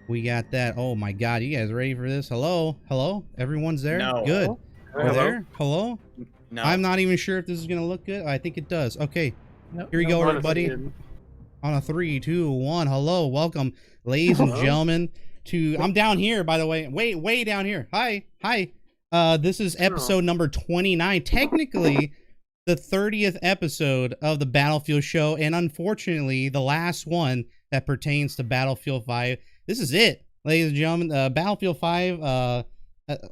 We got that. Oh my God, you guys ready for this? Hello? Hello? Everyone's there? No. Good. We're Hello? there? Hello? No. I'm not even sure if this is gonna look good. I think it does. Okay. No, Here we go, everybody. On a 3, 2, 1. Hello. Welcome, ladies and gentlemen, to I'm down here, by the way. Way down here. Hi. This is episode number 29. Technically the 30th episode of the Battlefield show, and unfortunately the last one that pertains to Battlefield 5. This is it, ladies and gentlemen. Battlefield 5, I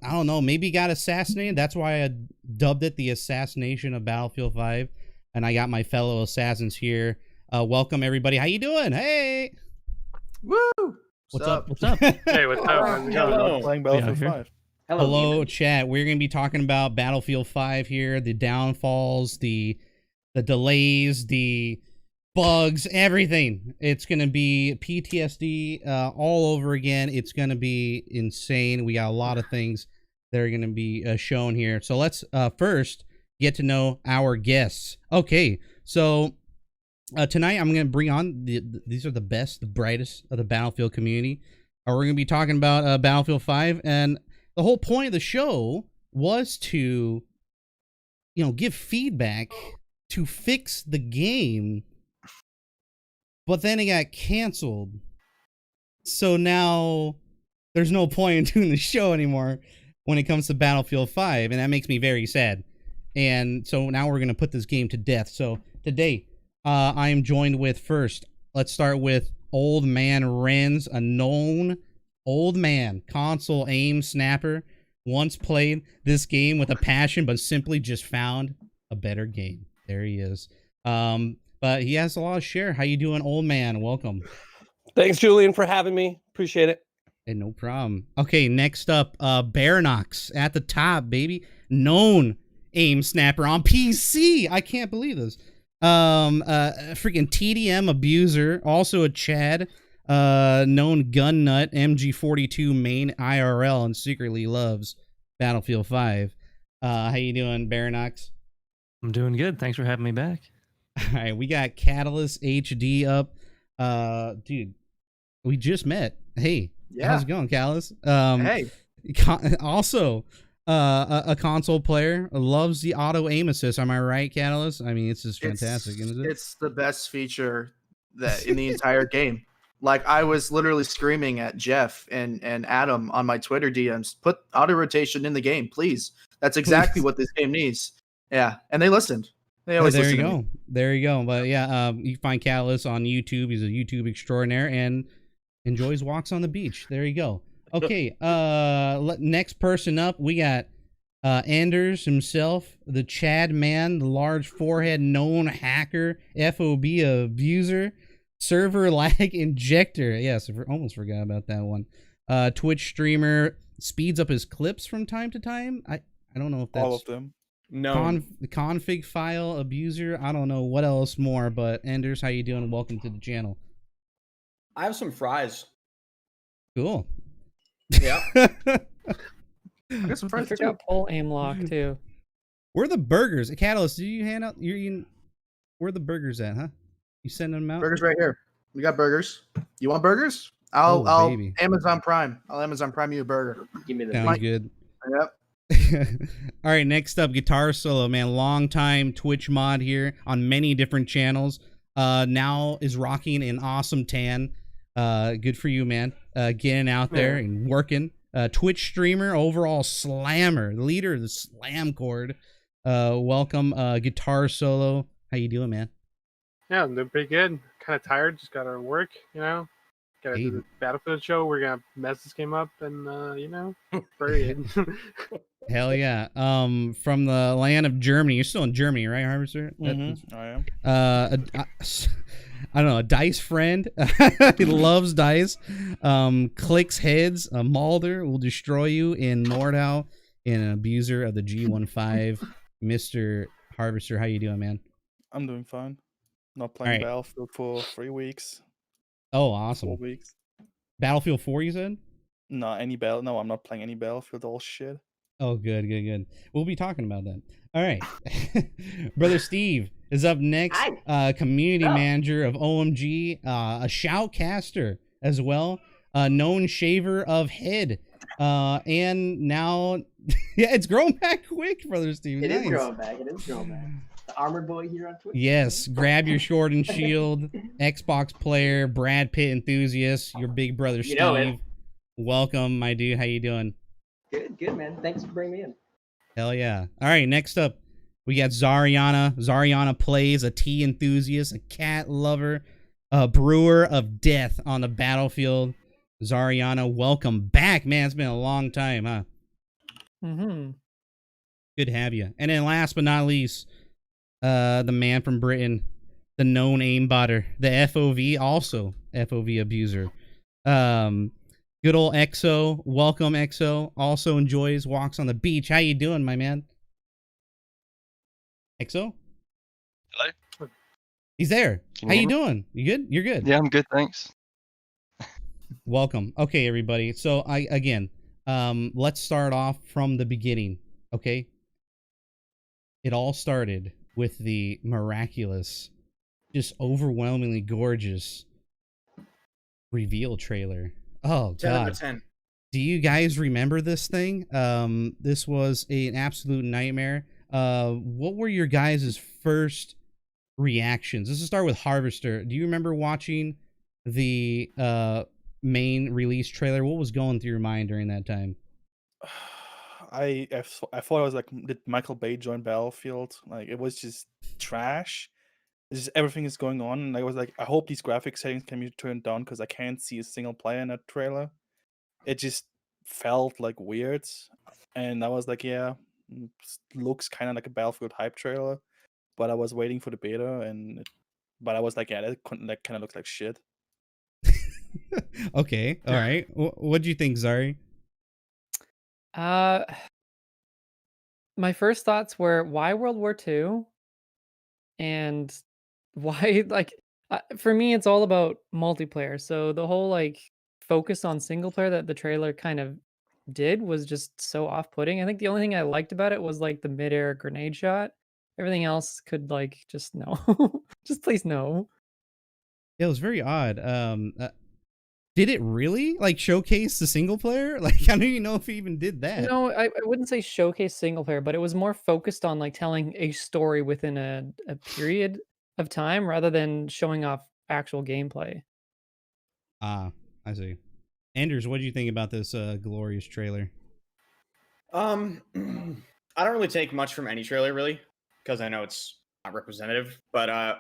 don't know, maybe got assassinated. That's why I dubbed it the Assassination of Battlefield 5. And I got my fellow assassins here. Welcome, everybody. How you doing? Hey! Woo! What's up? What's up? Hey, what's up? How's it going? Hello. Playing Battlefield Yeah, 5. Hello, chat. We're going to be talking about Battlefield 5 here, the downfalls, the delays, the bugs, everything. It's going to be PTSD all over again. It's going to be insane. We got a lot of things that are going to be shown here. So let's first get to know our guests. Okay, so tonight I'm going to bring on these are the best, the brightest of the Battlefield community. We're going to be talking about Battlefield 5, and the whole point of the show was to, give feedback to fix the game, but then it got canceled. So now there's no point in doing the show anymore when it comes to Battlefield 5, and that makes me very sad. And so now we're going to put this game to death. So today, I am joined with first, let's start with Old Man Renz, a known old man console aim snapper, once played this game with a passion, but simply just found a better game. There he is. But he has a lot to share. How you doing, old man? Welcome. Thanks, Julian, for having me. Appreciate it. Hey, no problem. Okay, next up, Baranox at the top, baby. Known aim snapper on PC. I can't believe this. Freaking TDM abuser, also a Chad. Known gun nut, MG42 main IRL, and secretly loves Battlefield 5. How you doing, Baranox? I'm doing good. Thanks for having me back. All right, we got Catalyst HD up. Dude, we just met. Hey, how's it going, Catalyst? Hey. Also, a console player, loves the auto aim assist. Am I right, Catalyst? I mean, it's just fantastic, isn't it? It's the best feature that in the entire game. Like, I was literally screaming at Jeff and Adam on my Twitter DMs, put auto rotation in the game, please. That's exactly what this game needs. Yeah, and they listened. They always there listen you to go. me. There you go. But yeah, you can find Catalyst on YouTube. He's a YouTube extraordinaire and enjoys walks on the beach. There you go. Okay, next person up, we got Anders himself, the Chad man, the large forehead known hacker, FOB abuser, server lag injector. Yes, I almost forgot about that one. Twitch streamer, speeds up his clips from time to time. I don't know if that's All of them. No. Config file abuser. I don't know what else more, but Anders, how you doing? Welcome to the channel. I have some fries. Cool. Yeah. I got some I friends too. forgot pull aim lock too. Where are the burgers? Catalyst, did you hand out? Where are the burgers at, huh? You sending them out? Burgers right here. We got burgers. You want burgers? Oh, I'll baby. Amazon Prime. I'll Amazon Prime you a burger. Give me the Sounds good. Yep. All right, next up, Guitar Solo, man. Long time Twitch mod here on many different channels. Now is rocking an awesome tan. Good for you, man. Getting out there and working. Twitch streamer, overall slammer, leader of the slam chord. Welcome, Guitar Solo. How you doing, man? Yeah, I'm doing pretty good. Kind of tired. Just got to work, Got to do the Battlefield show. We're going to mess this game up and, bury it. Hell yeah. From the land of Germany. You're still in Germany, right, Harvester? I am. I don't know, a dice friend. He loves dice. Clicks heads. Mulder will destroy you in Nordau. And an abuser of the G15. Mr. Harvester, how you doing, man? I'm doing fine. Not playing Alright. Battlefield for 3 weeks. Oh, 4 awesome. weeks. Battlefield 4, you said? No, I'm not playing any Battlefield. All shit. Oh, good. We'll be talking about that. All right. Brother Steve is up next. Community manager of OMG, a shoutcaster as well. known shaver of head. And now, yeah, it's grown back quick, Brother Steve. It is Nice. growing back. It is growing back. The Armored Boy here on Twitch. Yes, grab your sword and shield. Xbox player, Brad Pitt enthusiast, your big brother You Steve. know it. Welcome, my dude. How you doing? Good, man. Thanks for bringing me in. Hell yeah. All right, next up, we got Zariana. Zariana plays a tea enthusiast, a cat lover, a brewer of death on the battlefield. Zariana, welcome back, man. It's been a long time, huh? Mm-hmm. Good to have you. And then last but not least, the man from Britain, the known aimbotter, the FOV, also FOV abuser. Good old EXO. Welcome, EXO. Also enjoys walks on the beach. How you doing, my man? EXO? Hello? He's there. Can How you you hear me? doing? You good? You're good. Yeah, I'm good, thanks. Welcome. Okay, everybody. So let's start off from the beginning. Okay. It all started with the miraculous, just overwhelmingly gorgeous reveal trailer. Oh 10 out God. of 10. Do you guys remember this thing? This was an absolute nightmare. What were your guys' first reactions? Let's just start with Harvester. Do you remember watching the main release trailer? What was going through your mind during that time? I thought it was like, did Michael Bay join Battlefield? Like, it was just trash. It's just everything is going on, and I was like, I hope these graphic settings can be turned down because I can't see a single player in that trailer. It just felt like weird, and I was like, yeah, looks kind of like a Battlefield hype trailer, but I was waiting for the beta, but I was like, yeah, that kind of looks like shit. Okay, all right. What do you think, Zari? My first thoughts were why World War II, and why for me it's all about multiplayer. So the whole focus on single player that the trailer kind of did was just so off-putting. I think the only thing I liked about it was like the mid-air grenade shot. Everything else could just no, just please no. It was very odd. Did it really showcase the single player? Like, I don't even know if he even did that. No, I wouldn't say showcase single player, but it was more focused on telling a story within a period of time rather than showing off actual gameplay. Ah, I see. Anders, what do you think about this glorious trailer? I don't really take much from any trailer really, because I know it's not representative. But I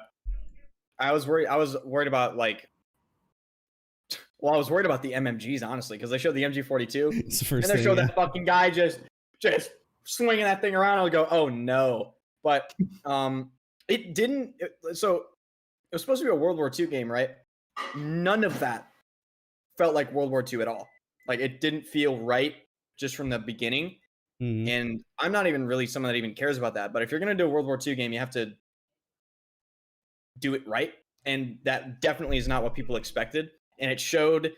was worried about I was worried about the MMGs honestly, because they showed the MG42 It's the first and they thing, showed yeah. that fucking guy just swinging that thing around. I would go, oh no. But it didn't. So it was supposed to be a World War II game, right? None of that felt like World War II at all. Like, it didn't feel right just from the beginning. Mhm. And I'm not even really someone that even cares about that. But if you're going to do a World War II game, you have to do it right. And that definitely is not what people expected. And it showed,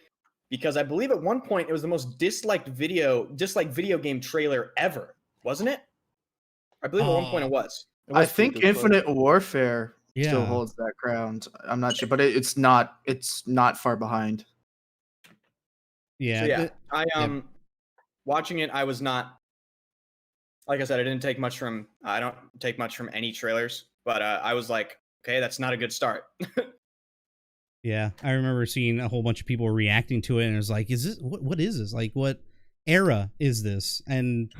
because I believe at one point it was the most disliked video game trailer ever, wasn't it? I believe at one point it was. I think Infinite Warfare still Yeah. holds that ground. I'm not sure, but it's not far behind. Yeah. So yeah, yeah. watching it, I was not, like I said, I don't take much from any trailers, but I was like, okay, that's not a good start. Yeah, I remember seeing a whole bunch of people reacting to it, and it was like, "Is this what is this? Like, what era is this?" And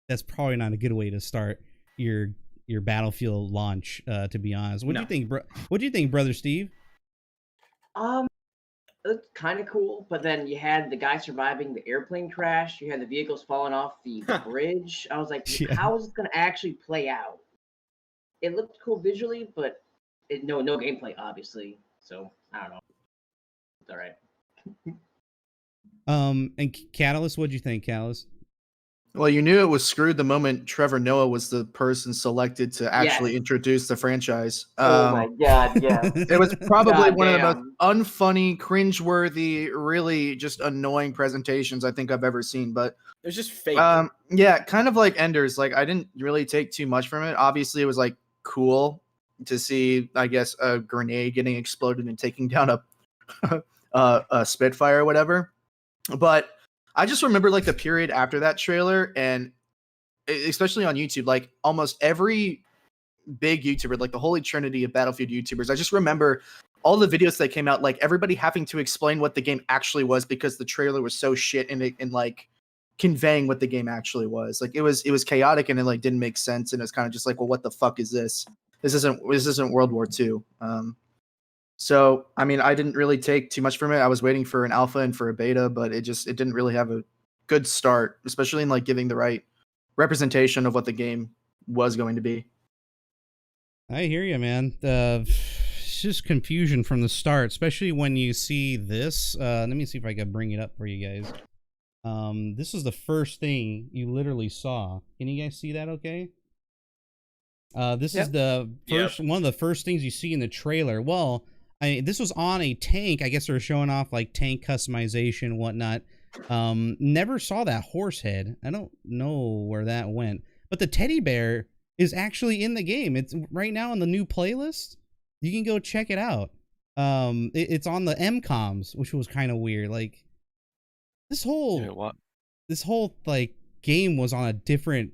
that's probably not a good way to start your Battlefield launch, to be honest. What do you think, What do you think, brother Steve? It's kind of cool, but then you had the guy surviving the airplane crash. You had the vehicles falling off the bridge. I was like, Yeah. how is this going to actually play out? It looked cool visually, but no gameplay, obviously. So I don't know. It's all right. And Catalyst, what'd you think, Catalyst? Well, you knew it was screwed the moment Trevor Noah was the person selected to actually introduce the franchise. Oh my god, yeah. It was probably one of the Goddamn. most unfunny, cringeworthy, really just annoying presentations I think I've ever seen. But It was just fake. yeah, kind of like Enders. Like, I didn't really take too much from it. Obviously, it was like cool to see, I guess, a grenade getting exploded and taking down a Spitfire or whatever. But I just remember like the period after that trailer, and especially on YouTube, like almost every big YouTuber, like the holy trinity of Battlefield YouTubers, I just remember all the videos that came out, like everybody having to explain what the game actually was because the trailer was so shit and like conveying what the game actually was. Like it was chaotic and it like didn't make sense, and it's kind of just like, well, what the fuck is this? This isn't World War II. So I mean, I didn't really take too much from it. I was waiting for an alpha and for a beta, but it didn't really have a good start, especially in like giving the right representation of what the game was going to be. I hear you, man. It's just confusion from the start, especially when you see this. Let me see if I can bring it up for you guys. This is the first thing you literally saw. Can you guys see that okay? This is the first one of the first things you see in the trailer. Well, this was on a tank. I guess they were showing off like tank customization and whatnot. Never saw that horse head. I don't know where that went. But the teddy bear is actually in the game. It's right now in the new playlist. You can go check it out. It's on the MCOMs, which was kind of weird. Like this whole like game was on a different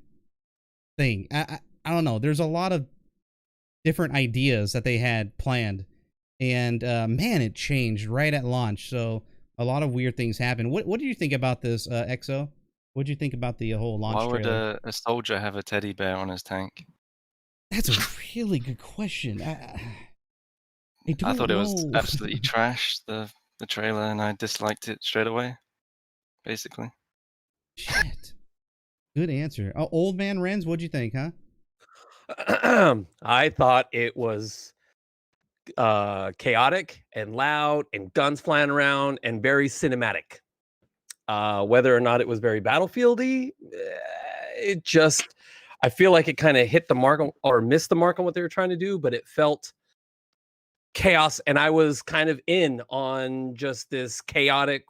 thing. I don't know. There's a lot of different ideas that they had planned, and man, it changed right at launch. So a lot of weird things happened. What do you think about this, EXO? What do you think about the whole launch Why would trailer? a soldier have a teddy bear on his tank? That's a really good question. I thought it don't was know. absolutely trash, the trailer, and I disliked it straight away, basically. Shit. Good answer. Oh, Old Man Renz, what'd you think, huh? I thought it was chaotic and loud and guns flying around and very cinematic. Whether or not it was very Battlefieldy, it just, I feel like it kind of hit the mark or missed the mark on what they were trying to do, but it felt chaos, and I was kind of in on just this chaotic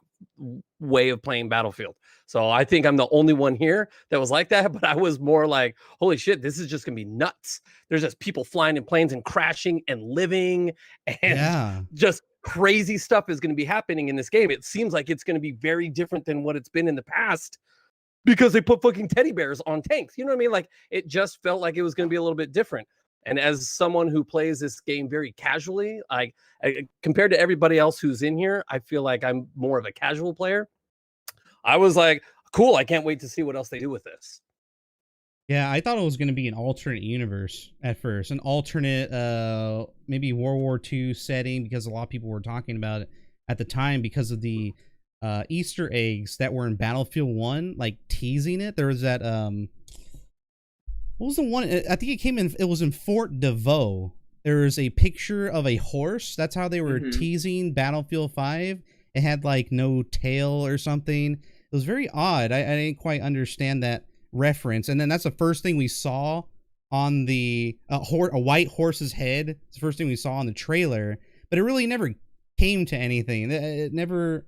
way of playing Battlefield. So I think I'm the only one here that was like that, but I was more like, holy shit, this is just gonna be nuts. There's just people flying in planes and crashing and living, and just crazy stuff is going to be happening in this game. It seems like it's going to be very different than what it's been in the past because they put fucking teddy bears on tanks. You know what I mean? Like it just felt like it was going to be a little bit different. And as someone who plays this game very casually, compared to everybody else who's in here, I feel like I'm more of a casual player. I was like, cool, I can't wait to see what else they do with this. Yeah, I thought it was going to be an alternate universe at first. An alternate, maybe World War II setting, because a lot of people were talking about it at the time because of the Easter eggs that were in Battlefield 1, like teasing it. There was that, what was the one? I think it was in Fort DeVoe. There was a picture of a horse. That's how they were teasing Battlefield 5. It had like no tail or something. It was very odd. I didn't quite understand that reference. And then that's the first thing we saw on the a white horse's head. It's the first thing we saw on the trailer, but it really never came to anything. It never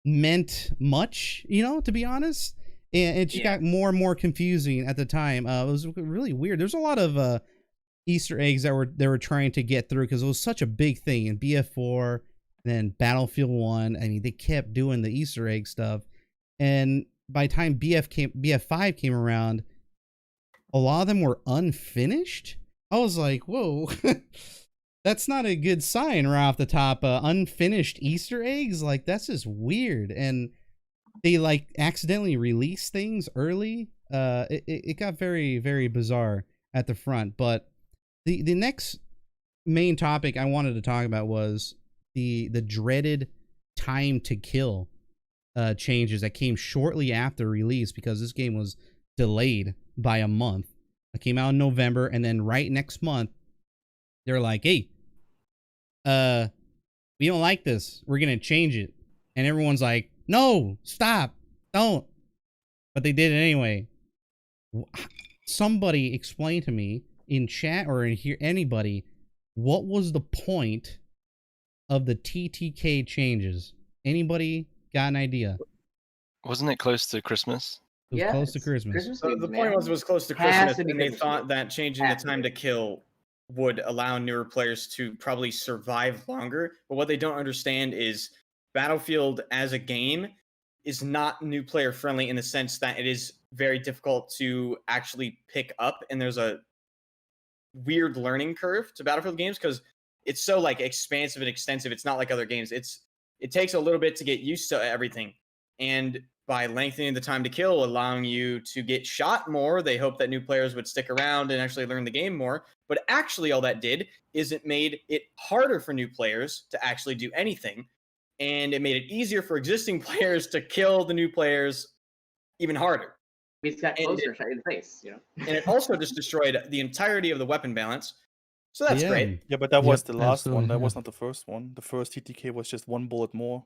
meant much, to be honest. And it just got more and more confusing at the time. It was really weird. There's a lot of Easter eggs that they were trying to get through because it was such a big thing in BF4 and then Battlefield 1. I mean, they kept doing the Easter egg stuff. And by the time BF5 came around, a lot of them were unfinished. I was like, whoa, that's not a good sign right off the top. Unfinished Easter eggs, like that's just weird. And they like accidentally released things early. It got very, very bizarre at the front. But the next main topic I wanted to talk about was the dreaded time to kill changes that came shortly after release, because this game was delayed by a month. It came out in November, and then right next month they're like, hey, we don't like this, we're gonna change it. And everyone's like, no, stop, don't. But they did it anyway. Somebody explain to me in chat or in here, anybody, what was the point of the TTK changes? Anybody got an idea? Wasn't it close to Christmas? It was close to Christmas. So the point was, it was close to Christmas, and they thought that changing the time to kill would allow newer players to probably survive longer. But what they don't understand is Battlefield as a game is not new player friendly in the sense that it is very difficult to actually pick up, and there's a weird learning curve to Battlefield games because it's so like expansive and extensive. It's not like other games. It takes a little bit to get used to everything, and by lengthening the time to kill, allowing you to get shot more, they hope that new players would stick around and actually learn the game more. But actually, all that did is it made it harder for new players to actually do anything, and it made it easier for existing players to kill the new players even harder. He's got closer, shot in the face, And it also just destroyed the entirety of the weapon balance. So that's great. Yeah, but that was Yep, the last one. absolutely, That yeah. was not the first one. The first TTK was just one bullet more.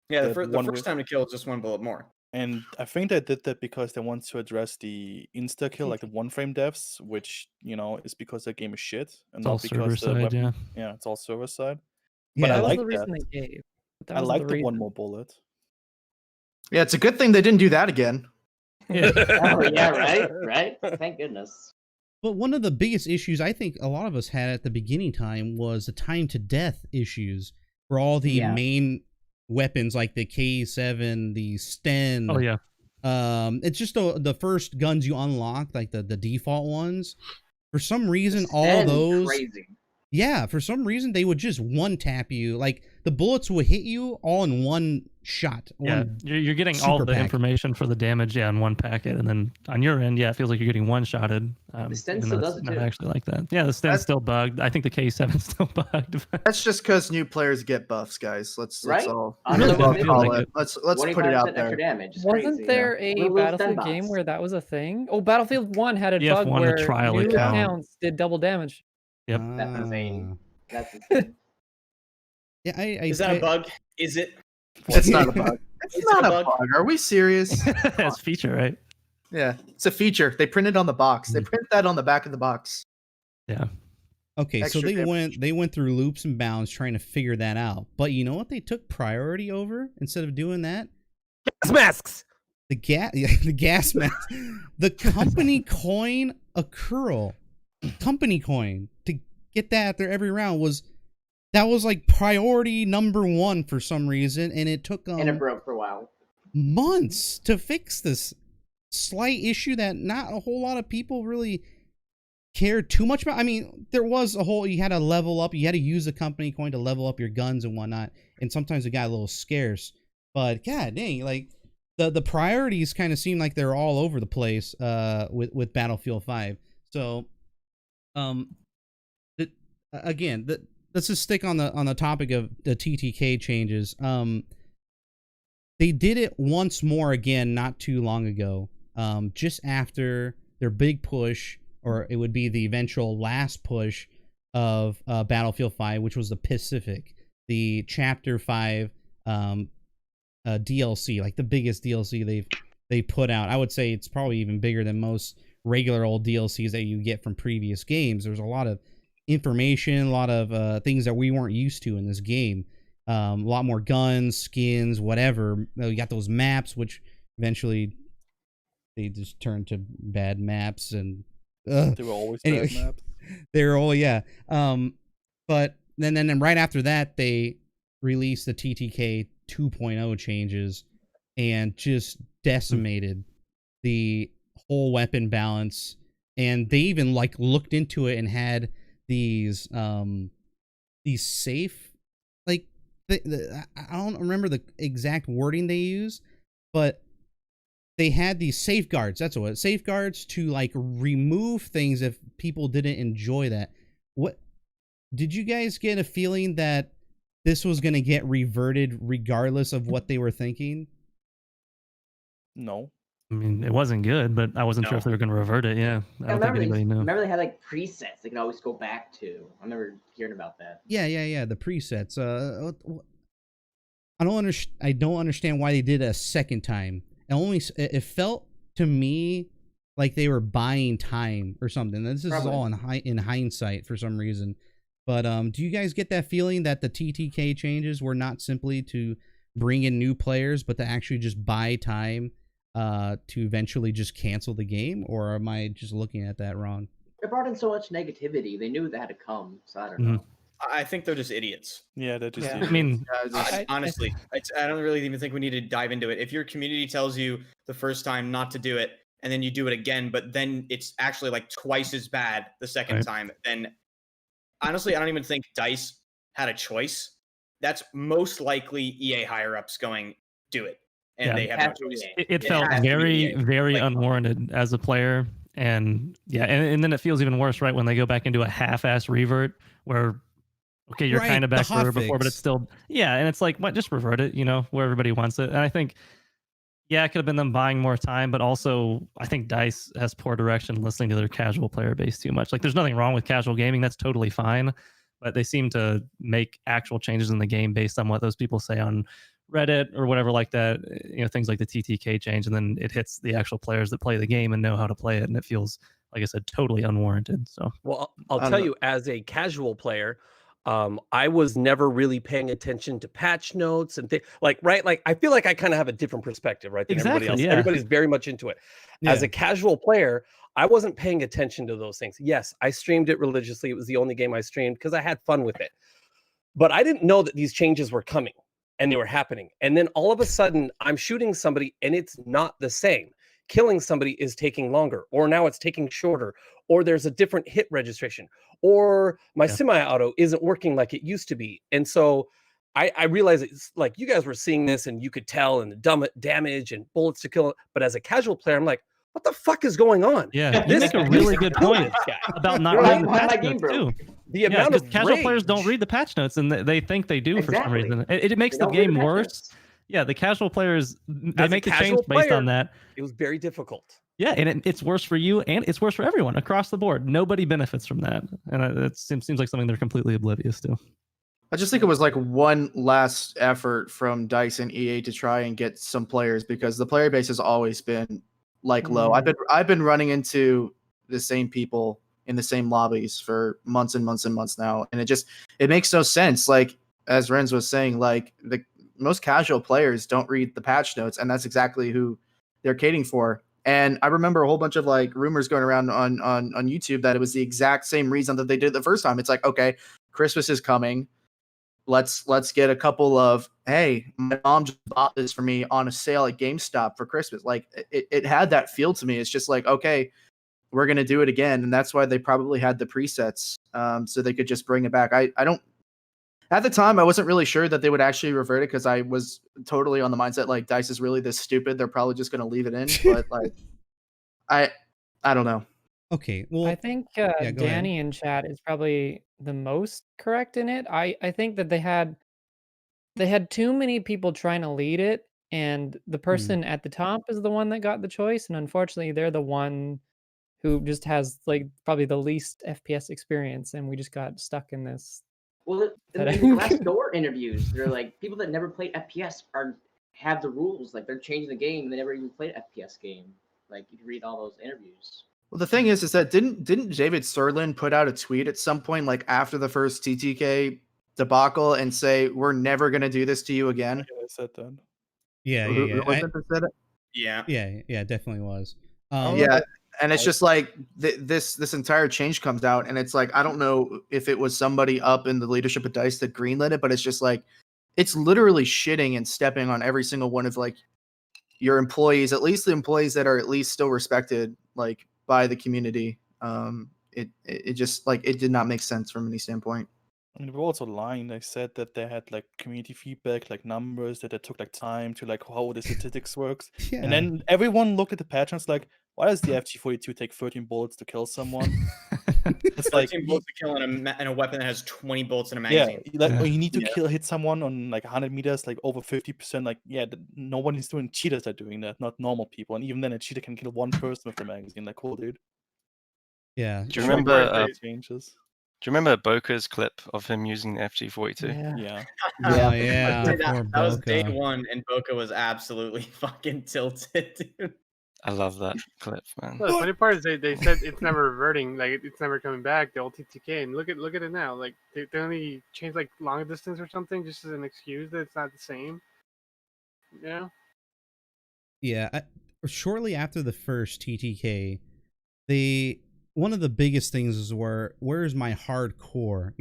Yeah, the That first one with- time to kill is just one bullet more. And I think they did that because they want to address the insta kill, like the one frame deaths, which is because the game is shit, and It's not all because server the side, weapon. yeah. Yeah, it's all server side. Yeah, But I That was like the reason that. they gave. That I was like the the one reason. more bullet. Yeah, it's a good thing they didn't do that again. Yeah. Oh yeah, right. Thank goodness. But one of the biggest issues I think a lot of us had at the beginning time was the time to death issues for all the Yeah. main weapons like the K7, the Sten. Oh yeah. It's just the first guns you unlock, like the default ones. For some reason, all Sten, those. crazy. Yeah, for some reason they would just one tap you. Like the bullets would hit you all in one shot. Yeah, one you're getting all super the pack. information for the damage, in one packet, and then on your end, it feels like you're getting one shotted. The Sten even still though does it's it not too. actually like that. Yeah, the Sten's That's- still bugged. I think the K7's still bugged. That's just because new players get buffs, guys. Let's Right? all I don't know well what call like it. it. Let's put it out 25% there. extra damage. It's Wasn't crazy, there a Little Battlefield Sten game bots. where that was a thing? Oh, Battlefield 1 had a BF1, bug the where trial new account. accounts did double damage. Yep. That's insane. Ah. That's insane. Yeah, Is that a bug? Is it? It's not a bug. It's Is not it a a bug? bug. Are we serious? That's feature, right? Yeah, it's a feature. They print it on the box. They print that on the back of the box. Yeah. Okay, so Extra they damage. went through loops and bounds trying to figure that out. But you know what they took priority over instead of doing that? Gas masks. The gas mask. The company coin accrual. Company coin to get that after every round was like priority number 1 for some reason, and it took And it broke for a while. months to fix this slight issue that not a whole lot of people really cared too much about. I mean, there was you had to level up, you had to use the company coin to level up your guns and whatnot, and sometimes it got a little scarce. But god dang, like the priorities kind of seem like they're all over the place with Battlefield 5. So let's just stick on the topic of the TTK changes. They did it once more again not too long ago, just after their big push, or it would be the eventual last push of Battlefield 5, which was the Pacific, the Chapter 5 DLC, like the biggest DLC they put out. I would say it's probably even bigger than most regular old DLCs that you get from previous games. There's a lot of information, a lot of things that we weren't used to in this game. A lot more guns, skins, whatever. You got those maps, which eventually they just turned to bad maps, and They were always Anyway. bad maps. they're all but then right after that they released the TTK 2.0 changes and just decimated the whole weapon balance, and they even like looked into it and had these safe, like I don't remember the exact wording they use, but they had these safeguards. That's what safeguards to like remove things if people didn't enjoy that. What did you guys get a feeling that this was going to get reverted regardless of what they were thinking? No. I mean, it wasn't good, but I wasn't sure No. if they were going to revert it. Yeah. I don't think anybody knew. Remember they had like presets they could always go back to. I remember hearing about that. Yeah. The presets. I don't understand why they did it a second time. It felt to me like they were buying time or something. This is Probably. all in hindsight for some reason. But do you guys get that feeling that the TTK changes were not simply to bring in new players, but to actually just buy time to eventually just cancel the game? Or am I just looking at that wrong? It brought in so much negativity. They knew that had to come, so I don't Mhm. know. I think they're just idiots. Yeah, that just. Yeah. I mean, Honestly, I don't really even think we need to dive into it. If your community tells you the first time not to do it, and then you do it again, but then it's actually like twice as bad the second Right. time, then honestly, I don't even think DICE had a choice. That's most likely EA higher ups going, do it. And Yeah. they have no choice. it felt has to be very, EA. very Like, unwarranted as a player. And yeah, and then it feels even worse, right? When they go back into a half-ass revert where, okay, you're Right, kind of the back where you were before, but it's hotfix. still, yeah. And it's like, what, just revert it, where everybody wants it. And I think, yeah, it could have been them buying more time, but also I think DICE has poor direction listening to their casual player base too much. Like, there's nothing wrong with casual gaming. That's totally fine. But they seem to make actual changes in the game based on what those people say on Reddit or whatever like that, things like the TTK change, and then it hits the actual players that play the game and know how to play it, and it feels, like I said, totally unwarranted. So, Well, I'll tell you, as a casual player, I was never really paying attention to patch notes and things right. Like, I feel like I kind of have a different perspective, right, than everybody else. Exactly, yeah. Everybody's very much into it. As a casual player, I wasn't paying attention to those things. Yes, I streamed it religiously. It was the only game I streamed because I had fun with it. But I didn't know that these changes were coming and they were happening. And then all of a sudden, I'm shooting somebody and it's not the same. Killing somebody is taking longer, or now it's taking shorter, or there's a different hit registration, or my semi-auto isn't working like it used to be. And so I realized it's like you guys were seeing this and you could tell, and the damage and bullets to kill. But as a casual player, I'm like, what the fuck is going on? yeah, you make a really good point about not reading the patch notes too. The amount of casual players don't read the patch notes, and they think they do for some reason. It makes the game worse. Yeah, the casual players, they make the change based on that. It was very difficult. Yeah, and it's worse for you, and it's worse for everyone across the board. Nobody benefits from that, and it seems like something they're completely oblivious to. I just think it was like one last effort from DICE and EA to try and get some players, because the player base has always been like low. I've been running into the same people in the same lobbies for months and months and months now, and it makes no sense. Like, as Renz was saying, like, the most casual players don't read the patch notes, and that's exactly who they're catering for. And I remember a whole bunch of like rumors going around on YouTube that it was the exact same reason that they did it the first time. It's like, okay, Christmas is coming. Let's get a couple of, hey, my mom just bought this for me on a sale at GameStop for Christmas. Like, it had that feel to me. It's just like, okay, we're going to do it again. And that's why they probably had the presets, so they could just bring it back. I don't, at the time, I wasn't really sure that they would actually revert it, because I was totally on the mindset like DICE is really this stupid. They're probably just going to leave it in. But like, I don't know. Okay, well, I think go Danny in chat is probably the most correct in it. I think that they had too many people trying to lead it, and the person at the top is the one that got the choice, and unfortunately, they're the one who just has like probably the least FPS experience, and we just got stuck in this. Well, in the Glassdoor interviews, they're like, people that never played FPS have the rules. Like, they're changing the game, and they never even played an FPS game. Like, you can read all those interviews. Well, the thing is that didn't David Sirlin put out a tweet at some point, like after the first TTK debacle, and say, we're never going to do this to you again? Yeah, I said that. Yeah. Who was it that said it? Yeah, Definitely was. Yeah, and it's just like this entire change comes out, and it's like, I don't know if it was somebody up in the leadership of DICE that greenlit it, but it's just like, it's literally shitting and stepping on every single one of like your employees, at least the employees that are at least still respected like by the community. It just like, it did not make sense from any standpoint. I mean, they were also lying. They said that they had like community feedback, like numbers, that it took like time to like how the statistics works. Yeah. And then everyone looked at the patch and was like, why does the FG42 take 13 bullets to kill someone? It's like 13 bullets to kill in a weapon that has 20 bullets in a yeah, magazine. like you need to hit someone on like 100 meters, like over 50%. Like, yeah, no one is doing, cheaters are doing that, not normal people. And even then, a cheater can kill one person with the magazine. Like, cool, dude. Yeah. Do you remember? Changes. Do you remember Boka's clip of him using the FG42? Yeah. Oh, yeah. That was day Boka. one, and Boka was absolutely fucking tilted, dude. I love that clip, man. Well, the funny part is they said it's never reverting, like it's never coming back. The old TTK, and look at it now. Like they only changed like long distance or something, just as an excuse that it's not the same. Yeah. Yeah. Shortly after the first TTK, one of the biggest things is where's my hardcore,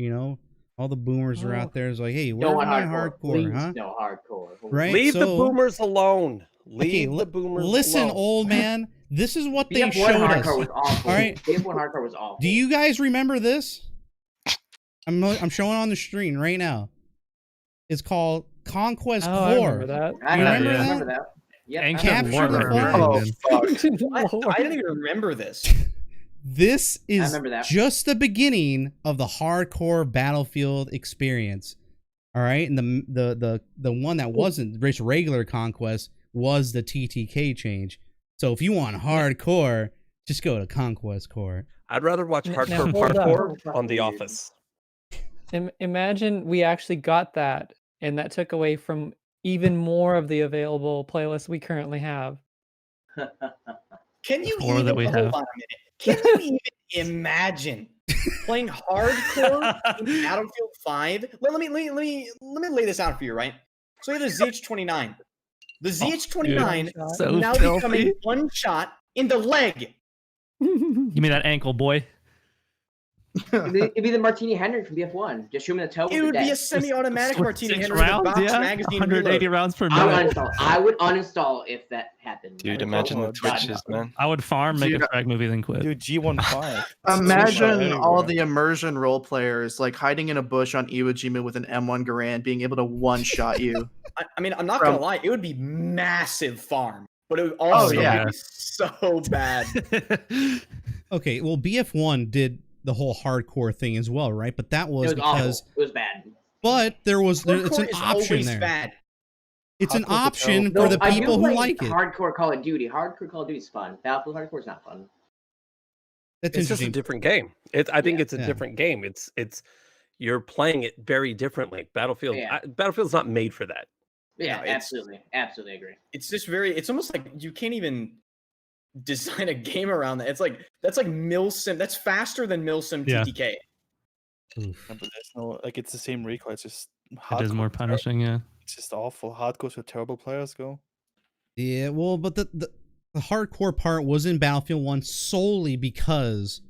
All the boomers are out there. It's like, hey, Don't where's want my hardcore. hardcore, Please, huh? no hardcore. Right? Leave the So- boomers alone. Leave Okay, the boomers listen, alone. old man. This is what they BF1 showed us. hardcore was awful. All right. BF1 hardcore was awful. Do you guys remember this? I'm showing on the screen right now. It's called Conquest Oh, Core. I remember that. I You remember remember that? that. Yeah, And Capture Lord the of flag. Oh, Merlin. fuck. I don't even remember this. This is remember that. just the beginning of the hardcore Battlefield experience. All right, and the one that wasn't just regular Conquest was the TTK change. So if you want hardcore, just go to Conquest Core. I'd rather watch Now, hardcore hold up. parkour on The Office. Imagine we actually got that, and that took away from even more of the available playlists we currently have. Can you Or even that we hold have. on a minute? Can you even imagine playing hardcore in Battlefield 5? Let me lay this out for you, right? So you have the ZH-29. The ZH-29 So now filthy. becoming one shot in the leg. Give me that ankle, boy. It'd be the Martini Henry from BF1. Just shoot him in the toe. It with would the be a deck. semi-automatic Martini 6 Henry with a rounds, box yeah. magazine 180 reload. rounds per I would minute. uninstall. I would uninstall if that happened. Dude, I would imagine the go, God, twitches, no. man. I would farm, make a Dude, frag movie, then quit. Dude, G15. Imagine all the immersion role players like hiding in a bush on Iwo Jima with an M1 Garand being able to one-shot you. I mean, I'm not From- gonna lie, it would be massive farm, but it would also yeah. be so bad. Okay, well BF1 did the whole hardcore thing as well, right? But that It was was because awful. It was bad. but it's Hardcore an is option always there. bad. It's an Hardcore's a option terrible- for the I do people who like it. Hardcore Call of Duty. Hardcore Call of Duty is fun. Battlefield Hardcore is not fun. That's It's just a interesting. different game. I think it's a Yeah. different game. It's you're playing it very differently. Battlefield Yeah. Battlefield's not made for that. Yeah, No, it's- absolutely agree. It's just it's almost like you can't even design a game around that. It's like that's like Milsim. That's faster than Milsim Yeah. TTK. Yeah, but there's no like it's the same recoil. It's just It is more punishing, yeah. It's just awful. Hardcore's where terrible players go. Yeah, well, but the hardcore part was in Battlefield 1 solely because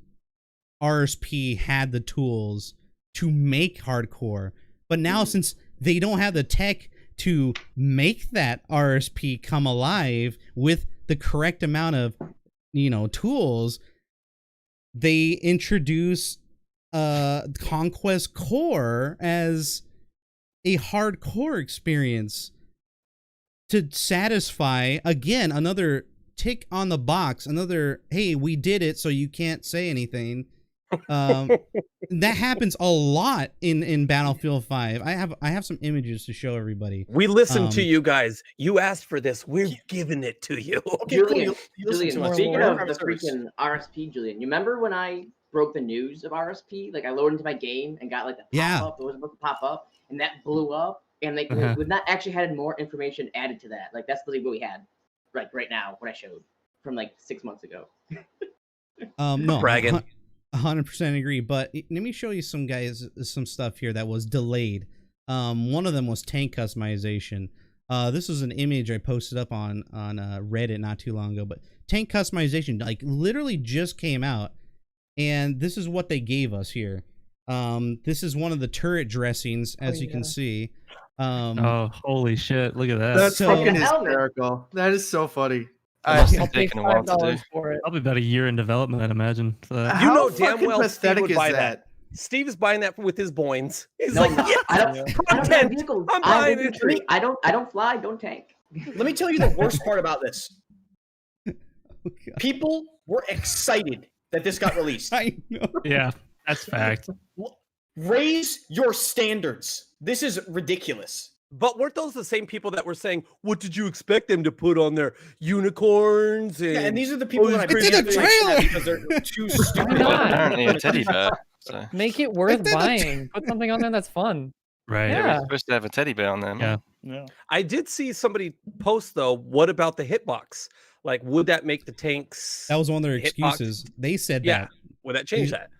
RSP had the tools to make hardcore. But now since they don't have the tech to make that RSP come alive with the correct amount of, tools, they introduce Conquest Core as a hardcore experience to satisfy, again, another tick on the box, another, hey, we did it, so you can't say anything. That happens a lot in Battlefield 5. I have some images to show everybody. We listened to you guys. You asked for this. We're giving it to you. Okay, cool. Julian, You listen to us. speaking We're of private the servers. freaking RSP, Julian, you remember when I broke the news of RSP? Like I loaded into my game and got like the pop Yeah. up. It was supposed to pop up, and that blew up. And like we've not actually had more information added to that. Like that's literally what we had, right now. What I showed from like 6 months ago. No, Bragging. 100% agree. But let me show you some stuff here that was delayed. One of them was tank customization. This was an image I posted up on Reddit not too long ago. But tank customization, like literally just came out, and this is what they gave us here. This is one of the turret dressings, as you can see. Oh, holy shit. Look at that. That's So- fucking Helmet. hysterical. That is so funny. That must I'll have pay taken a while to do. $5 for it. Probably about a year in development, I'd imagine. For that. You How know damn fucking well Steve pathetic would is buy that? Steve is buying that with his boins. He's No, like, I'm not. yes, I don't have content. vehicles. I'm I'm buying it. infantry. I don't fly. Don't tank. Let me tell you the worst part about this. Oh, God. People were excited that this got released. I know. Yeah, that's fact. Raise your standards. This is ridiculous. But weren't those the same people that were saying, what did you expect them to put on their unicorns? And, Yeah, and these are the people that I It's in the appreciate that trailer! because they're too stupid. not? Apparently a teddy bear. So. Make it worth did the- buying. Put something on there that's fun. Right. Yeah. We're supposed to have a teddy bear on there. Man. Yeah. Yeah. I did see somebody post, though, what about the hitbox? Like, would that make the tanks... That was one of their Hitbox. excuses. They said Yeah. that. Would that change that?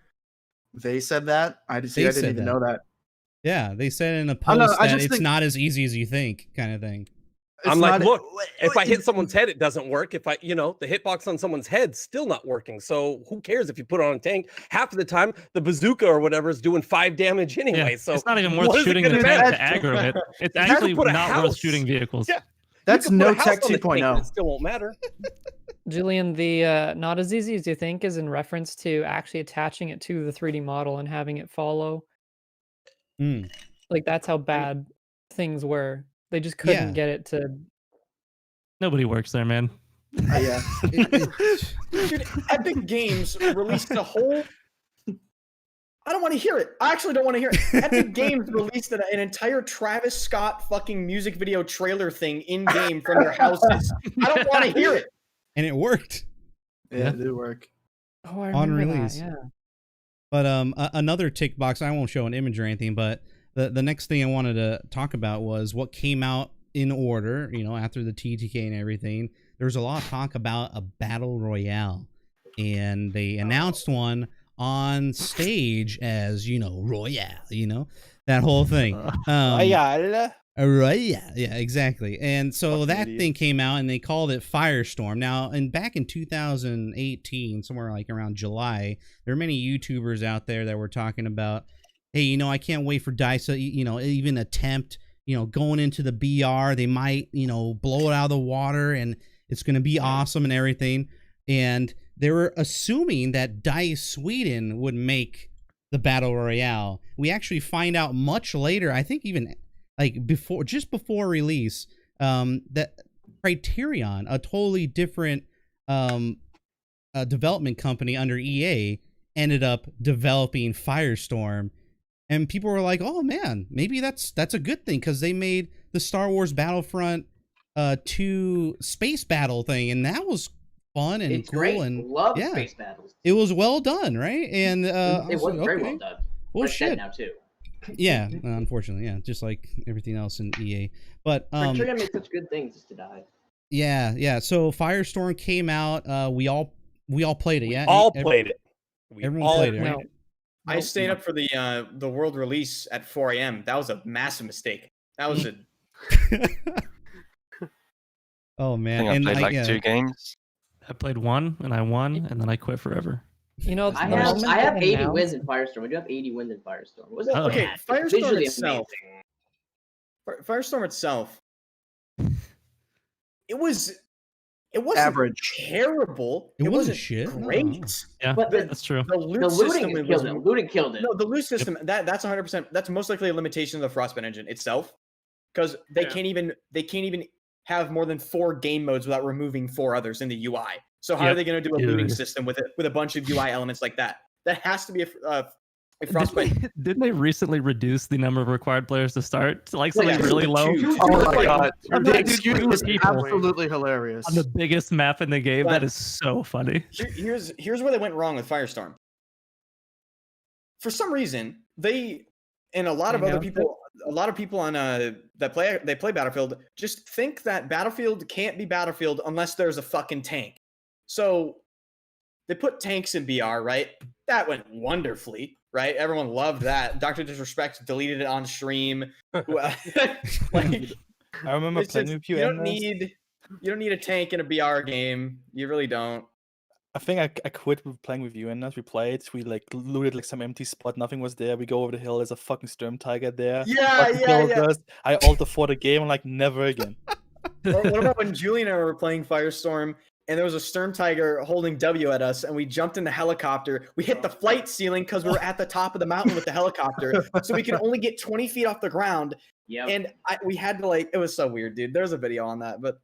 They said that. I They didn't said even that. know that. Yeah, they said in a I don't know, post I that just it's think- not as easy as you think, kind of thing. I'm like, not- look, if I hit someone's head, it doesn't work. If I, the hitbox on someone's head still not working. So who cares if you put it on a tank? Half of the time, the bazooka or whatever is doing 5 damage anyway. Yeah, So it's not even what worth is it shooting the gonna tank to matter? aggro it. It's You have to actually put a not house. worth shooting vehicles. Yeah. That's You can put no a house tech on the tank and 2.0. It still won't matter. Julian, the not as easy as you think is in reference to actually attaching it to the 3D model and having it follow. Like that's how bad things were. They just couldn't get it to. Nobody works there, man. Yeah. Dude, Epic Games released a whole. I don't want to hear it. I actually don't want to hear it. Epic Games released an entire Travis Scott fucking music video trailer thing in game from their houses. I don't want to hear it. And it worked. Yeah, it did work. Oh, I On remember release. that. Yeah. But another tick box, I won't show an image or anything, but the next thing I wanted to talk about was what came out in order, after the TTK and everything. There's a lot of talk about a battle royale, and they announced one on stage as, royale, that whole thing. Royale. Royale. Yeah, exactly. And so Fucking that idiot. thing came out and they called it Firestorm. Now, and back in 2018, somewhere like around July, there are many YouTubers out there that were talking about, hey, I can't wait for DICE to, even attempt, going into the BR. They might, blow it out of the water and it's going to be awesome and everything. And they were assuming that DICE Sweden would make the Battle Royale. We actually find out much later, I think even like just before release, that Criterion, a totally different development company under EA, ended up developing Firestorm. And people were like, "Oh man, maybe that's a good thing," because they made the Star Wars Battlefront 2 space battle thing, and that was fun and It's cool. great. And Love yeah, space battles. it was well done, right? And I It was like, very okay. well done. Well, But it's dead shit. now too. Yeah, unfortunately, yeah, just like everything else in EA. But Criterion made such good things just to die. yeah. So Firestorm came out. We all played it. Yeah, All played it. We Everyone all played it, right? I stayed up for the world release at 4 a.m. That was a massive mistake. That was a. Oh I man, think I and played like yeah. 2 games. I played one and I won, and then I quit forever. I I the have moment 80 they wins announced- in Firestorm. We do have 80 wins in Firestorm. It wasn't Oh. Okay, bad. It's Firestorm visually itself. amazing. Firestorm itself. It wasn't Average. terrible. It wasn't wasn't shit. No. great. Yeah, But that's true. The loot The system looting was killed it. Looting killed it. no, the loot system that's 100%. That's most likely a limitation of the Frostbite engine itself, because they Yeah. can't even have more than 4 game modes without removing 4 others in the UI. So how are Yep. they going to do a looting Dude. system with a bunch of UI elements like that? That has to be a Frostbite. Didn't they recently reduce the number of required players to start to like something Yeah. really low? Huge. Oh my Like, God. I'm The not doing excuse two was people absolutely hilarious. on the biggest map in the game. But- That is so funny. Here's where they went wrong with Firestorm. For some reason, they and a lot of other people, on that play Battlefield just think that Battlefield can't be Battlefield unless there's a fucking tank. So they put tanks in BR, right? That went wonderfully, right? Everyone loved that. Dr. Disrespect deleted it on stream. Like, I remember it's playing just- with you. you don't Ernest. need a tank in a BR game. You really don't. I think I quit with playing with you, and as we played, we like looted like some empty spot. Nothing was there. We go over the hill. There's a fucking Sturm Tiger there. Yeah, Fucking yeah, killed yeah. us. I alter for the game. I'm like, never again. What about when Julian and I were playing Firestorm and there was a Sturm Tiger holding W at us and we jumped in the helicopter? We hit the flight ceiling because we were at the top of the mountain with the helicopter. So we could only get 20 feet off the ground. Yeah. And we had to it was so weird, dude. There's a video on that. But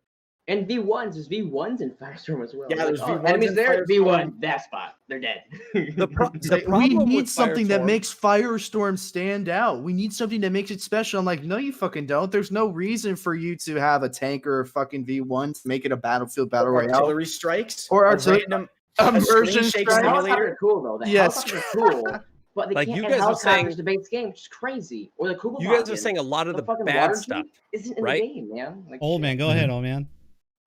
And V1s, there's V1s in Firestorm as well. Yeah, there's V1s enemies in there, Firestorm. V1, that spot. They're dead. The We problem need with something that Firestorm- makes Firestorm stand out. We need something that makes it special. I'm like, no, you fucking don't. There's no reason for you to have a tank or a fucking V1 to make it a Battlefield Battle Royale. artillery strikes Or a artillery- random Immersion screen shake strike. The helicopters simulator. are cool, though. The Yes. helicopters are cool. But they Like, can't you have guys are helicopters saying- to base game, which is crazy. Or the Kugelbach. You guys are saying a lot of the fucking bad water stuff. Jeep isn't in right? the game, man. Like, Old man, go ahead, old man.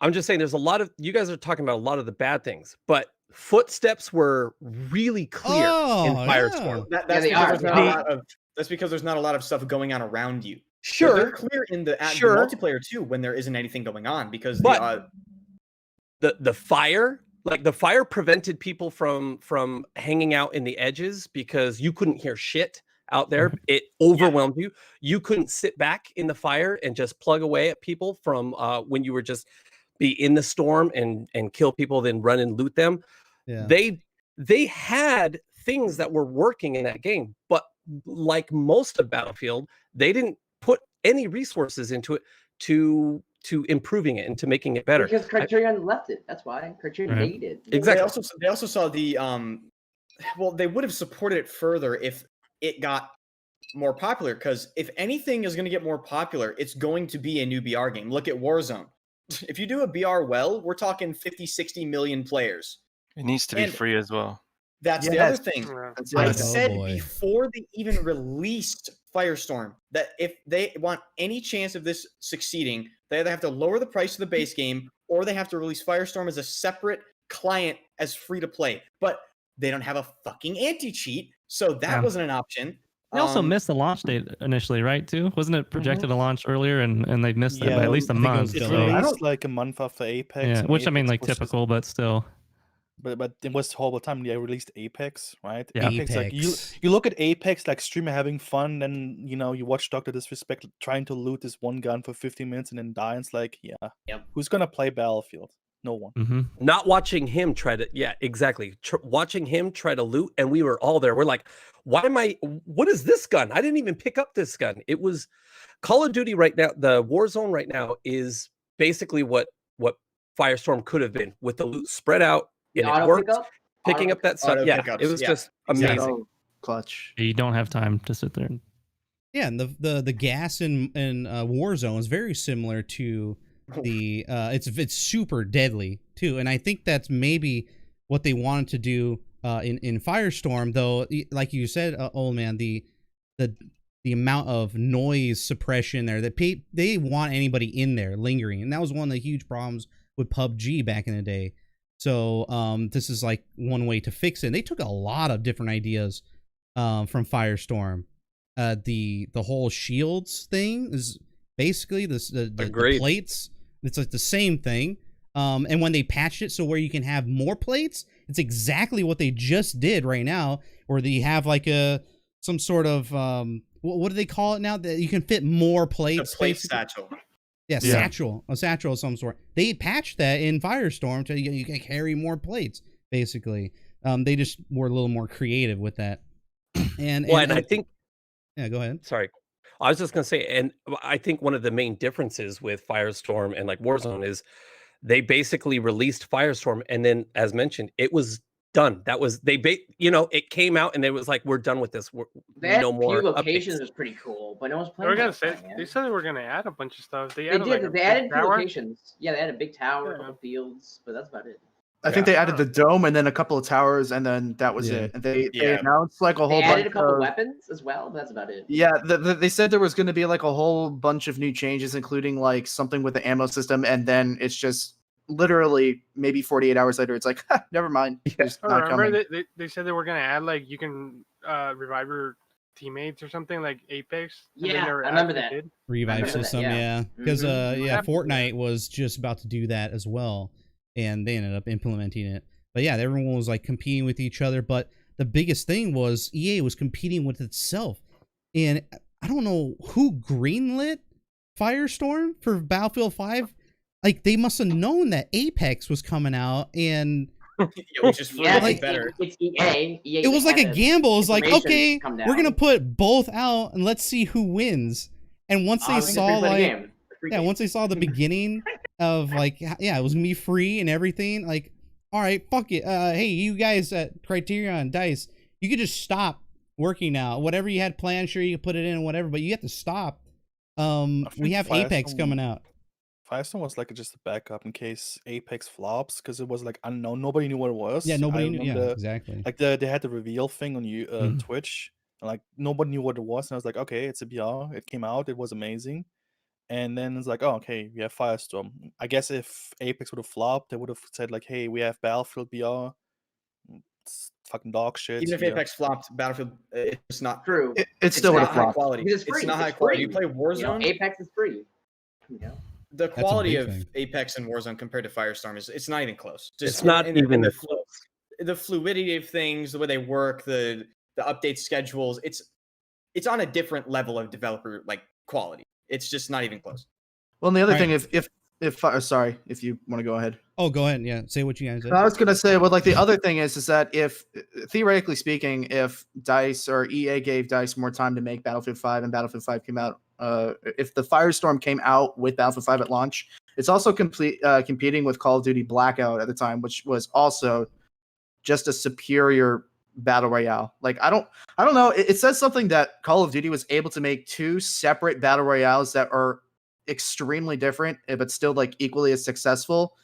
I'm just saying there's a lot of you guys are talking about a lot of the bad things, but footsteps were really clear in Oh, Firestorm. yeah. That's they because are. there's not a lot of that's because there's not a lot of stuff going on around you. They're Sure, clear in the Sure. multiplayer too when there isn't anything going on because But- the fire, like the fire prevented people from hanging out in the edges because you couldn't hear shit out there. It overwhelmed you. You couldn't sit back in the fire and just plug away at people from when you were just be in the storm and kill people, then run and loot them. Yeah. They had things that were working in that game, but like most of Battlefield, they didn't put any resources into it to improving it and to making it better. Because Criterion left it. That's why Criterion Right. made it. Exactly. They also saw the well, they would have supported it further if it got more popular. Because if anything is going to get more popular, it's going to be a new BR game. Look at Warzone. If you do a BR well, we're talking 50, 60 million players. It needs to be And- free as well. That's the Yes. other thing. That's I the Oh, other thing. said boy. before they even released Firestorm that if they want any chance of this succeeding, they either have to lower the price of the base game or they have to release Firestorm as a separate client as free to play. But they don't have a fucking anti-cheat, so that Yeah. wasn't an option. They also Um, missed the launch date initially, right? Too wasn't it projected to launch earlier, and they missed it by at least a I think it was month. It still- So, I released like a month after Apex. yeah, and which I mean, Apex like was just- typical, but still. But it was a horrible time. They released Apex, right? Yeah. Apex, like you look at Apex like streamer having fun, then you watch Dr. Disrespect trying to loot this one gun for 15 minutes and then die. And it's like, yeah, Yep. who's gonna play Battlefield? No one. Hmm. Not watching him try to, yeah, exactly. Watching him try to loot, and we were all there. We're like, what is this gun? I didn't even pick up this gun. It was Call of Duty right now. The Warzone right now is basically what Firestorm could have been with the loot spread out. The And it auto worked. pickup? Picking up that stuff. Auto Yeah, pickups, it was yeah. just Exactly. amazing. Oh, clutch. You don't have time to sit there. And, Yeah, and the gas in Warzone is very similar to the it's super deadly too, and I think that's maybe what they wanted to do in Firestorm, though. Like you said, old man, the amount of noise suppression there, that they want anybody in there lingering, and that was one of the huge problems with PUBG back in the day. So this is like one way to fix it. And they took a lot of different ideas from Firestorm. The whole shields thing is basically the plates. It's like the same thing. And when they patched it so where you can have more plates, it's exactly what they just did right now, where they have like some sort of what do they call it now, that you can fit more plates? a plate basically? satchel. Yeah, a satchel of some sort. They patched that in Firestorm to you can carry more plates, basically. They just were a little more creative with that. And I think, yeah, go ahead. sorry, I was just gonna say, and I think one of the main differences with Firestorm and like Warzone is they basically released Firestorm, and then, as mentioned, it was done. That was it came out, and it was like, we're done with this. They had no a more few locations updates. was pretty cool, but no one's They playing. were gonna that say time, they man. said they were gonna add a bunch of stuff. They They added like did. a They added big two tower. locations. Yeah, they had a big tower, a Yeah. couple fields, but that's about it. I think they added the dome and then a couple of towers, and then that was Yeah. it. And they Yeah. announced like a They whole added bunch a couple of weapons as well, but that's about it. yeah. They said there was going to be like a whole bunch of new changes, including like something with the ammo system, and then it's just literally maybe 48 hours later, it's like never mind. It's I not remember coming. they said they were gonna add like you can revive your teammates or something like Apex. and then Yeah, they were I remember actually that. did. Revive remember that, system, yeah. yeah, because Mhm. yeah, happened to Fortnite was just about to do that as well, and they ended up implementing it. But yeah, everyone was like competing with each other. But the biggest thing was EA was competing with itself, and I don't know who greenlit Firestorm for Battlefield 5. Like they must have known that Apex was coming out, and Yeah, which is Yeah, like- better. it's EA. EA it was like a had gamble. It's like, information okay, come we're gonna down. put both out and let's see who wins. And once they It's a saw free-play like, game. A free yeah, game. once they saw the beginning of like, yeah, it was gonna be free and everything. Like, all right, fuck it. Hey, you guys at Criterion Dice, you could just stop working now. Whatever you had planned, sure you could put it in, whatever, but you have to stop. We think have Apex Firestorm- coming out. Firestorm was like just a backup in case Apex flops, because it was like unknown. Nobody knew what it was. Yeah, I nobody knew. Yeah, remember, exactly. Like they had the reveal thing on Mhm. Twitch, and like nobody knew what it was. And I was like, okay, it's a BR. It came out. It was amazing. And then it's like, oh, okay, we have Firestorm. I guess if Apex would have flopped, they would have said like, hey, we have Battlefield BR. fucking dog shit. Even if yeah. Apex flopped, Battlefield, it's not True. It still would not have high flopped. quality. Because It's free. not high It's quality. You free. play You know, Warzone. Apex is free. You know? The a quality big of thing. Apex and Warzone compared to Firestorm is not even close. It's not in even the, close. the fluidity of things, the way they work, the update schedules. It's on a different level of developer like quality. It's just not even close. Well, and the other All thing, right. if sorry, if you want to go ahead. Oh, go ahead. Yeah, say what you guys said. I was gonna say, well, like the other thing is that if theoretically speaking, if DICE or EA gave DICE more time to make Battlefield 5 and Battlefield 5 came out, if the Firestorm came out with Battlefield 5 at launch, it's also competing with Call of Duty Blackout at the time, which was also just a superior battle royale. Like I don't know. It says something that Call of Duty was able to make two separate battle royales that are extremely different, but still like equally as successful.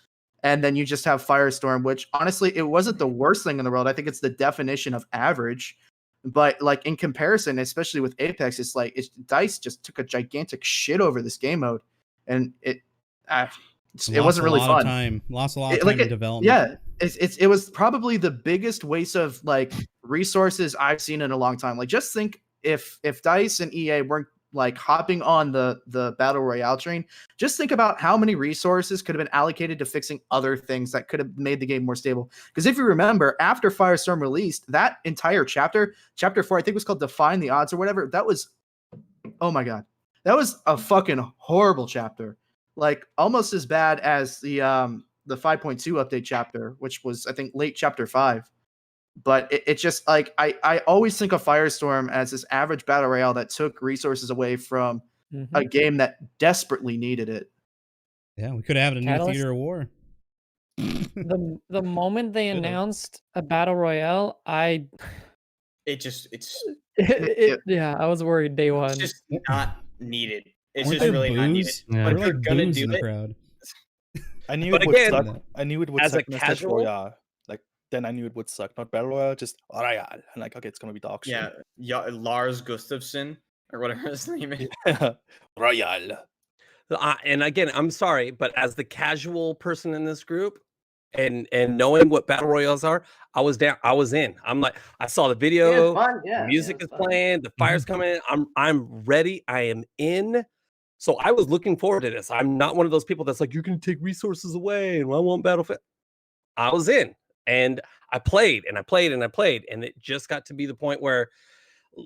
And then you just have Firestorm, which honestly, it wasn't the worst thing in the world. I think it's the definition of average. But like in comparison, especially with Apex, it's like DICE just took a gigantic shit over this game mode, and it wasn't really fun. Lost a lot of time in development. Yeah, it was probably the biggest waste of like resources I've seen in a long time. Like just think if DICE and EA weren't like hopping on the battle royale train, just think about how many resources could have been allocated to fixing other things that could have made the game more stable. Because if you remember, after Firestorm released, that entire chapter 4, I think was called Define the Odds or whatever, that was, oh my god, that was a fucking horrible chapter. Like almost as bad as the 5.2 update chapter, which was I think late chapter 5. But it just like I always think of Firestorm as this average battle royale that took resources away from a game that desperately needed it. Yeah, we could have had a new Catalyst? theater of war. The moment they announced a battle royale, I was worried day one. It's just not needed. It's Weren't just they really not needed. boos? Yeah. But There were they're like gonna boos do in the it. crowd. I knew But it would again, suck. I knew it would as suck a when it said casual- royale. Like then I knew it would suck. Not battle royale, just royale. And like, okay, it's gonna be dog shit. Yeah, Lars Gustafsson or whatever his name is. Royale. And again, I'm sorry, but as the casual person in this group, and knowing what battle royales are, I was down. I was in. I'm like, I saw the video. The music is playing. The fire's coming. I'm ready. I am in. So I was looking forward to this. I'm not one of those people that's like, you're going to take resources away and I want Battlefield. I was in, and I played and I played and I played, and it just got to be the point where,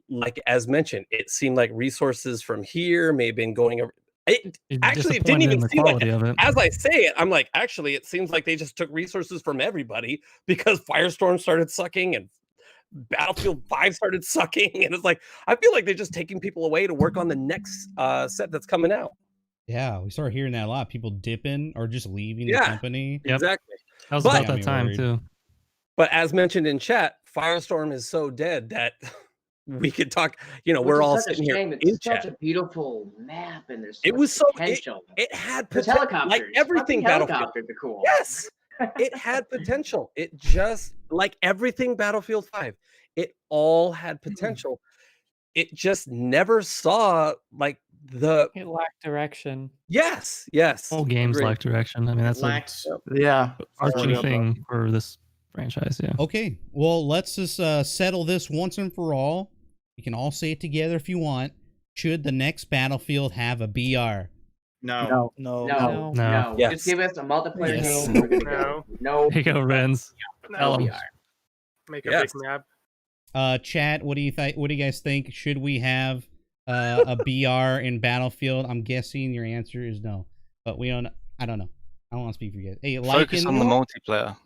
like as mentioned, it seemed like resources from here may have been going over. It actually didn't even seem like that. As I say it, I'm like, actually, it seems like they just took resources from everybody because Firestorm started sucking and Battlefield 5 started sucking. And it's like, I feel like they're just taking people away to work on the next set that's coming out. Yeah, we start hearing that a lot. People dipping or just leaving the company. Exactly. That was about that time too. But as mentioned in chat, Firestorm is so dead that we could talk, we're all sitting here in It's chat. such a beautiful map, and there's It was so potential. It had There's potential, helicopters. like everything Fucking Battlefield. helicopters are cool. Yes, it had potential. It just like everything Battlefield 5, it all had potential. It just never saw like it lacked direction. Yes. Whole games lack direction. I mean, that's a arching thing for this franchise. Yeah. Okay, well, let's just settle this once and for all. You can all say it together if you want. Should the next Battlefield have a BR? No. Yes. Just give us a multiplayer Yes. game. We're gonna go. No. Here you go, Renz. Tell 'em. Make a big map. Chat, what do you think? What do you guys think? Should we have a BR in Battlefield? I'm guessing your answer is no, but we don't. I don't know. I don't want to speak for you guys. Hey, Focus on the multiplayer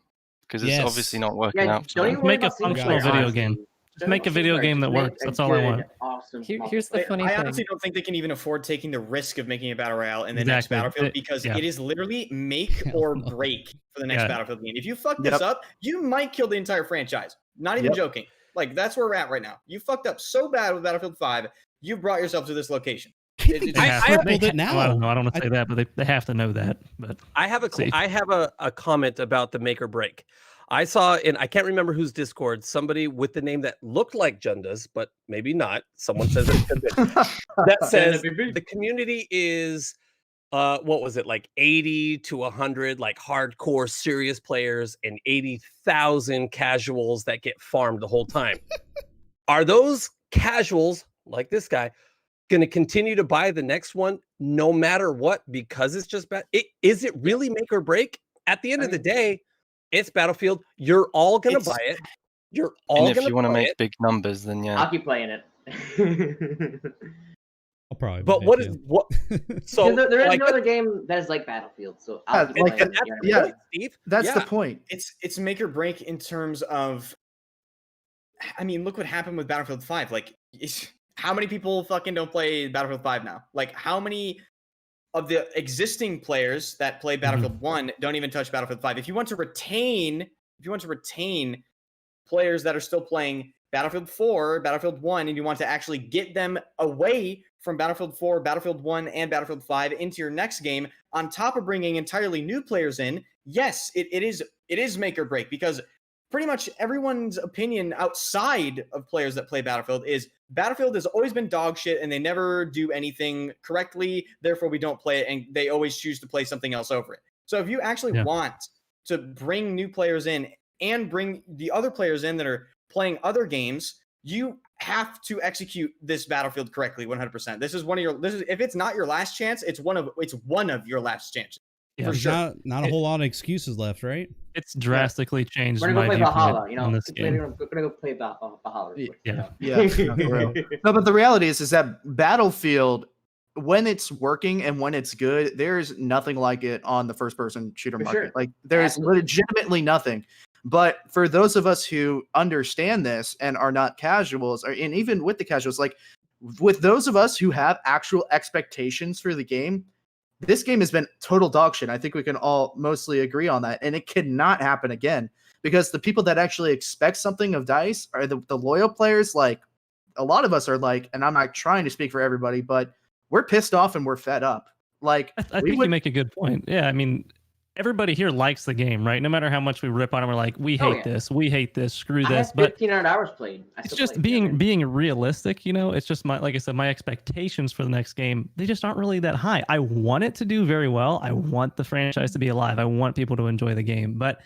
because it's obviously not working out. Don't even worry Make a about single functional player, video honestly. game. Just make a video game that works. That's all I want. Awesome. Here's the funny I thing. honestly don't think they can even afford taking the risk of making a battle royale in the next Exactly. Battlefield because it is literally make or break for the next Battlefield game. If you fuck this up, you might kill the entire franchise. Not even joking. Like that's where we're at right now. You fucked up so bad with Battlefield 5. You brought yourself to this location. I tripled it now. I don't know. I don't want to say that, but they have to know that. But I have a comment about the make or break. I saw I can't remember whose Discord, somebody with the name that looked like Junda's, but maybe not. Someone says it could be. That says the community is what was it, like 80 to 100 like hardcore serious players and 80,000 casuals that get farmed the whole time. Are those casuals like this guy going to continue to buy the next one no matter what because it's just bad? Is it really make or break? At the end of the day, it's Battlefield. You're all going to buy it. You're all And going if you want to play make it. big numbers, then yeah. I'll keep playing it. I'll probably. But buy what it is too. what? So there is like, no other game that is like Battlefield. So I'll keep like playing that- it. yeah. Steve, That's the point. It's make or break in terms of. I mean, look what happened with Battlefield 5. Like, how many people fucking don't play Battlefield 5 now? Like, how many of the existing players that play Battlefield 1 don't even touch Battlefield 5? If you want to retain players that are still playing Battlefield 4, Battlefield 1, and you want to actually get them away from Battlefield 4, Battlefield 1, and Battlefield 5 into your next game, on top of bringing entirely new players in, yes, it is make or break, because pretty much everyone's opinion outside of players that play Battlefield is Battlefield has always been dog shit and they never do anything correctly, therefore we don't play it, and they always choose to play something else over it. So if you actually want to bring new players in and bring the other players in that are playing other games, you have to execute this Battlefield correctly 100%. This is if it's not your last chance, it's one of your last chances. Yeah, for There's sure. not a whole lot of excuses left, right? It's drastically changed We're my gonna go play viewpoint Valhalla. You know, on this we're game. gonna go play Valhalla. real quick, you know? Yeah, no, for real. No, but the reality is that Battlefield, when it's working and when it's good, there's nothing like it on the first-person shooter For market. sure. Like, there's Absolutely. legitimately nothing. But for those of us who understand this and are not casuals, and even with the casuals, like with those of us who have actual expectations for the game, this game has been total dog shit. I think we can all mostly agree on that. And it cannot happen again, because the people that actually expect something of DICE are the loyal players. Like, a lot of us are like, and I'm not trying to speak for everybody, but we're pissed off and we're fed up. Like, I think you make a good point. Yeah, I mean, everybody here likes the game, right? No matter how much we rip on it, we're like, we hate this, screw I this. have But 1,500 hours played. it's just being realistic, you know. It's just like I said, my expectations for the next game, they just aren't really that high. I want it to do very well. I want the franchise to be alive. I want people to enjoy the game. But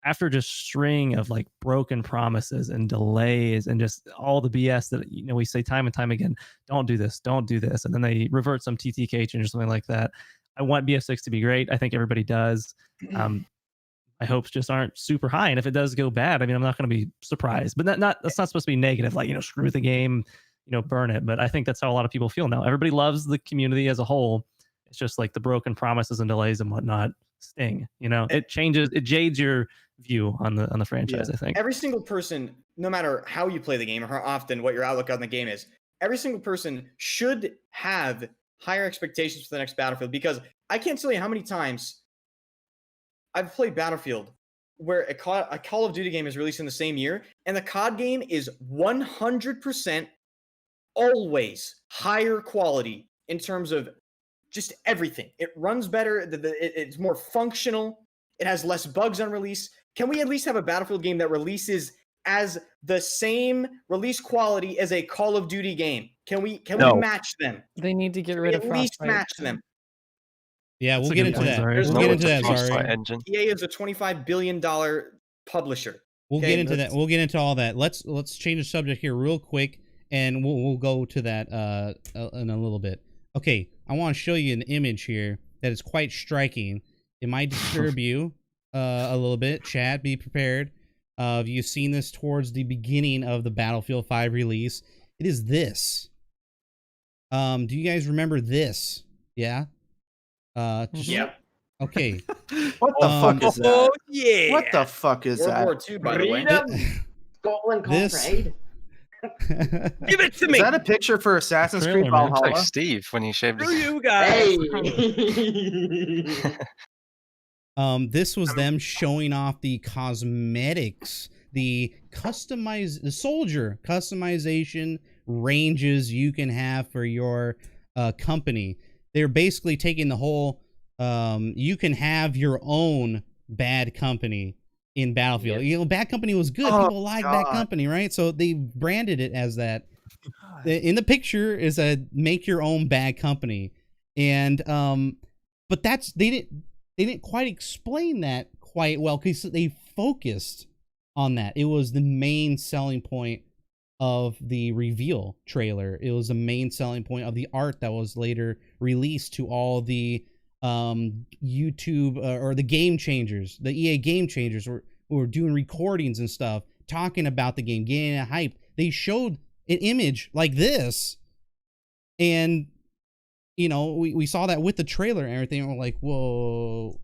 after just string of like broken promises and delays and just all the BS that, you know, we say time and time again, don't do this, and then they revert some TTK change or something like that. I want BF6 to be great. I think everybody does. My hopes just aren't super high, and if it does go bad, I mean, I'm not going to be surprised. But that's not supposed to be negative, like, you know, screw the game, you know, burn it. But I think that's how a lot of people feel now. Everybody loves the community as a whole. It's just like the broken promises and delays and whatnot sting. You know, it jades your view on the franchise. I think Every single person, no matter how you play the game or how often, what your outlook on the game is, every single person should have higher expectations for the next Battlefield, because I can't tell you how many times I've played Battlefield where a Call of Duty game is released in the same year, and the COD game is 100% always higher quality in terms of just everything. It runs better, it's more functional, it has less bugs on release. Can we at least have a Battlefield game that releases as the same release quality as a Call of Duty game? Can we match them? They need to get rid of At least Frostbite. match them. Yeah, That's we'll a get good into point, that. Zari. We'll No, get it's into a that, Frostbite sorry. engine. EA is a $25 billion publisher. We'll Okay, get into let's- that. We'll get into all that. Let's change the subject here real quick, and we'll go to that in a little bit. Okay, I want to show you an image here that is quite striking. It might disturb you a little bit. Chat, be prepared. If you've seen this towards the beginning of the Battlefield 5 release, it is this. Do you guys remember this? Yeah. Yep. Okay. What the fuck is that? Oh yeah. What the fuck is World that? War II, by the way. Scotland call This- for aid. Give it to Is me. that a picture for Assassin's Trailer, Creed man. Looks like Valhalla? Steve when he shaved Screw his. you guys. Hey. This was them showing off the cosmetics, the soldier customization ranges you can have for your company. They're basically taking the whole you can have your own bad company in Battlefield. You know, Bad Company was good. Oh, People like Bad God. Company, right? So they branded it as that. In the picture is a make your own Bad Company. And but they didn't quite explain that quite well because they focused on that. It was the main selling point of the reveal trailer. It was the main selling point of the art that was later released to all the YouTube or the game changers, the EA game changers who were doing recordings and stuff, talking about the game, getting it hype. They showed an image like this, and you know, we saw that with the trailer and everything, and we're like, whoa,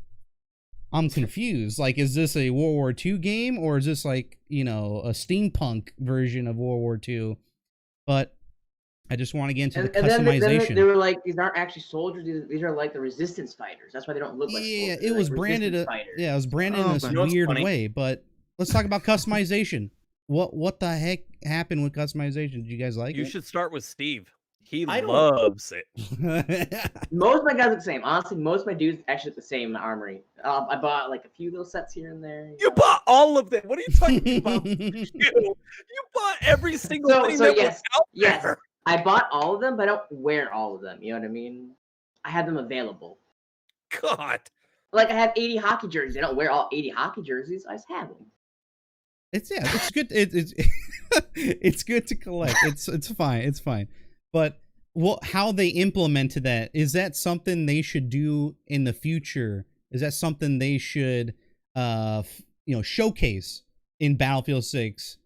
I'm confused. Like, is this a World War II game, or is this like, you know, a steampunk version of World War II? But I just want to get into the customization. Then they were like, these aren't actually soldiers. These are like the resistance fighters. That's why they don't look like soldiers. Yeah, They're it was like branded. resistance fighters. Yeah, it was branded in this You know what's weird funny? way. But let's talk about customization. What the heck happened with customization? Did you guys like You it? should start with Steve. He I don't- loves it. Most of my guys look the same. Honestly, most of my dudes actually look the same in the armory. I bought like a few little sets here and there. You bought all of them. What are you talking about? You bought every single thing that was out yes, there. I bought all of them, but I don't wear all of them. You know what I mean? I have them available. God. Like I have 80 hockey jerseys. I don't wear all 80 hockey jerseys. I just have them. It's good. It's it's good to collect. It's fine. But how they implemented that, is that something they should do in the future? Is that something they should showcase in Battlefield 6?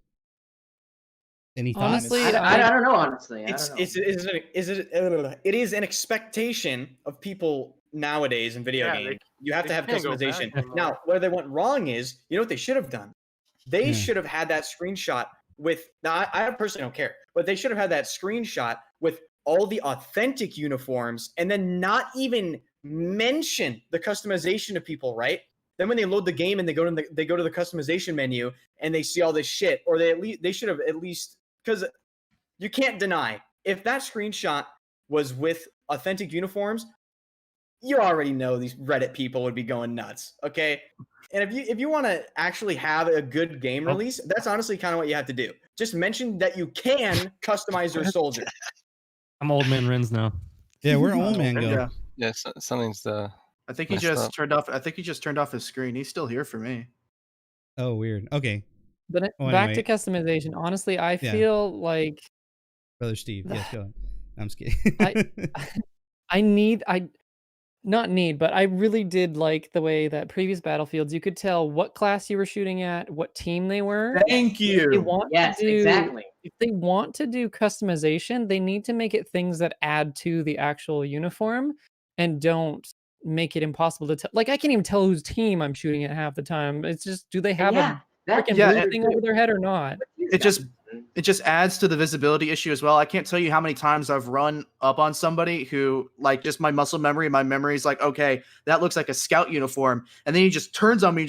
Any thoughts? Honestly, I don't know. Honestly, I don't know. It is an expectation of people nowadays in video Yeah, games. You have to have can't go back customization. anymore. Now, where they went wrong is, you know what they should have done? They Yeah. should have had that screenshot with. Now, I personally don't care, but they should have had that screenshot with all the authentic uniforms, and then not even mention the customization of people, right? Then when they load the game and they go to the customization menu and they see all this shit, or they should have at least, because you can't deny if that screenshot was with authentic uniforms, you already know these Reddit people would be going nuts, okay? And if you want to actually have a good game release, that's honestly kind of what you have to do. Just mention that you can customize your soldier. I'm old man Rins now. Yeah, where old man go? Yeah. Yeah, something's I think he Messed just up. turned off. I think he just turned off his screen. He's still here for me. Oh, weird. Okay, But Oh, back to anyway. customization. Honestly, I Yeah. feel like Brother Steve. Yes, go ahead. I'm just kidding. but I really did like the way that previous Battlefields, you could tell what class you were shooting at, what team they were. Thank If they you. want Yes, to do, exactly. If they want to do customization, they need to make it things that add to the actual uniform and don't make it impossible to tell. Like, I can't even tell whose team I'm shooting at half the time. It's just, do they have yeah, a freaking yeah, blue and- thing over their head or not? It just adds to the visibility issue as well. I can't tell you how many times I've run up on somebody who, like, just my muscle memory, my memory is like, okay, that looks like a scout uniform, and then he just turns on me,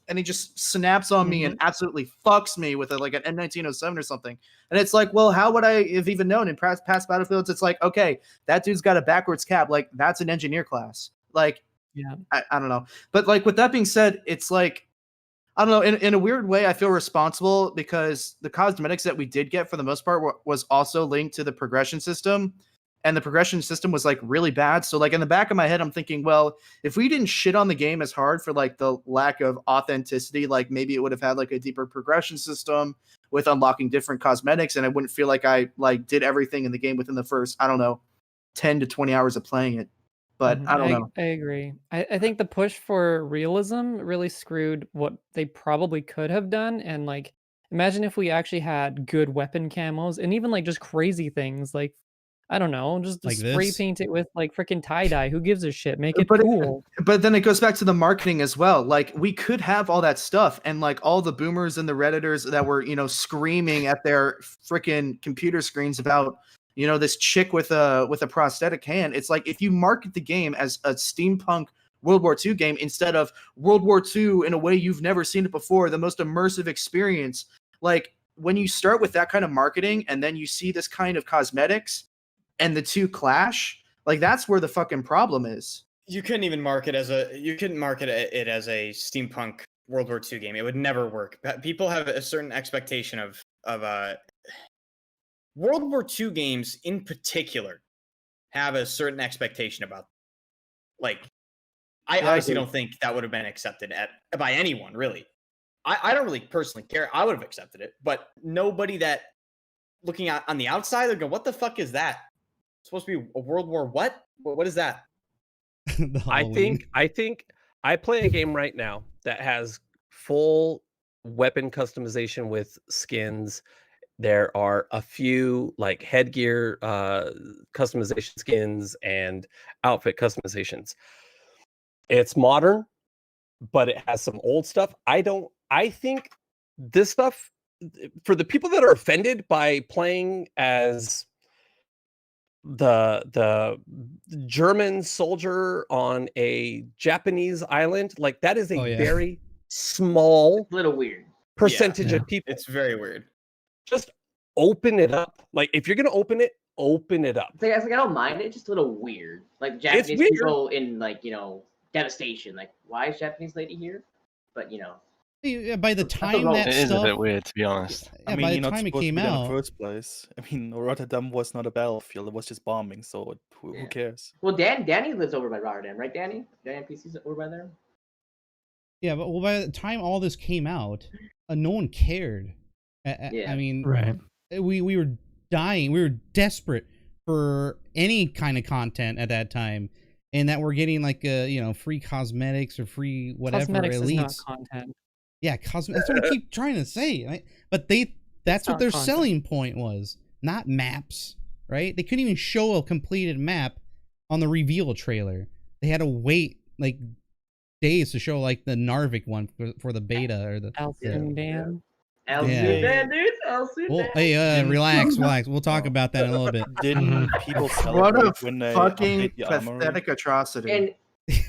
and he just snaps on me and absolutely fucks me with like an M1907 or something. And it's like, well, how would I have even known? In past Battlefields, it's like, okay, that dude's got a backwards cap, like that's an engineer class. Like, Yeah. I don't know, but like with that being said, it's like, I don't know. In a weird way, I feel responsible because the cosmetics that we did get for the most part was also linked to the progression system, and the progression system was like really bad. So like in the back of my head, I'm thinking, well, if we didn't shit on the game as hard for like the lack of authenticity, like maybe it would have had like a deeper progression system with unlocking different cosmetics, and I wouldn't feel like I like did everything in the game within the first, I don't know, 10 to 20 hours of playing it. But I don't know. I agree. I think the push for realism really screwed what they probably could have done. And like, imagine if we actually had good weapon camos and even like just crazy things like, I don't know, just Like spray this? paint it with like freaking tie dye. Who gives a shit? Make it But cool. But then it goes back to the marketing as well. Like we could have all that stuff, and like all the boomers and the Redditors that were, screaming at their freaking computer screens about, this chick with a prosthetic hand. It's like, if you market the game as a steampunk World War II game instead of World War II in a way you've never seen it before, the most immersive experience. Like when you start with that kind of marketing and then you see this kind of cosmetics and the two clash, like that's where the fucking problem is. You couldn't even market it as a steampunk World War II game. It would never work. People have a certain expectation of World War II games in particular have a certain expectation about them. Like I Yeah, honestly agree. don't think that would have been accepted by anyone, really. I don't really personally care. I would have accepted it, but nobody that looking at on the outside, they're going, "What the fuck is that? It's supposed to be a World War what? What is that?" The I Halloween. think I play a game right now that has full weapon customization with skins. There are a few like headgear customization skins and outfit customizations. It's modern, but it has some old stuff. I think this stuff, for the people that are offended by playing as the German soldier on a Japanese island, like that is a Oh, yeah. very small It's a little weird. percentage Yeah. of people. It's very weird. Just open it up. Like if you're gonna open it up. It's like I don't mind it. It's just a little weird. Like Japanese weird. people in like Devastation. Like why is Japanese lady here? But Yeah, by the That's a time roll. that It is a stuff, bit weird, to be honest. yeah, I mean, by you're the not time it supposed to came be there in the out, first place. I mean, Rotterdam was not a battlefield; it was just bombing. So who Yeah. cares? well, Danny lives over by Rotterdam, right? Danny NPC's over by there. yeah, but well, by the time all this came out, no one cared. Yeah. I mean, Right. we were dying. We were desperate for any kind of content at that time, and that we're getting like free cosmetics or free whatever Cosmetics is not elites. content. Yeah, that's what we keep trying to say. Right? But that's what not their content. selling point was, not maps, right? They couldn't even show a completed map on the reveal trailer. They had to wait like days to show like the Narvik one for the beta or the Alcindam. Alcindam, dude. Alcindam. Well, hey, relax. We'll talk about that in a little bit. Didn't people What celebrate a when they fucking update the armory? pathetic atrocity. And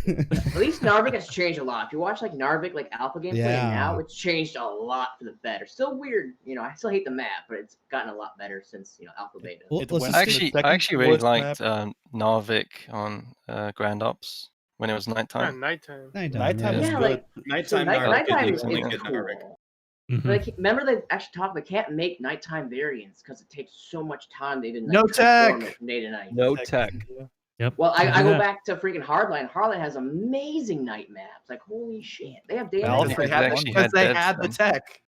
at least Narvik has changed a lot. If you watch like Narvik, like alpha gameplay, Yeah. now it's changed a lot for the better. Still weird, I still hate the map, but it's gotten a lot better since alpha beta. Well, It let's went just from the I second actually really worst liked map. Narvik on Grand Ops when it was nighttime. Nighttime. Nighttime yeah. is Yeah, good. like Nighttime nighttime Narvik is is really good cool. Narvik. Mhm. But remember they actually talked. They can't make nighttime variants because it takes so much time. They didn't No transform tech. it from day to night. No tech. Yep. Well, Can't I do go that. back to freaking Hardline. Hardline has amazing night maps. Like holy shit, they have day and Valve night. Because has they one. had, actually because they had had the devs tech.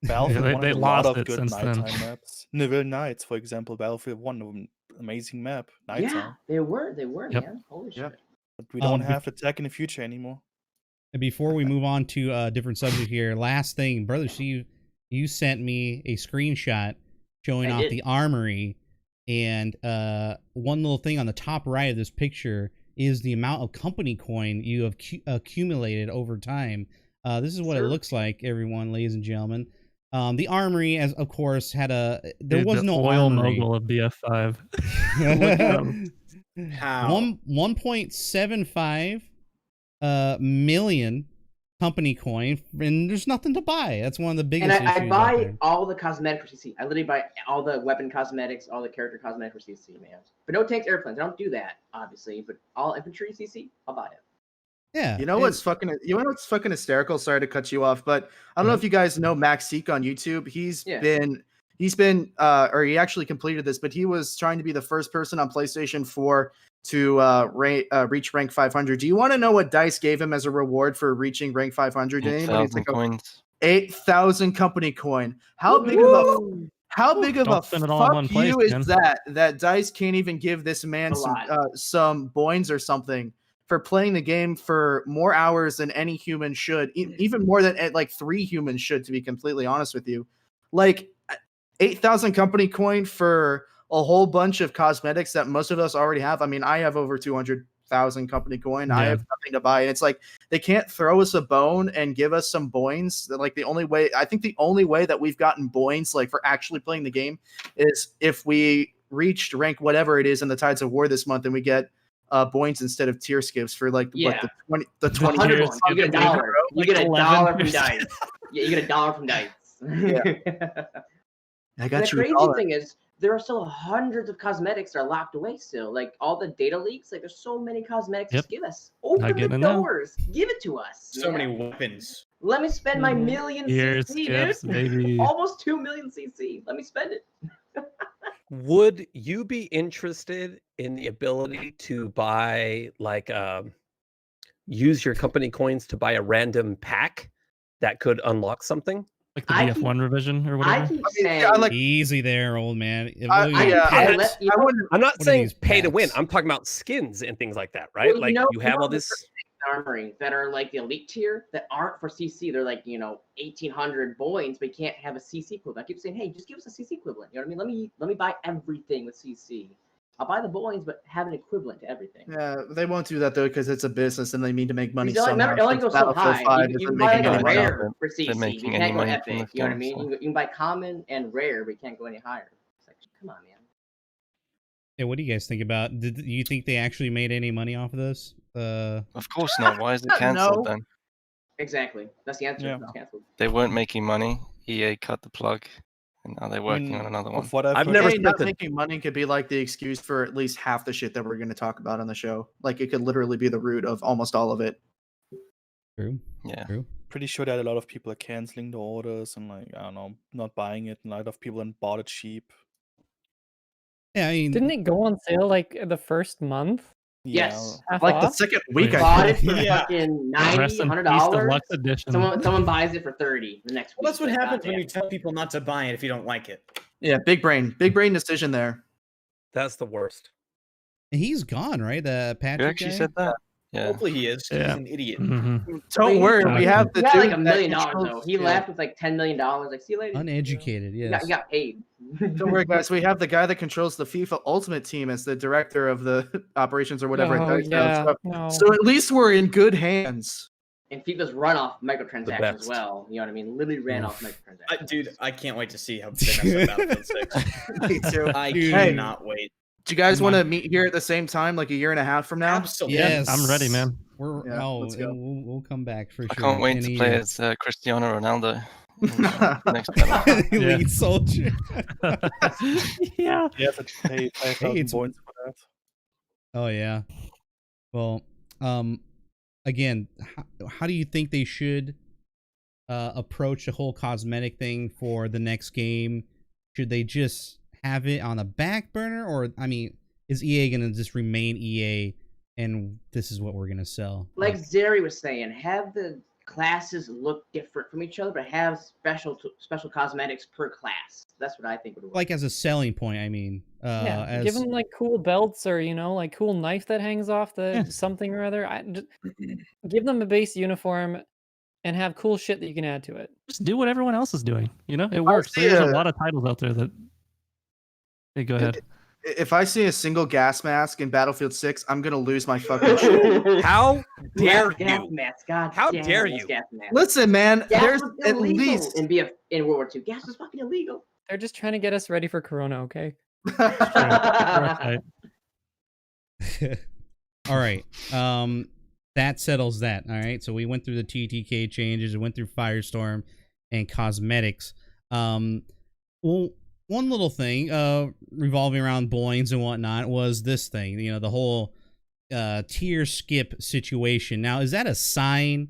Battlefield they 1 has a lost lot of it good since then. nighttime maps. Neville Knights, for example, Battlefield 1, an amazing map, nighttime. Yeah, they were, Yep. man. Holy Yeah. shit. But we don't bef- have the tech in the future anymore. And before we move on to a different subject here, last thing, brother Steve, you sent me a screenshot showing I off did. the armory, and one little thing on the top right of this picture is the amount of company coin you have accumulated over time. This is what it Sure. looks like, everyone, ladies and gentlemen. The armory, as of course, had there Dude, was the no oil armory. mogul of BF5. How? 1.75 million company coin, and there's nothing to buy. That's one of the biggest And I issues out buy there. all the cosmetic for CC. I literally buy all the weapon cosmetics, all the character cosmetics for CC, man. But no tanks, airplanes. I don't do that, obviously. But all infantry CC, I'll buy it. Yeah. You know what's fucking hysterical? Sorry to cut you off, but I don't know if you guys know Max Seek on YouTube. He's been or he actually completed this, but he was trying to be the first person on PlayStation 4 to reach rank 500. Do you want to know what DICE gave him as a reward for reaching rank 500? 8,000 coins. 8,000 company coin. How big of a Don't spend it all in fuck one place, you is man. that DICE can't even give this man A lot. some boins or something for playing the game for more hours than any human should, even more than like 3 humans should, to be completely honest with you. Like 8,000 company coin for a whole bunch of cosmetics that most of us already have. I mean, I have over 200,000 company coin. I Yeah. have nothing to buy. And it's like they can't throw us a bone and give us some boins. Like the only way that we've gotten boins like for actually playing the game is if we reached rank whatever it is in the Tides of War this month and we get boins instead of tier skips for like Yeah. what the 20 100 Cheers. points. You get a Like dollar. You get a 11%. dollar from DICE. Yeah, you get a dollar from DICE. I And got the you a crazy dollar. thing is, there are still hundreds of cosmetics that are locked away still. Like all the data leaks, like there's so many cosmetics. Yep. Just give us. Open the getting it now. doors. Give it to us. So man. many weapons. Let me spend my Mhm. million Gears, CC, skips, dude. baby. Almost 2 million CC. Let me spend it. Would you be interested in the ability to buy like use your company coins to buy a random pack that could unlock something. Like the I BF1 revision or I whatever. keep I mean, saying, yeah, I like. Easy there, old man. I wouldn't. I'm not What are saying these pay to win. packs? I'm talking about skins and things like that, right? Well, Like you have all there's this. armory that are like the elite tier that aren't for CC. They're like 1,800 boins, but you can't have a CC equivalent. I keep saying, hey, just give us a CC equivalent. You know what I mean? Let me buy everything with CC. I'll buy the boins, but have an equivalent to everything. Yeah, they won't do that though because it's a business and they need to make money Because somehow. it only since goes so Battlefield high. 5 You isn't can buy like making a any money. rare for They're CC. making You any can't go money from epic. this You know what I game, mean? so- You can buy common and rare, but you can't go any higher. It's like, come on, man. Yeah, what do you guys think about? Did you think they actually made any money off of this? Of course not. Why is it cancelled No. then? Exactly. That's the answer. Yeah. It's canceled. They weren't making money. EA cut the plug, and now they're I working mean, on another one. of what I've I've heard- never Hey, not spent a- making money could be like the excuse for at least half the shit that we're going to talk about on the show. Like it could literally be the root of almost all of it. True. Yeah. True. pretty sure that a lot of people are canceling the orders and like I don't know, not buying it, and a lot of people then bought it cheap. Yeah, I mean, Didn't it go on sale like the first month? Yes. Half Like the off? second week, Wait. I Bought it think. for fucking Rest in $90, peace, $100. deluxe edition. Someone buys it for 30 the next week. Well, that's what Like, happens when goddamn. you tell people not to buy it if you don't like it. Yeah, big brain decision there. That's the worst. he's gone, right? The Patrick You actually guy? said that? Yeah. Hopefully he is. 'Cause Yeah. He's an idiot. Mhm. Don't worry, we have the He got dude like $1 that million controls- though. He yeah. left with like $10 million. Like, see you later. Uneducated, You know? yes. He got paid. Don't worry, guys. We have the guy that controls the FIFA Ultimate Team as the director of the operations or whatever. Oh, it does. yeah, So, no. so at least we're in good hands. And FIFA's run off microtransactions as best. well. You know what I mean? Literally ran off microtransactions. Dude, I can't wait to see how they mess up Battlefield 6. Me too. I Dude. cannot wait. Do you guys Come want to on. meet here at the same time, like a year and a half from now? Absolutely. Yes. I'm ready, man. We're Yeah, let's go. we'll come back for I sure. can't wait in to a play year. as Cristiano Ronaldo. in the next battle. Yeah. Elite soldier. Yeah. You have to pay 5,000 it's- points for that. Oh yeah. Well, again, how do you think they should approach the whole cosmetic thing for the next game? Should they just have it on the back burner, or I mean, is EA gonna just remain EA and this is what we're gonna sell? Like Zeri was saying, have the classes look different from each other, but have special cosmetics per class. That's what I think would work. like as a selling point, I mean, Yeah, as give them like cool belts or like cool knife that hangs off the Yeah. something or other. Give them a base uniform and have cool shit that you can add to it. Just do what everyone else is doing. You know, it works. see There's a a- lot of titles out there that. Hey, go ahead. If I see a single gas mask in Battlefield 6, I'm gonna lose my fucking shit. How dare gas you? masks, God How damn dare those you? Gas masks. Listen, man, Gas there's was at illegal least in World War II. Gas was fucking illegal. They're just trying to get us ready for Corona, okay? Right. all right. That settles that. All right. So we went through the TTK changes, we went through Firestorm and cosmetics. Well, one little thing, revolving around Boynes and whatnot was this thing, the whole tier skip situation. Now, is that a sign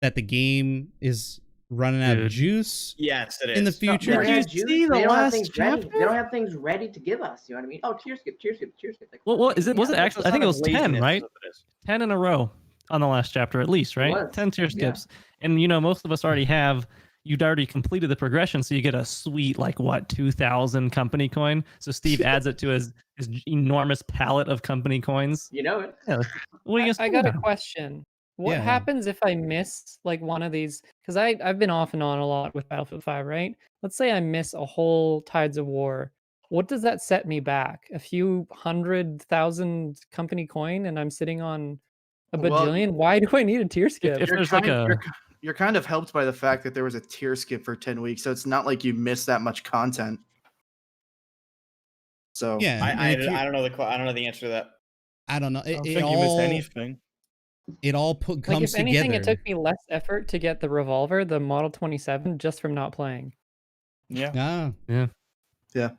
that the game is running out of Dude. juice Yes, it is. in the They future? don't Did you have juice, see the they don't have last things ready. chapter? They don't have things ready to give us. You know what I mean? Oh, tier skip, tier skip, tier skip. Like, Well, what is it? Was it yeah, actually? I think it was 10, right? That's what it is. 10 in a row on the last chapter, at least, right? was, 10 tier yeah. skips. And, most of us already have, you'd already completed the progression, so you get a sweet, 2,000 company coin. So Steve adds it to his enormous palette of company coins. You know it. Yeah. What are you I gonna got say a question. What Yeah. happens if I miss one of these? Because I've been off and on a lot with Battlefield 5, right? Let's say I miss a whole Tides of War. What does that set me back? A few 100,000 company coin, and I'm sitting on a Well, bajillion? Why do I need a tier skip? if You're there's kind, a you're kind of helped by the fact that there was a tier skip for 10 weeks, so it's not like you missed that much content. So Yeah. I and if you- don't know I don't know the answer to that. I don't know. I don't It think you missed all anything. it all comes If anything, together. it took me less effort to get the revolver, the Model 27, just from not playing. Yeah. Ah. Yeah. Yeah.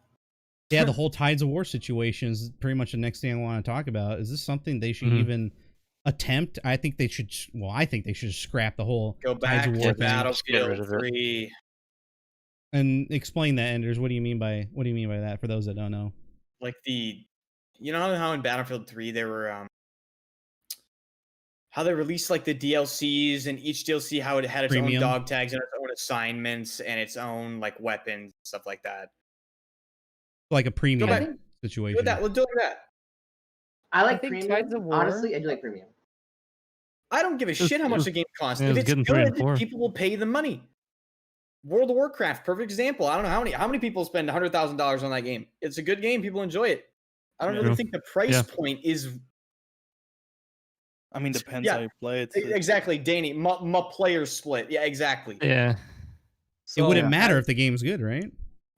Yeah, the whole Tides of War situation is pretty much the next thing I want to talk about. Is this something they should Mhm. even attempt? I think they should. Well, I think they should scrap the whole Go Tides back of War to thing. rid Battlefield of it. 3. And explain that, Enders. What do you mean by that? For those that don't know. Like you know how in Battlefield 3 they were how they released like the DLCs, and each DLC how it had its Premium. own dog tags and its own assignments and its own like weapons, stuff like that. Like a premium back. Do situation. that. We'll do that. I like think premium. Tides of War- Honestly, I do like premium. I don't give a shit how much the game costs. it If was it's good in 3 and good, 4. people will pay the money. World of Warcraft, perfect example. I don't know how many people spend $100,000 on that game. It's a good game. People enjoy it. I don't really True. think the price Yeah. point is I mean, depends Yeah, how you play it. exactly, Danny. My players split. Yeah, exactly. Yeah. It So, wouldn't matter if the game's good, right?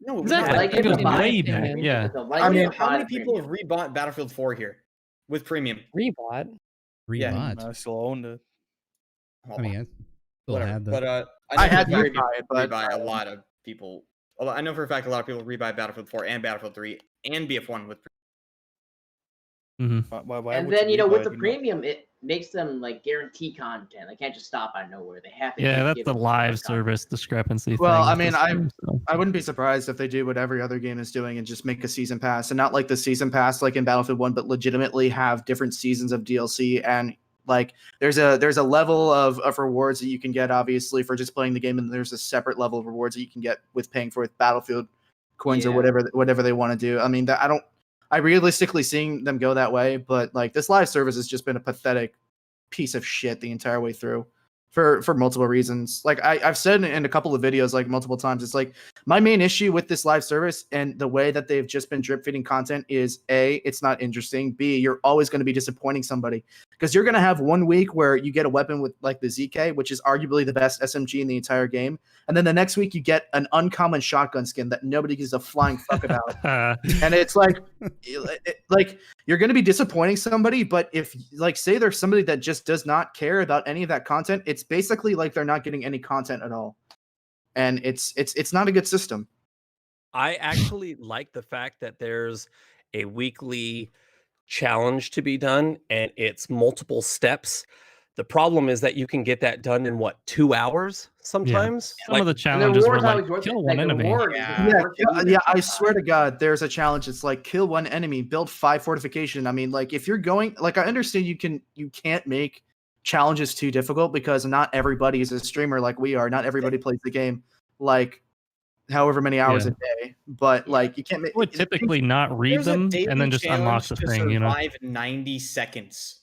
No, it would Exactly. not. Like It was it buy way it, back, yeah. it's a like I it mean, buy how many it people have premium. rebought Battlefield 4 here with premium? Rebot. Yeah. Rebot. I still owned it. I mean, I still Whatever. had the. But I know had for a fact rebuy it, but rebuy a lot of people. Although I know for a fact a lot of people rebuy Battlefield 4 and Battlefield 3 and BF1 with. Why And would then, you with rebuy the it, premium, it makes them like guarantee content. They can't just stop out of nowhere. They have to. Yeah, keep that's giving the us live content. service discrepancy. Well, thing I with mean, this game, so. I wouldn't be surprised if they do what every other game is doing and just make a season pass, and not like the season pass like in Battlefield 1, but legitimately have different seasons of DLC. And like there's a level of rewards that you can get, obviously, for just playing the game, and there's a separate level of rewards that you can get with paying for Battlefield coins or Yeah. whatever they want to do. I mean, I realistically seeing them go that way, but like this live service has just been a pathetic piece of shit the entire way through for multiple reasons. Like I've said in a couple of videos like multiple times, it's like my main issue with this live service and the way that they've just been drip feeding content is A, it's not interesting. B, you're always going to be disappointing somebody because you're going to have 1 week where you get a weapon with like the ZK, which is arguably the best SMG in the entire game. And then the next week you get an uncommon shotgun skin that nobody gives a flying fuck about. And it's like you're going to be disappointing somebody, but if like say there's somebody that just does not care about any of that content, it's basically like they're not getting any content at all. And it's not a good system. I actually like the fact that there's a weekly challenge to be done and it's multiple steps. The problem is that you can get that done in 2 hours sometimes. Some of the And the challenges were reward's like always worth it. kill Like, one the enemy. reward is Yeah. worth it Yeah, I sometimes. swear to God, there's a challenge. It's like kill one enemy, build 5 fortification. I mean, like if you're going, like I understand you can't make challenges too difficult because not everybody is a streamer like we are. Not everybody plays the game like however many hours Yeah. a day. But like you can't make. I would typically not read There's a them daily and then just unlock challenge the to thing, you know? survive 90 seconds.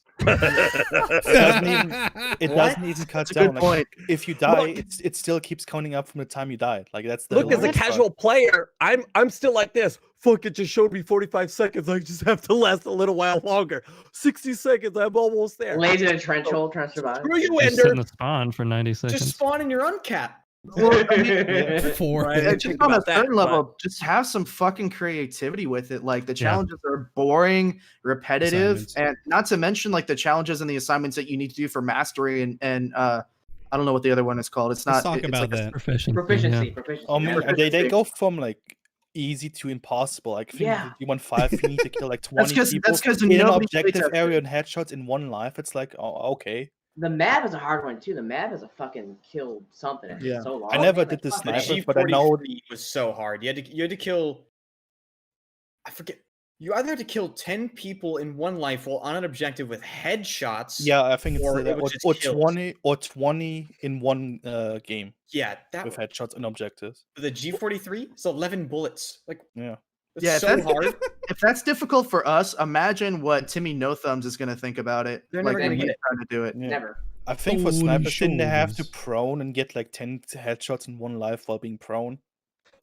It What? doesn't even cut That's a down. good Like, point. if you die, Look- it still keeps counting up from the time you died. Like that's the Look, as a hilarious part. casual player, I'm still like this. Fuck, it just showed me 45 seconds. I just have to last a little while longer. 60 seconds, I'm almost there. Lays in a trench hole, trying to survive. Screw you, Just sit in Ender. the spawn for 90 seconds. Just spawn in your uncapped. Well, I mean, Four. Right. and just think on a about that, certain but- level, just have some fucking creativity with it. Like the Yeah. challenges are boring, repetitive, Assignments. and not to mention like the challenges and the assignments that you need to do for mastery and I don't know what the other one is called. It's Let's not. talk it's about like a- that. Proficiency. Proficiency, Yeah. proficiency. I mean, yeah. they go from like easy to impossible. Like, I think Yeah. you want 5, you need to kill like 20 That's people because in an nobody plays objective that area and headshots in one life. It's like, oh, okay. The map is a hard one too. The map is a fucking kill something. It's Yeah. so long. I never Like, did the fuck, The sniper, but I know G43 was so hard. You had to kill. I forget. You either had to kill 10 people in one life while on an objective with headshots. Yeah, I think it's Or it that, was just or kills. 20 in one game Yeah, that with headshots and objectives. the G43 is 11 bullets. Like, Yeah. it's Yeah, so that's- hard. If that's difficult for us, imagine what Timmy No Thumbs is going to think about it. They're like never when gonna he's get it. trying to do it. Yeah. Never. I think for Holy snipers, didn't they have to shoulders. prone and get like 10 headshots in one life while being prone?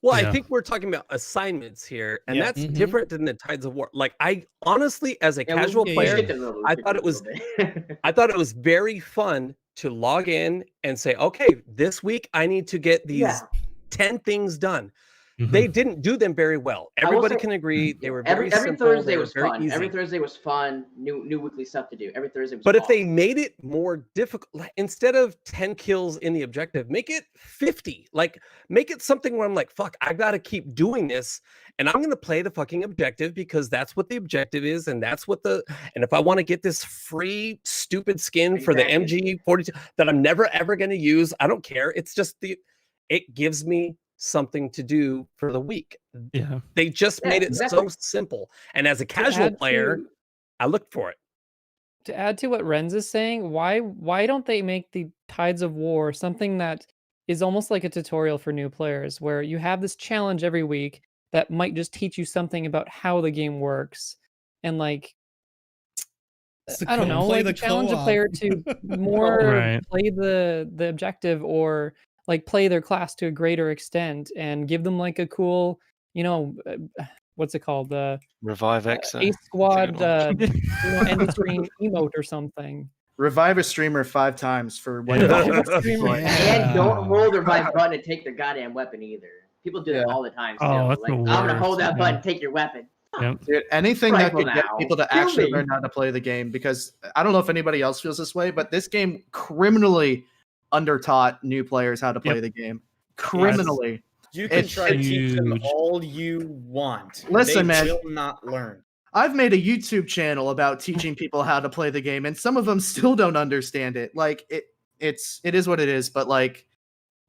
Well, Yeah. I think we're talking about assignments here, and Yeah. that's Mhm. different than the Tides of War. Like, I honestly, as a Yeah, casual yeah, player, skipped it a little bit, I we thought skipped it was- a little bit. I thought it was very fun to log in and say, okay, this week I need to get these Yeah. 10 things done. Mhm. They didn't do them very well. I will Everybody say- can agree they were very every simple. Thursday they were was very fun. easy. Every Thursday was fun. New weekly stuff to do. Every Thursday was But if fun. they made it more difficult, like, instead of 10 kills in the objective, make it 50. Like, make it something where I'm like, fuck, I gotta keep doing this, and I'm gonna play the fucking objective because that's what the objective is, and that's what and if I want to get this free stupid skin for the Exactly. MG42 that I'm never ever gonna use, I don't care. It's just it gives me something to do for the week. Yeah. They just Yeah, made it exactly. so simple. And as a To casual add player, to- I looked for it. to add to what Renz is saying, why don't they make the Tides of War something that is almost like a tutorial for new players, where you have this challenge every week that might just teach you something about how the game works, and like I don't know, play like the challenge a co-op. player to more Right. play the objective, or like play their class to a greater extent, and give them like a cool, what's it called, the Revive X. Ace Squad, end of screen emote or something. Revive a streamer 5 times for what? And don't hold the right button and take their goddamn weapon either. People do that all the time. Still. Oh, that's like, the I'm gonna hold worst, that button, yeah. take your weapon. Yep. Dude, anything that Rifle could get now. people to Kill actually me. learn how to play the game, because I don't know if anybody else feels this way, but this game criminally undertaught new players how to play the game. Criminally. You can It's try to teach them huge. all you want. Listen, they man. will not learn. I've made a YouTube channel about teaching people how to play the game, and some of them still don't understand it. Like it is what it is, but like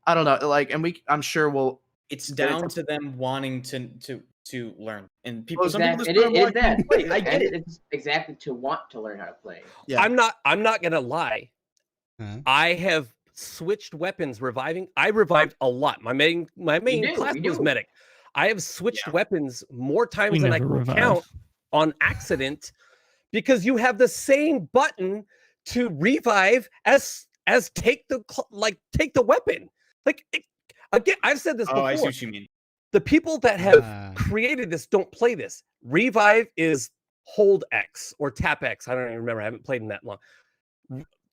I don't know, like, and I'm sure we'll. It's down to them wanting to learn, and people. Well, Some people just it wanna is watch that. people play. I get it. It's exactly to want to learn how to play. Yeah. I'm not gonna lie. Huh? I have switched weapons reviving. I revived a lot. My main do, class you was do. medic. I have switched Yeah. weapons more times We than I never can revive. count on accident, because you have the same button to revive as take the weapon. Like again, I've said this Oh, before. I see what you mean. The people that have Ah. created this don't play this. Revive is hold X or tap X. I don't even remember. I haven't played in that long.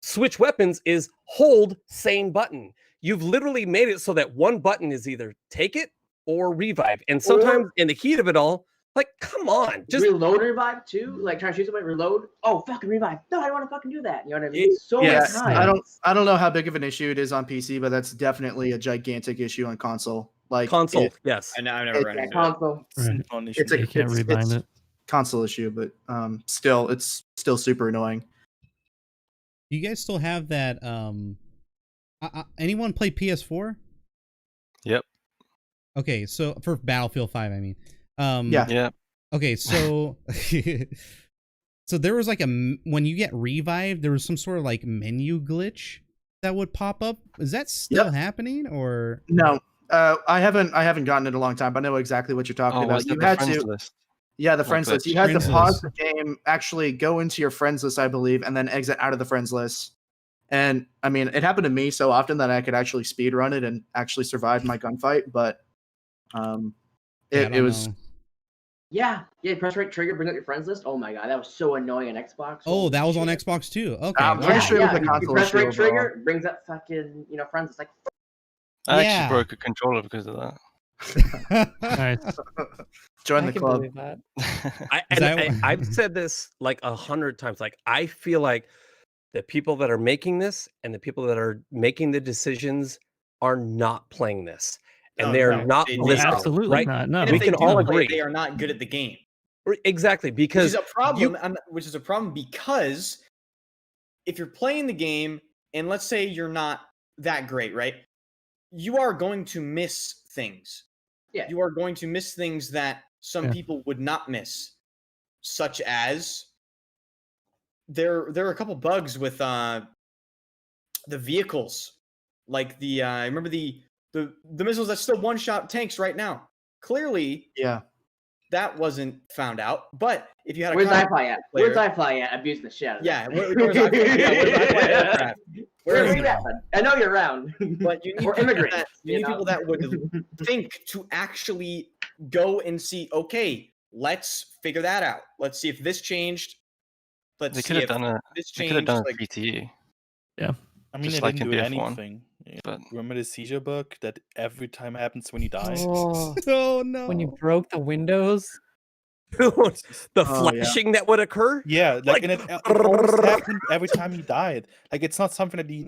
Switch weapons is hold same button. You've literally made it so that one button is either take it or revive. And sometimes in the heat of it all, like, come on, just reload and revive too. Like trying to shoot somebody, reload. Oh, fucking revive. No, I don't want to fucking do that. You know what I mean? So many yes. times. I don't know how big of an issue it is on PC, but that's definitely a gigantic issue on console. Like console, yes. I've never run Yeah, into it. console. Right. It's a You can't rebind it. console issue, but still, it's still super annoying. Do you guys still have that? Anyone play PS4? Yep. Okay, so for Battlefield 5, I mean. Yeah. Yeah. Okay, so so there was like when you get revived, there was some sort of like menu glitch that would pop up. Is that still happening, or No? I haven't gotten it in a long time, but I know exactly what you're talking Oh, about. was You that the had friends to. list? Yeah, the Or friends list. glitch? You had to Friends pause list. the game, actually go into your friends list, I believe, and then exit out of the friends list. And I mean, it happened to me so often that I could actually speed run it and actually survive my gunfight. But Yeah, I it don't was know. Yeah, press right trigger, bring up your friends list. Oh my god, that was so annoying on Xbox. Oh, Holy that was on shit. Xbox too. Okay, I'm wow. pretty sure it was a you console press issue right overall. trigger, brings up fucking friends. It's like I Yeah. actually broke a controller because of that. Nice. Join I the can club. believe that. I've said this like 100 times. Like, I feel like the people that are making this and the people that are making the decisions are not playing this, and No, they're no, not they- listening. Absolutely right? not. No, And We if they can do all play, agree. they are not good at the game. Exactly, Which because is a problem. Which is a problem because if you're playing the game and let's say you're not that great, right? You are going to miss things. Yeah. You are going to miss things that some Yeah. people would not miss, such as there are a couple bugs with the vehicles, like the remember the missiles that still one shot tanks right now. Clearly, Yeah. that wasn't found out. But if you had a where's combat iFly at? player- Where's iFly at? Abusing the shit out of Yeah, that. where's iFly? Yeah, where's iFly at aircraft? Where Where is are it? you at, bud? I know you're around. But you need Or people immigrants, that you know? people that would think to actually go and see. Okay, let's figure that out. Let's see if this changed. Let's They see could have if done a. this They changed. could have done a Like, PTE. I mean, Just they like didn't in do BF1, anything. but- Remember the seizure bug that every time happens when you die? Oh, Oh no! when you broke the windows. the yeah. flashing that would occur. Yeah, like, and it always happened every time he died. Like, it's not something that he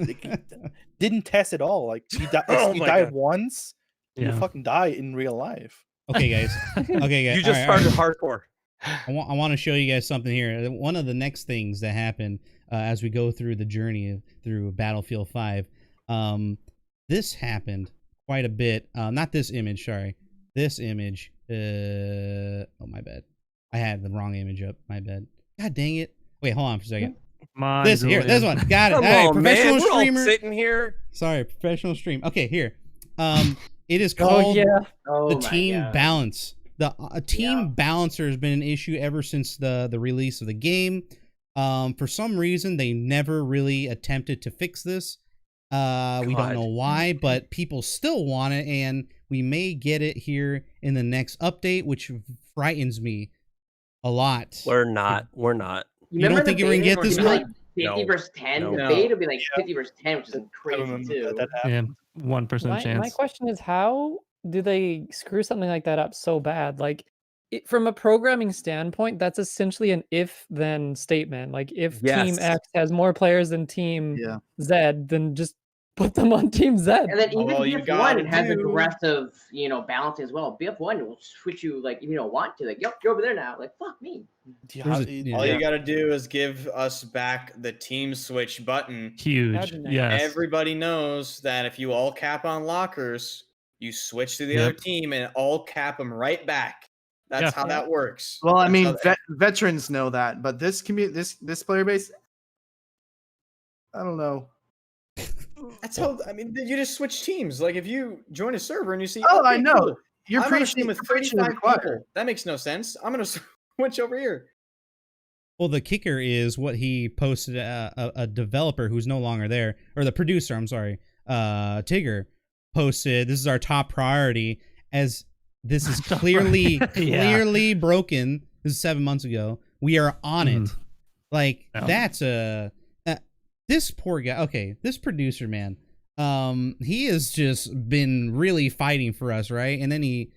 didn't test at all. Like, you Oh you my died God. once, you Yeah. fucking die in real life. Okay, guys. Okay, guys. You just all right. started hardcore. I want to show you guys something here. One of the next things that happen as we go through the journey through Battlefield 5, this happened quite a bit. Not this image, sorry. This image. Oh, my bad. I had the wrong image up. My bad. God dang it. Wait, hold on for a second. Come on, This Julian. one. Got it. Come All right, on, professional man. We're all streamer. sitting here. Sorry, professional stream. Okay, here. It is Oh called yeah. Oh the my team God. balance. The team Yeah. balancer has been an issue ever since the release of the game. For some reason, they never really attempted to fix this. We don't God. know why, but people still want it, and we may get it here in the next update, which frightens me a lot. We're not. We're not. You don't think the you're gonna beta get where this it'd be one? like 50 No. versus 10? The No. beta would be like 50 versus 10, which is I crazy remember too. that happened. Yeah, 1% My chance. question is, how do they screw something like that up so bad? Like, from a programming standpoint, that's essentially an if-then statement. Like, if Team Yes. X has more players than Team Yeah. Z, then just put them on Team Z. And then even All you BF1 gotta has do- aggressive, balancing as well. BF1 will switch you, like, if you don't want to. Like, yep, you're over there now. Like, fuck me. Yeah. All you gotta do is give us back the team switch button. Huge. Imagine that. Yes. Everybody knows that if you all cap on lockers, you switch to the Yep. other team and all cap them right back. That's Yeah. how that works. Well, I That's mean, how veterans know that, but this player base, I don't know. that's how. I mean, you just switch teams. Like if you join a server and you see, Oh, okay, I know. cool, You're I'm on a preaching team with you're preaching to the 35 choir. people. That makes no sense. I'm gonna switch over here. Well, the kicker is what he posted. A developer who's no longer there, or the producer. I'm sorry. Tigger posted. This is our top priority, as this is clearly clearly broken. This is 7 months ago. We are on it. Like Yeah. that's this poor guy. Okay, this producer man. He has just been really fighting for us, right? And then he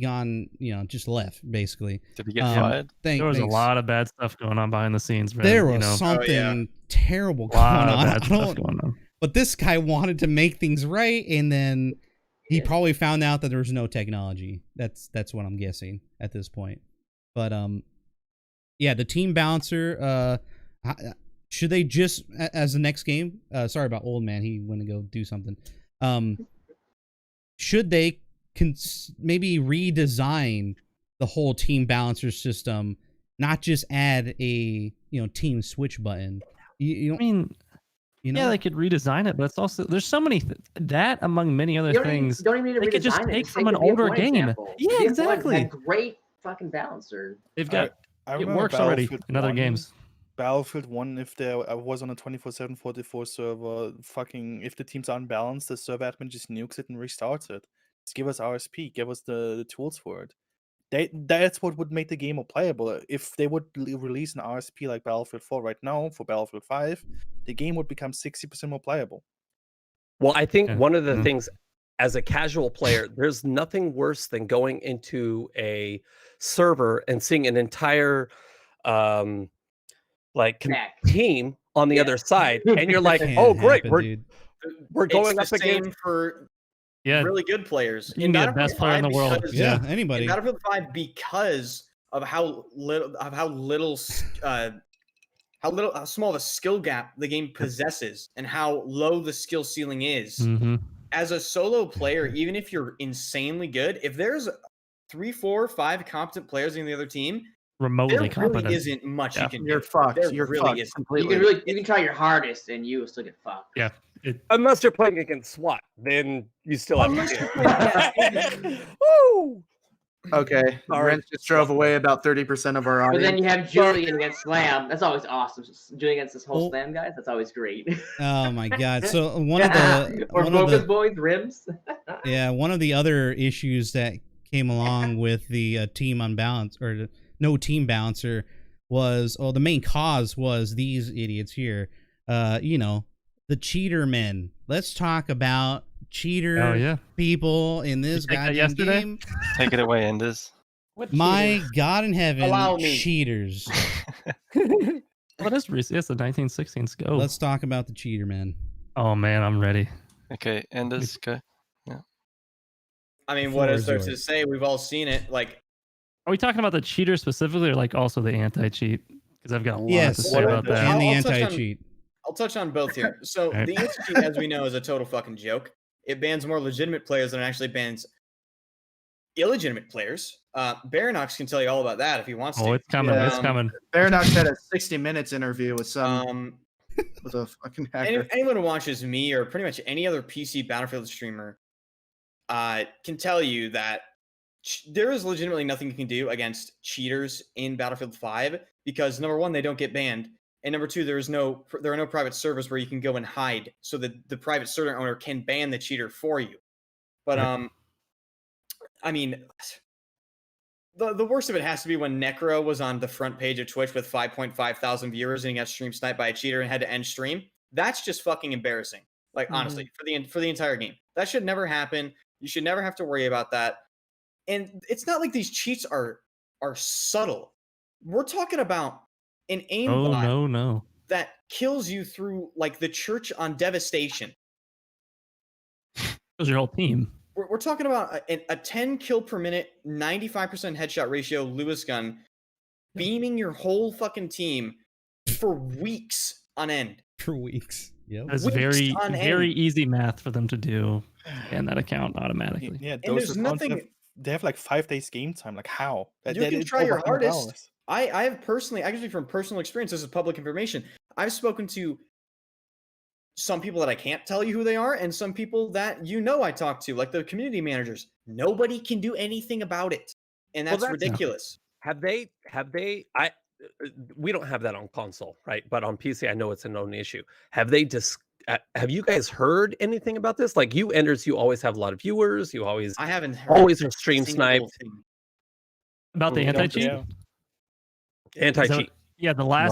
gone, just left basically. Did he get fired? There was thanks. a lot of bad stuff going on behind the scenes, man. There was you know, something Oh, terrible a going lot of on. bad I stuff don't, going on. but this guy wanted to make things right, and then he probably found out that there was no technology. That's what I'm guessing at this point. But yeah, the team balancer. Should they just, as the next game? Sorry about old man. He went to go do something. Should they maybe redesign the whole team balancer system, not just add a team switch button? You I don't, mean, you know? yeah, they could redesign it, but it's also there's so many that among many other You don't even, things. you don't even need to they could just redesign it. take Just from take an the older BF1 game. example. Yeah, BF1 exactly. had great fucking balancer. They've got I it remember works already Battlefield in other 1, games. Battlefield 1, if there I was on a 24/7 44 server, if the teams are unbalanced, the server admin just nukes it and restarts it. Just give us RSP, give us the tools for it. That's what would make the game more playable. If they would release an RSP like Battlefield 4 right now for Battlefield 5, the game would become 60% more playable. Well, I think Yeah. one of the Mhm. things as a casual player, there's nothing worse than going into a server and seeing an entire Back. team on the Yeah. other side, and you're like, Can't "Oh, great, happen, we're dude. we're going it's up the against." same for Yeah, really good players. you can be the best player in the world. Because, Yeah, in anybody. Battlefield 5, because of how small the skill gap the game possesses and how low the skill ceiling is. hmm As a solo player, even if you're insanely good, if there's 3, 4, 5 competent players in the other team, remotely there competent. really isn't much Yeah. you can You're do. fucked. There You're really fucked isn't. completely. You can try your hardest and you will still get fucked. Yeah, Unless you're playing against SWAT, then you still have Unless to you're do it. Woo! Okay, Sorry. Brent just drove away about 30% of our But audience. then you have Julian against Slam. That's always awesome. Julian against this whole Oh. Slam guys. That's always great. Oh my god! So one of the or one of Focus the Boys, Rims. yeah, one of the other issues that came along with the team unbalanced or the no team balancer was, the main cause was these idiots here. The cheater men. Let's talk about cheater oh yeah. people in this take that goddamn yesterday? game. Take it away, Enders. What My cheaters? God in heaven, Allow me. cheaters. What is recent? It's the 1916s. Go. Let's talk about the cheater men. Oh man, I'm ready. Okay, Enders, go. I mean, Floor what is is there yours. to say? We've all seen it. Like, Are we talking about the cheater specifically, or like also the anti-cheat? Because I've got a lot to Yes, say about Well, that. and the I'll touch on- anti-cheat. I'll touch on both here. So Right. the anti-cheat, as we know, is a total fucking joke. It bans more legitimate players than it actually bans illegitimate players. Baranox can tell you all about that if he wants to. Oh, it's coming. Yeah. It's coming. Baranox had a 60 minutes interview with some with a fucking hacker. Anyone who watches me or pretty much any other PC Battlefield streamer can tell you that there is legitimately nothing you can do against cheaters in Battlefield 5 because number one, they don't get banned, and number two, there are no private servers where you can go and hide so that the private server owner can ban the cheater for you. But I mean, the worst of it has to be when Necro was on the front page of Twitch with 5.5 thousand viewers and he got stream sniped by a cheater and had to end stream. That's just fucking embarrassing. Like honestly, for the entire game, that should never happen. You should never have to worry about that. And it's not like these cheats are subtle. We're talking about an aimbot that kills you through like the church on Devastation. Kills your whole team. We're talking about a 10 kill per minute, 95% headshot ratio Lewis gun, beaming your whole fucking team for weeks on end. For weeks. Yep. It's very easy math for them to do and that account automatically. Yeah, And there's nothing. They have like 5 days game time. Like how? You can try your hardest. I have personally, actually from personal experience, this is public information. I've spoken to some people that I can't tell you who they are, and some people that I talk to, like the community managers. Nobody can do anything about it, and that's ridiculous. Have they? We don't have that on console, right? But on PC, I know it's a known issue. Have they have you guys heard anything about this? Like you Enders, you always have a lot of viewers. You always I haven't heard always are stream sniped. About the anti-cheat? Yeah. Anti-cheat. Yeah, the last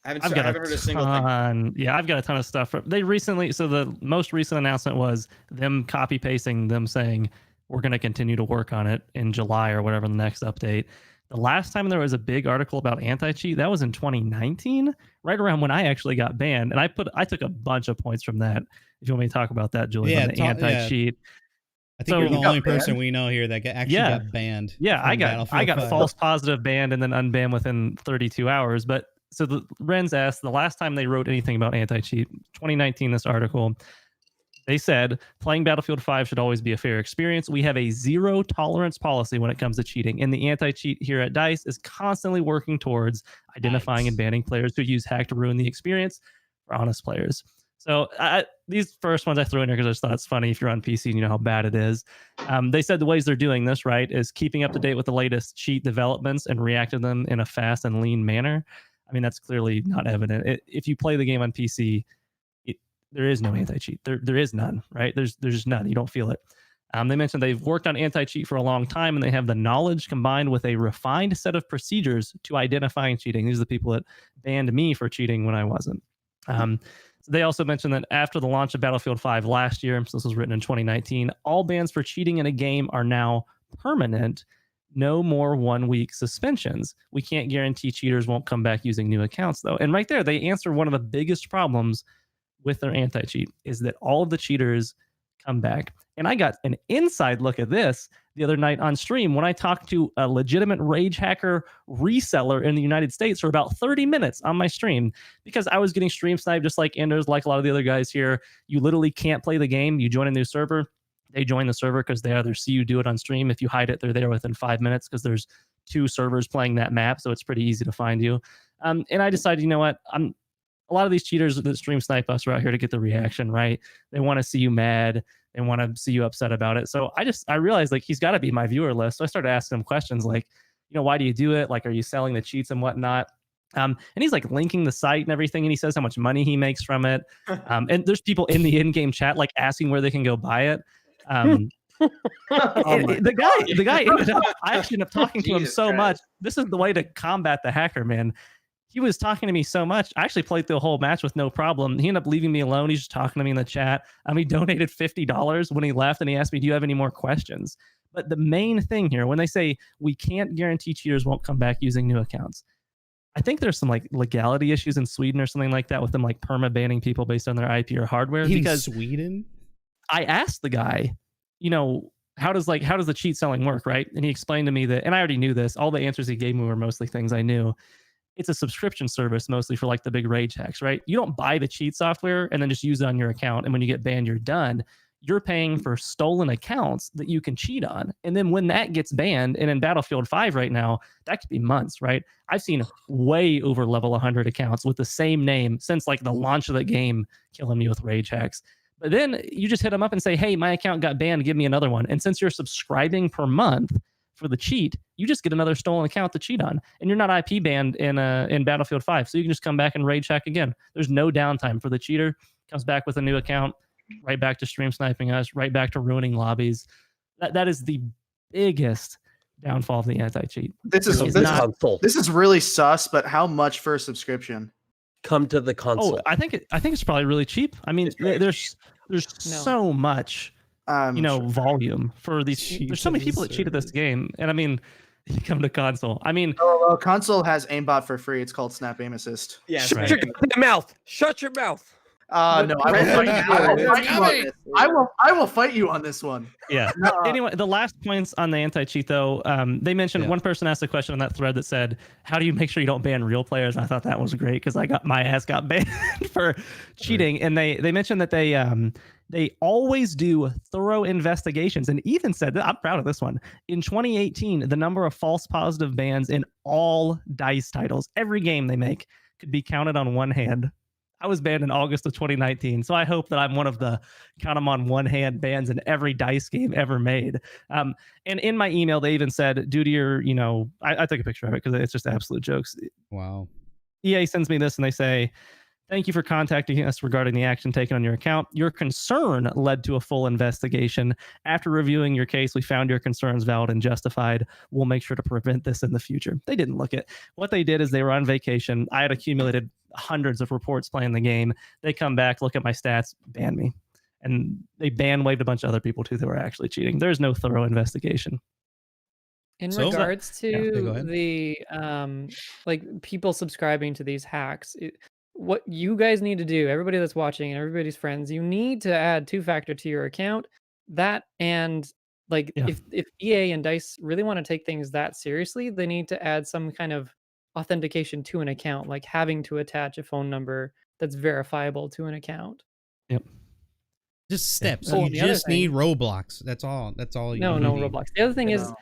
I haven't heard a single thing. Yeah, I've got a ton of stuff. They recently, so the most recent announcement was them copy pasting, them saying we're going to continue to work on it in July or whatever the next update. The last time there was a big article about anti-cheat, that was in 2019, right around when I actually got banned, and I took a bunch of points from that. If you want me to talk about that, Julian, on the anti-cheat. I think you're the only person we know here that got banned. Yeah, I got false positive banned and then unbanned within 32 hours. But so the Renz asked the last time they wrote anything about anti-cheat, 2019, this article, they said playing Battlefield 5 should always be a fair experience. We have a zero tolerance policy when it comes to cheating, and the anti-cheat here at DICE is constantly working towards identifying and banning players who use hack to ruin the experience for honest players. So these first ones I threw in here because I just thought it's funny if you're on PC and you know how bad it is. They said the ways they're doing this, right, is keeping up to date with the latest cheat developments and reacting to them in a fast and lean manner. I mean, that's clearly not evident. If you play the game on PC, there is no anti-cheat. There is none, right? There's just none. You don't feel it. They mentioned they've worked on anti-cheat for a long time, and they have the knowledge combined with a refined set of procedures to identifying cheating. These are the people that banned me for cheating when I wasn't. They also mentioned that after the launch of Battlefield 5 last year, so this was written in 2019, all bans for cheating in a game are now permanent. No more 1 week suspensions. We can't guarantee cheaters won't come back using new accounts, though. And right there, they answer one of the biggest problems with their anti-cheat is that all of the cheaters come back. And I got an inside look at this the other night on stream when I talked to a legitimate rage hacker reseller in the United States for about 30 minutes on my stream because I was getting stream sniped just like Enders, like a lot of the other guys here. You literally can't play the game. You join a new server. They join the server because they either see you do it on stream. If you hide it, they're there within 5 minutes because there's 2 servers playing that map. So it's pretty easy to find you. And I decided, you know what? A lot of these cheaters that stream snipe us are out here to get the reaction, right? They want to see you mad. They want to see you upset about it. So I realized like he's got to be my viewer list. So I started asking him questions like, why do you do it? Like, are you selling the cheats and whatnot? And he's like linking the site and everything. And he says how much money he makes from it. And there's people in the in-game chat like asking where they can go buy it. The guy ended up, I actually ended up talking to him so much. This is the way to combat the hacker, man. He was talking to me so much. I actually played the whole match with no problem. He ended up leaving me alone. He's just talking to me in the chat. He donated $50 when he left, and he asked me, do you have any more questions? But the main thing here, when they say we can't guarantee cheaters won't come back using new accounts, I think there's some like legality issues in Sweden or something like that with them like perma-banning people based on their IP or hardware. Because Sweden? I asked the guy, how does the cheat selling work, right? And he explained to me that, and I already knew this, all the answers he gave me were mostly things I knew. It's a subscription service mostly for like the big rage hacks, right? You don't buy the cheat software and then just use it on your account. And when you get banned, you're done. you're paying for stolen accounts that you can cheat on. And then when that gets banned, and in Battlefield 5 right now, that could be months, right? I've seen way over level 100 accounts with the same name since like the launch of the game, killing me with rage hacks. But then you just hit them up and say, hey, my account got banned, give me another one. And since you're subscribing per month for the cheat, you just get another stolen account to cheat on. And you're not IP banned in Battlefield 5. So you can just come back and rage hack again. There's no downtime for the cheater. Comes back with a new account, right back to stream sniping us, right back to ruining lobbies. That is the biggest downfall of the anti-cheat. This is really sus, but how much for a subscription? Come to the console. Oh, I think it's probably really cheap. I mean, there's so much volume for these. There's so many people that cheat at this game, and I mean, you come to console. I mean, well, console has aimbot for free. It's called Snap Aim Assist. Yeah, Shut your mouth. Shut your mouth. No, I will fight you on this one. Yeah. Anyway, the last points on the anti-cheat though, they mentioned one person asked a question on that thread that said, "How do you make sure you don't ban real players?" And I thought that was great because my ass got banned for cheating, and they mentioned that they always do thorough investigations, and Ethan said that, I'm proud of this one. In 2018, the number of false positive bans in all DICE titles, every game they make, could be counted on one hand. I was banned in August of 2019, so I hope that I'm one of the count them on one hand bans in every DICE game ever made. And in my email, they even said, due to your, I took a picture of it because it's just absolute jokes. Wow. EA sends me this and they say, "Thank you for contacting us regarding the action taken on your account. Your concern led to a full investigation. After reviewing your case, we found your concerns valid and justified. We'll make sure to prevent this in the future." They didn't look at what they did is they were on vacation. I had accumulated hundreds of reports playing the game. They come back, look at my stats, ban me. And they waved a bunch of other people too that were actually cheating. There's no thorough investigation. In regards to the like people subscribing to these hacks, what you guys need to do, everybody that's watching and everybody's friends, you need to add 2-factor to your account. That and like if EA and DICE really want to take things that seriously, they need to add some kind of authentication to an account, like having to attach a phone number that's verifiable to an account. Yep. Just steps. You just need Roblox. That's all. You no need. Roblox. The other thing is,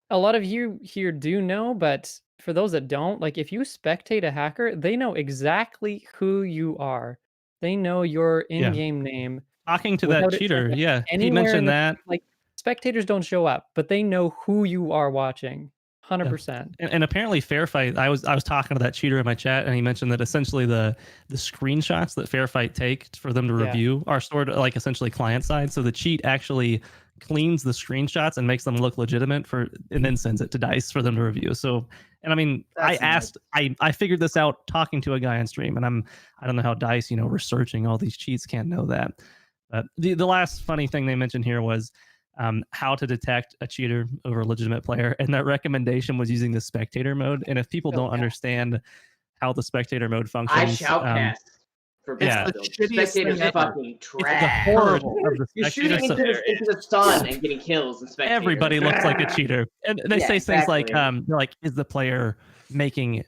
a lot of you here do know, but for those that don't, like if you spectate a hacker, they know exactly who you are. They know your in-game name. Talking to that cheater, he mentioned that. Like spectators don't show up, but they know who you are watching. 100%. And apparently Fair Fight, I was talking to that cheater in my chat, and he mentioned that essentially the screenshots that Fair Fight take for them to review are stored like essentially client side. So the cheat actually cleans the screenshots and makes them look legitimate and then sends it to DICE for them to review. So, and I mean, I figured this out talking to a guy on stream, and I don't know how DICE, researching all these cheats can't know that. But the last funny thing they mentioned here was how to detect a cheater over a legitimate player, and that recommendation was using the spectator mode. And if people don't understand how the spectator mode functions, I shoutcast for spectators fucking trash. Horrible. You're shooting into the sun and getting kills. And spectators. Everybody looks like a cheater, and they say things like, "They're like, is the player making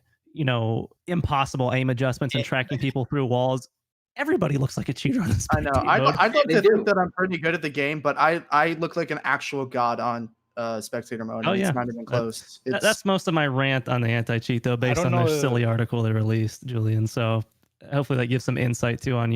impossible aim adjustments and tracking people through walls?" Everybody looks like a cheater on this. I know. I'd like to think that I'm pretty good at the game, but I look like an actual god on spectator mode. Oh, It's not even close. That's most of my rant on the anti-cheat, though, based on their silly article they released, Julian. So hopefully that gives some insight too on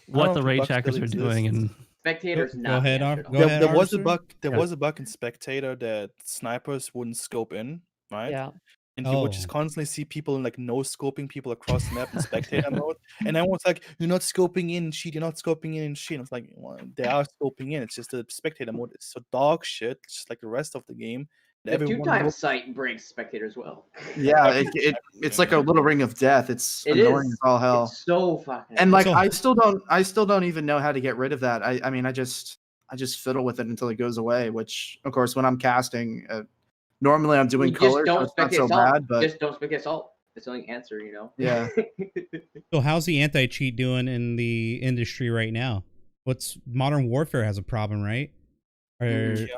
what the rage hackers are doing. And spectators. Go ahead. There was a bug. There was a bug in spectator that snipers wouldn't scope in, right? Yeah. And you would just constantly see people like no scoping people across the map in spectator mode. And everyone's like, "You're not scoping in cheat. You're not scoping in cheat." And it's like, well, they are scoping in. It's just the spectator mode is so dog shit, just like the rest of the game. The 2-time sight breaks spectator as well. Yeah, it's like a little ring of death. It's annoying as all hell. It's so fucking. And like I still don't even know how to get rid of that. I mean I just fiddle with it until it goes away. Which of course when I'm casting. Normally I'm doing color, so it's not so bad, but just don't spectate salt. That's the only answer, Yeah. So how's the anti-cheat doing in the industry right now? What's Modern Warfare has a problem, right? They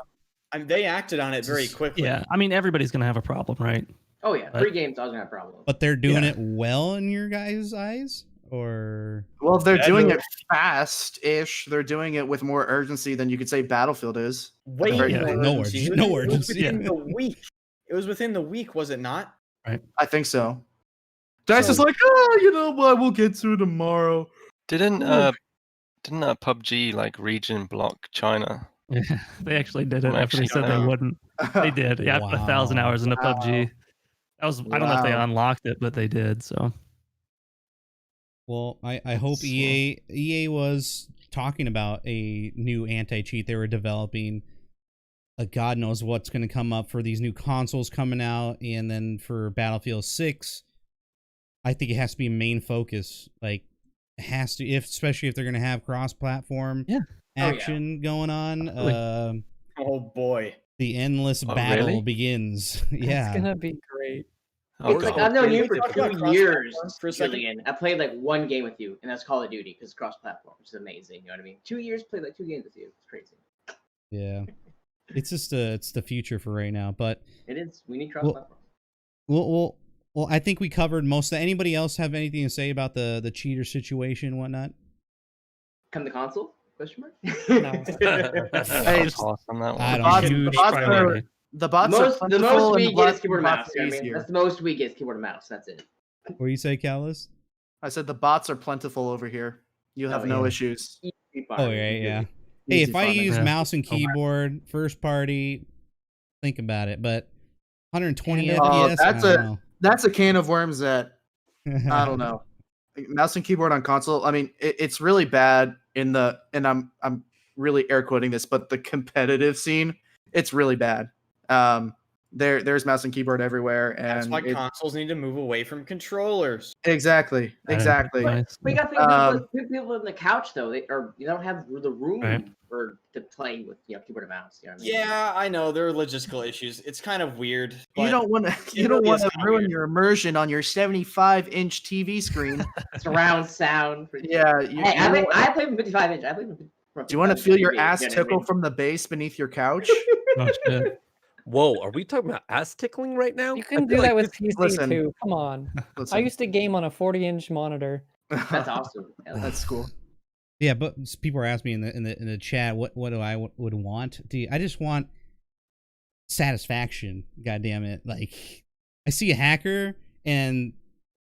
acted on it very quickly. Yeah, I mean everybody's gonna have a problem, right? Oh yeah, 3 games I was gonna have a problem. But they're doing it well in your guys' eyes, or Well, they're Yeah, doing no. it fast-ish. They're doing it with more urgency than you could say Battlefield is. Way very more least. No urgency. urgency. No It was urgency. within the week. It was within the week, was it not? I think so. Dice is So- like, oh, you know what? We'll get to it tomorrow. Didn't PUBG like region block China? Yeah, they actually did it I'm after they actually said they gonna- wouldn't. They did. Yeah, I put 1,000 hours into Wow. PUBG. That was I don't know if they Wow. unlocked it, but they did. So well, I hope So- EA was talking about a new anti-cheat they were developing. God knows what's going to come up for these new consoles coming out, and then for Battlefield 6, I think it has to be a main focus. Like, it has to, especially if they're going to have cross-platform action going on. Oh boy. The endless Oh, battle really? begins. It's Yeah. gonna be great. Oh, It's like God. I've known you Wait, for talk about 2 cross-platform years, for a second. Julian. I played like one game with you, and that's Call of Duty because it's cross-platform, which is amazing. You know what I mean? 2 years, played like 2 games with you. It's crazy. Yeah. It's just it's the future for right now, but It is. We need cross-platform. well, I think we covered most of that. Anybody else have anything to say about the cheater situation and whatnot? Come the console? Question mark. No. Hey, Pass on that one. I the don't bots, know. the Huge bots are priority. the bots are the most plentiful we and the get is bots keyboard and mouse. are You know what I mean? easier. That's the most we get is keyboard and mouse. That's it. What do you say, Callus? I said the bots are plentiful over here. You have Oh, no yeah. issues. Easy Oh fun, yeah, easy. yeah. Hey, Easy if I fun, use yeah. mouse and keyboard, first party, think about it. But 120 Yeah, FPS, that's I a- don't know. That's a can of worms that I don't know. Mouse and keyboard on console. I mean, it's really bad in the, and I'm really air quoting this, but the competitive scene, it's really bad. There's mouse and keyboard everywhere, and That's why consoles need to move away from controllers. exactly. Nice. We got people in the couch though. They don't have the room Right. for to play with keyboard and mouse. You know what I mean? Yeah, I know there are logistical issues. It's kind of weird. You but don't want to. You it don't really want is to kinda ruin weird. your immersion on your 75-inch TV screen. Surround sound. Yeah. Hey, I play from 55 inch. I play from. Do you want to feel your 55 ass you know what I tickle mean? from the base beneath your couch? Oh, shit. Whoa, are we talking about ass tickling right now? You I can feel do that like with PC listen. too. Come on. I Listen. used to game on a 40-inch monitor. That's awesome. Yeah, That's cool. Yeah, but people are asking me in the chat, what do I would want? I just want satisfaction. God damn it! Like, I see a hacker and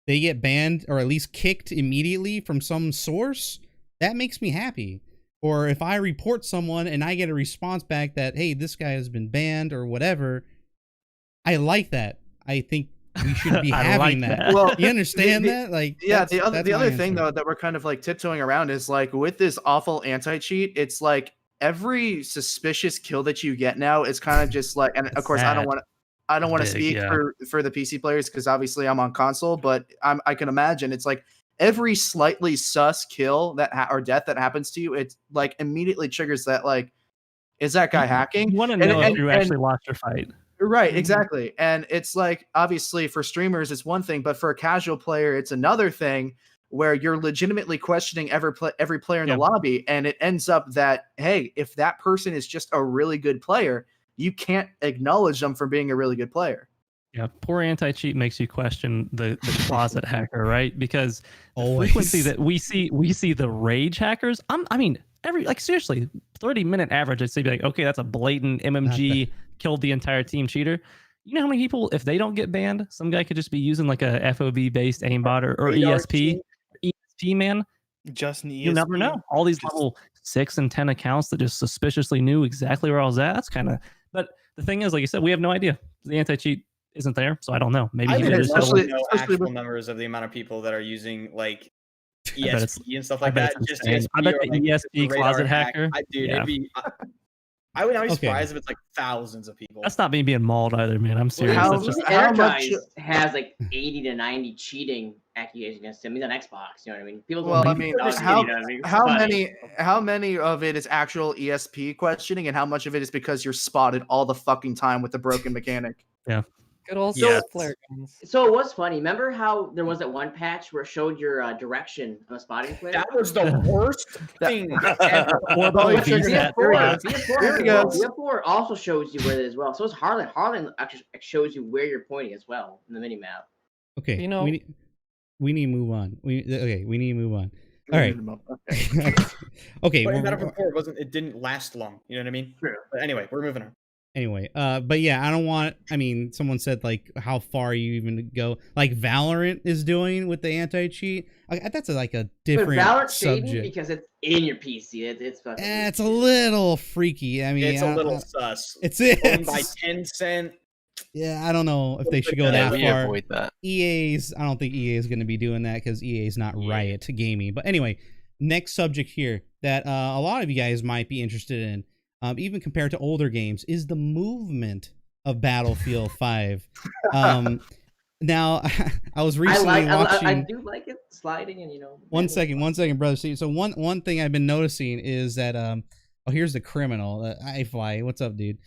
they get banned or at least kicked immediately from some source. That makes me happy. Or if I report someone and I get a response back that, hey, this guy has been banned or whatever, I like that. I think we should be I having like that. that. Well, You understand the- that? Like, Yeah, that's the my other thing answer. though that we're kind of like tiptoeing around is like with this awful anti-cheat, it's like every suspicious kill that you get now is kind of just like, and of course I don't Sad. want to Big, speak yeah. for the PC players because obviously I'm on console, but I can imagine it's like every slightly sus kill or death that happens to you, it's like immediately triggers that like, is that guy hacking? You want to And- know and- if you and- actually lost your fight. Right, exactly. And it's like obviously for streamers it's one thing, but for a casual player it's another thing where you're legitimately questioning every player in Yeah. the lobby, and it ends up that hey, if that person is just a really good player, you can't acknowledge them for being a really good player. Yeah, poor anti-cheat makes you question the closet hacker, right? Because the Always. frequency that we see the rage hackers. I mean, seriously, 30-minute average. I'd say be like, okay, that's a blatant MMG killed the entire team cheater. You know how many people, if they don't get banned, some guy could just be using like a FOB based aimbot or Radar ESP, man. Just an You never know. All these level 6 and 10 accounts that just suspiciously knew exactly where I was at. That's kind of. But the thing is, like you said, we have no idea. The anti-cheat isn't there, so I don't know. Maybe I he would did just especially- know especially actual with- numbers of the amount of people that are using like bet it's- ESP and stuff I like bet that. it's Just insane. ESP I bet or, the like, ESP the radar closet hack. hacker. Dude, Yeah. it'd be. I would not be Okay. surprised if it's like thousands of people. That's not me being mauled either, man. I'm serious. how- That's just how much- Energize has like 80 to 90 cheating accusations against him. He's on Xbox. You know what I mean? People Well, don't I mean, know what how I mean? It's funny. how many of it is actual ESP questioning, and how much of it is because you're spotted all the fucking time with the broken mechanic? Good old Yes. flare guns. So it was funny. Remember how there was that one patch where it showed your direction on a spotting flare? That was the worst thing ever. Or Oh, the you triggered VSAT. that. Here he goes. BF4 also shows you where it is as well. So it's Harlan. Harlan actually shows you where you're pointing as well in the mini map. Okay, You know- we we need to move on. We need to move on. All right. Okay. Okay. But in well, Battlefield 4, it didn't last long. You know what I mean? True. But anyway, we're moving on. Anyway, but yeah, I don't want. I mean, someone said like how far you even go, like Valorant is doing with the anti-cheat. That's like a But different Valorant's shady subject. because it's in your PC. It's fucking. It's a little freaky. I mean, It's a little sus. It's Owned by Tencent. Yeah, I don't know if they should go Yeah, that we far. avoid that. I don't think EA is going to be doing that because EA is not Riot Gaming. But anyway, next subject here that a lot of you guys might be interested in, even compared to older games, is the movement of Battlefield 5. Now, I was recently watching. I do like it sliding and One second, brother. See, so one thing I've been noticing is that here's the criminal. iFly, what's up, dude?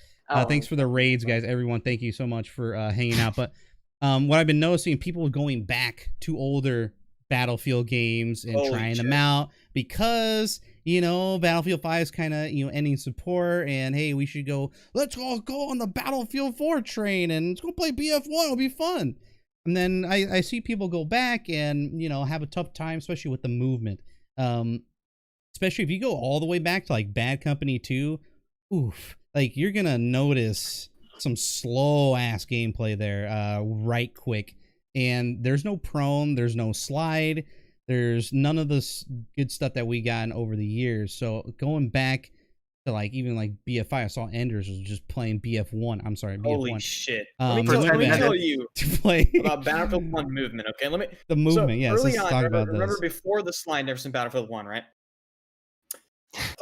Thanks for the raids, guys. Everyone, thank you so much for hanging out. But what I've been noticing, people going back to older Battlefield games and trying them out because Battlefield 5 is kind of ending support, and hey, we should let's all go on the Battlefield 4 train and let's go play BF1. It'll be fun. And then I see people go back and have a tough time, especially with the movement. Especially if you go all the way back to like Bad Company 2, oof. Like, you're going to notice some slow-ass gameplay there right quick. And there's no prone, there's no slide, there's none of this good stuff that we gotten over the years. So going back to like even like BF5, I saw Enders was just playing BF1. I'm sorry, BF1. Holy shit. Let me tell you about Battlefield 1 movement, okay? The movement, so yes. Early Let's on, talk about remember this. before the slide, never seen Battlefield 1, right?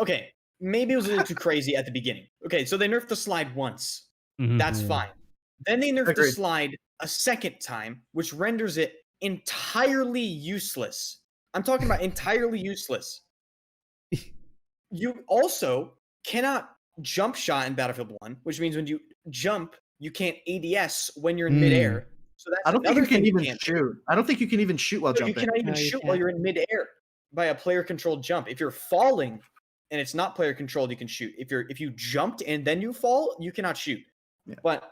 Okay, maybe it was a little too crazy at the beginning. Okay, so they nerfed the slide once. That's fine. Then they nerfed the slide a second time, which renders it entirely useless. I'm talking about entirely useless. You also cannot jump shot in Battlefield 1, which means when you jump, you can't ADS when you're in midair. So that's I don't think you can even can't shoot. I don't think you can even shoot while jumping. You cannot even shoot while you're in midair by a player-controlled jump. If you're falling and it's not player-controlled, you can shoot. If you jumped and then you fall, you cannot shoot. Yeah. But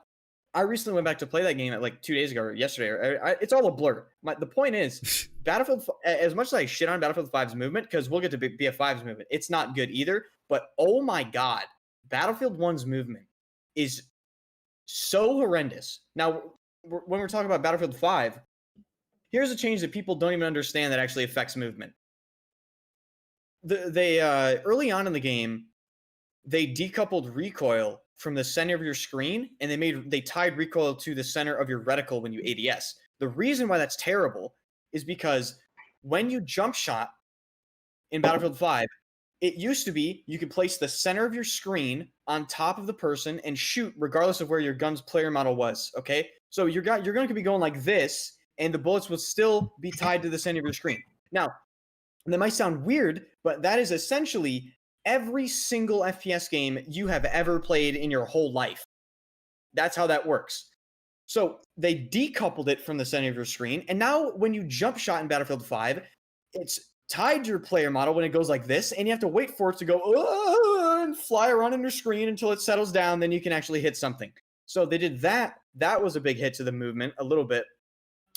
I recently went back to play that game at like 2 days ago or yesterday. It's all a blur. The point is, Battlefield, as much as I shit on Battlefield 5's movement, because we'll get to BF5's movement, it's not good either. But oh my god, Battlefield 1's movement is so horrendous. Now, when we're talking about Battlefield 5, here's a change that people don't even understand that actually affects movement. They early on in the game, they decoupled recoil from the center of your screen, and they tied recoil to the center of your reticle when you ADS. The reason why that's terrible is because when you jump shot in Battlefield 5, it used to be you could place the center of your screen on top of the person and shoot regardless of where your gun's player model was, okay? So you're going to be going like this, and the bullets would still be tied to the center of your screen. Now, that might sound weird, but that is essentially every single FPS game you have ever played in your whole life. That's how that works. So they decoupled it from the center of your screen, and now when you jump shot in Battlefield 5, it's tied to your player model when it goes like this, and you have to wait for it to go and fly around on your screen until it settles down, then you can actually hit something. So they did that. That was a big hit to the movement, a little bit.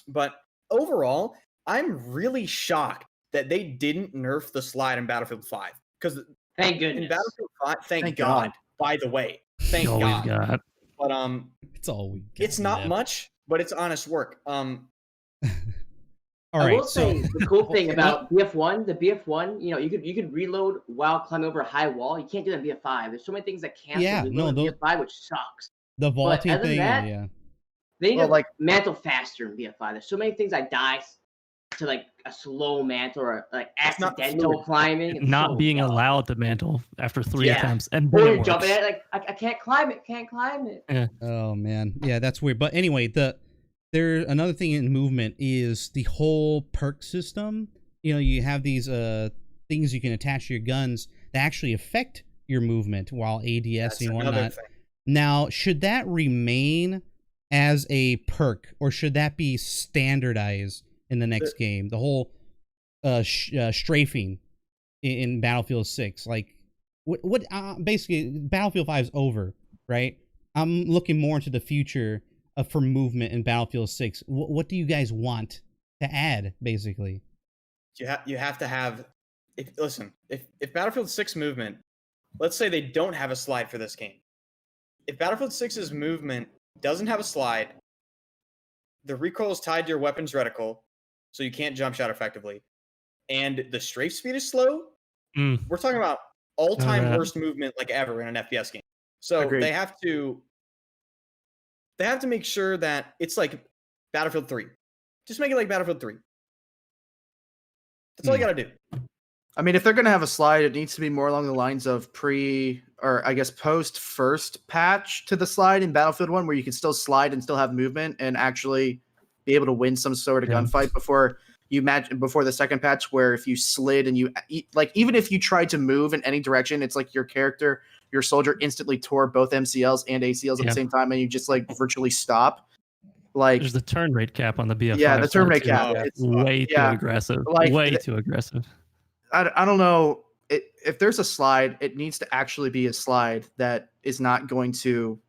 But overall, I'm really shocked that they didn't nerf the slide in Battlefield 5. Because thank goodness. In Battlefield 5, thank God. By the way, thank all God. we've got. But it's all we got. It's not much, but it's honest work. All I right, will say the cool thing about BF1, the BF1, you could reload while climbing over a high wall. You can't do that in BF5. There's so many things that cancel reload in BF5, which sucks. The vaulting thing, that, yeah. They need to mantle faster in BF5. There's so many things I die to like a slow mantle or like accidental climbing. It's not so being dumb. allowed to mantle after 3 attempts, and or then you're it jumping works. at it like I can't climb it. Yeah. Oh man, yeah, that's weird. But anyway, another thing in movement is the whole perk system. You have these things you can attach to your guns that actually affect your movement while ADSing and whatnot. Now, should that remain as a perk, or should that be standardized in the next game? The whole strafing in Battlefield 6, like what basically Battlefield 5 is over, right? I'm looking more into the future for movement in Battlefield 6. What do you guys want to add, basically. You have to have. If Battlefield 6 movement, let's say they don't have a slide for this game. If Battlefield 6's movement doesn't have a slide, the recoil is tied to your weapon's reticle, so you can't jump shot effectively, and the strafe speed is slow, we're talking about all-time worst movement like ever in an FPS game. So Agreed. they have to make sure that it's like Battlefield 3. Just make it like Battlefield 3. That's all you gotta do. I mean, if they're going to have a slide, it needs to be more along the lines of post first patch to the slide in Battlefield 1, where you can still slide and still have movement and actually be able to win some sort of gunfight before the second patch, where if you slid and even if you tried to move in any direction, it's like your soldier instantly tore both MCLs and ACLs at the same time, and you just like virtually stop. Like, there's the turn rate cap on the BFV. Yeah, the turn rate cap. It's way too aggressive. Way too aggressive. I don't know. If there's a slide, it needs to actually be a slide that is not going to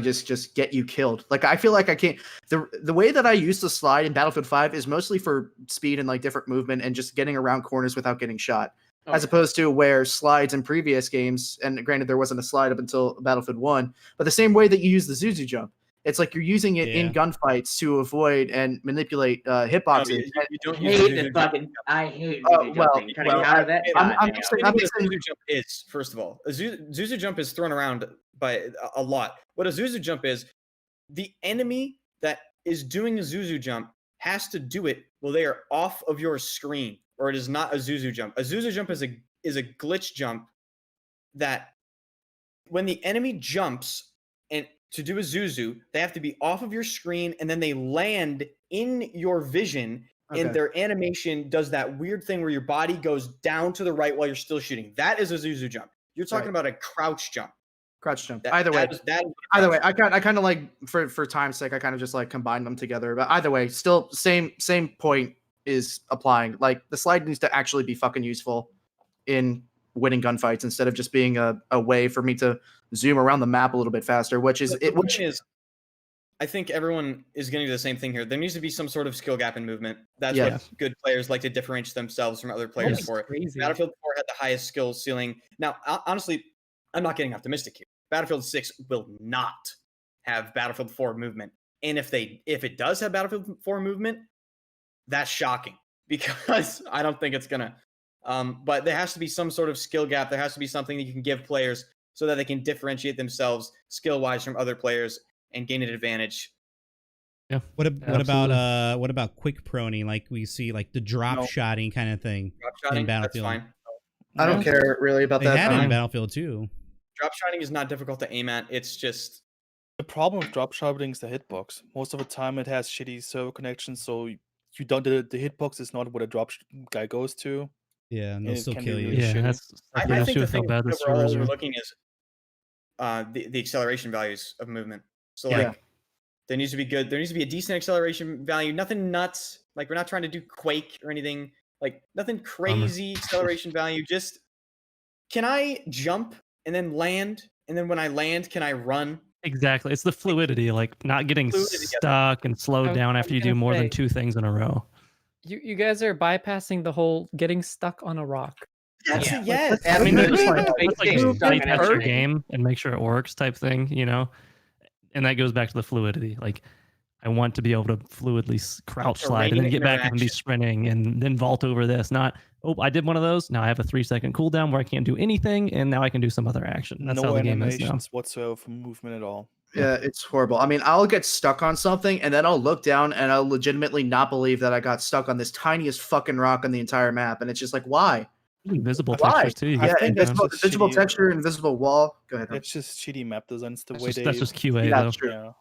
just get you killed. Like, I feel like I can't. The way that I used to slide in Battlefield 5 is mostly for speed and like different movement and just getting around corners without getting shot. As opposed to where slides in previous games, and granted there wasn't a slide up until Battlefield 1, but the same way that you use the Zuzu jump. It's like you're using it in gunfights to avoid and manipulate hitboxes. I hate jumping. I'm just saying Zuzu jump is, first of all, Zuzu jump is thrown around by a lot. What a Zuzu jump is, the enemy that is doing a Zuzu jump has to do it while they are off of your screen, or it is not a Zuzu jump. A Zuzu jump is a glitch jump that when the enemy jumps and to do a Zuzu, they have to be off of your screen, and then they land in your vision, and their animation does that weird thing where your body goes down to the right while you're still shooting. That is a Zuzu jump. You're talking about a crouch jump. Crouch jump. Either way, I kind of like, for time's sake, I kind of just like combine them together. But either way, still same point is applying. Like, the slide needs to actually be fucking useful in winning gunfights instead of just being a way for me to zoom around the map a little bit faster, which I think everyone is going to do the same thing here. There needs to be some sort of skill gap in movement. That's what good players like to differentiate themselves from other players for. Battlefield 4 had the highest skill ceiling. Now, honestly, I'm not getting optimistic here. Battlefield 6 will not have Battlefield 4 movement. And if it does have Battlefield 4 movement, that's shocking, because I don't think it's going to. But there has to be some sort of skill gap. There has to be something that you can give players so that they can differentiate themselves skill-wise from other players and gain an advantage. Yeah. What about quick proning, like we see, like the drop shotting kind of thing in Battlefield? That's fine. I don't care really about that. They had it in Battlefield 2. Drop shotting is not difficult to aim at. It's just the problem with drop shotting is the hitbox. Most of the time, it has shitty server connections, so you don't. The hitbox is not what a drop guy goes to. Yeah, and they'll still kill you. Yeah, I think the thing overall we're looking is the acceleration values of movement. So there needs to be good. There needs to be a decent acceleration value. Nothing nuts. Like, we're not trying to do Quake or anything. Like, nothing crazy acceleration value. Just, can I jump and then land? And then when I land, can I run? Exactly. It's the fluidity, like not getting stuck and slowed down after you do more than 2 things in a row. You guys are bypassing the whole getting stuck on a rock. Yes. I mean, that's like just test your game and make sure it works type thing, you know? And that goes back to the fluidity. Like, I want to be able to fluidly crouch slide and then get back and be sprinting and then vault over this. Not, I did one of those. Now I have a 3-second cooldown where I can't do anything, and now I can do some other action. That's how the game is now. No animations whatsoever for movement at all. Yeah, it's horrible. I mean, I'll get stuck on something, and then I'll look down, and I'll legitimately not believe that I got stuck on this tiniest fucking rock on the entire map. And it's just like, why? Invisible textures too. Yeah, invisible texture, invisible wall. Go ahead. It's just shitty map design. It's that's just QA though. True. Yeah.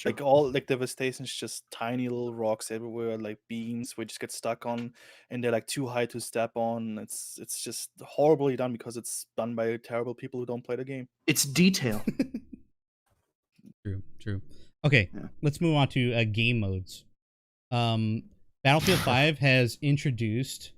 Like all Devastation's just tiny little rocks everywhere, like beams where you just get stuck on, and they're like too high to step on. It's just horribly done because it's done by terrible people who don't play the game. It's detail. True. Okay, let's move on to game modes. Battlefield 5 has introduced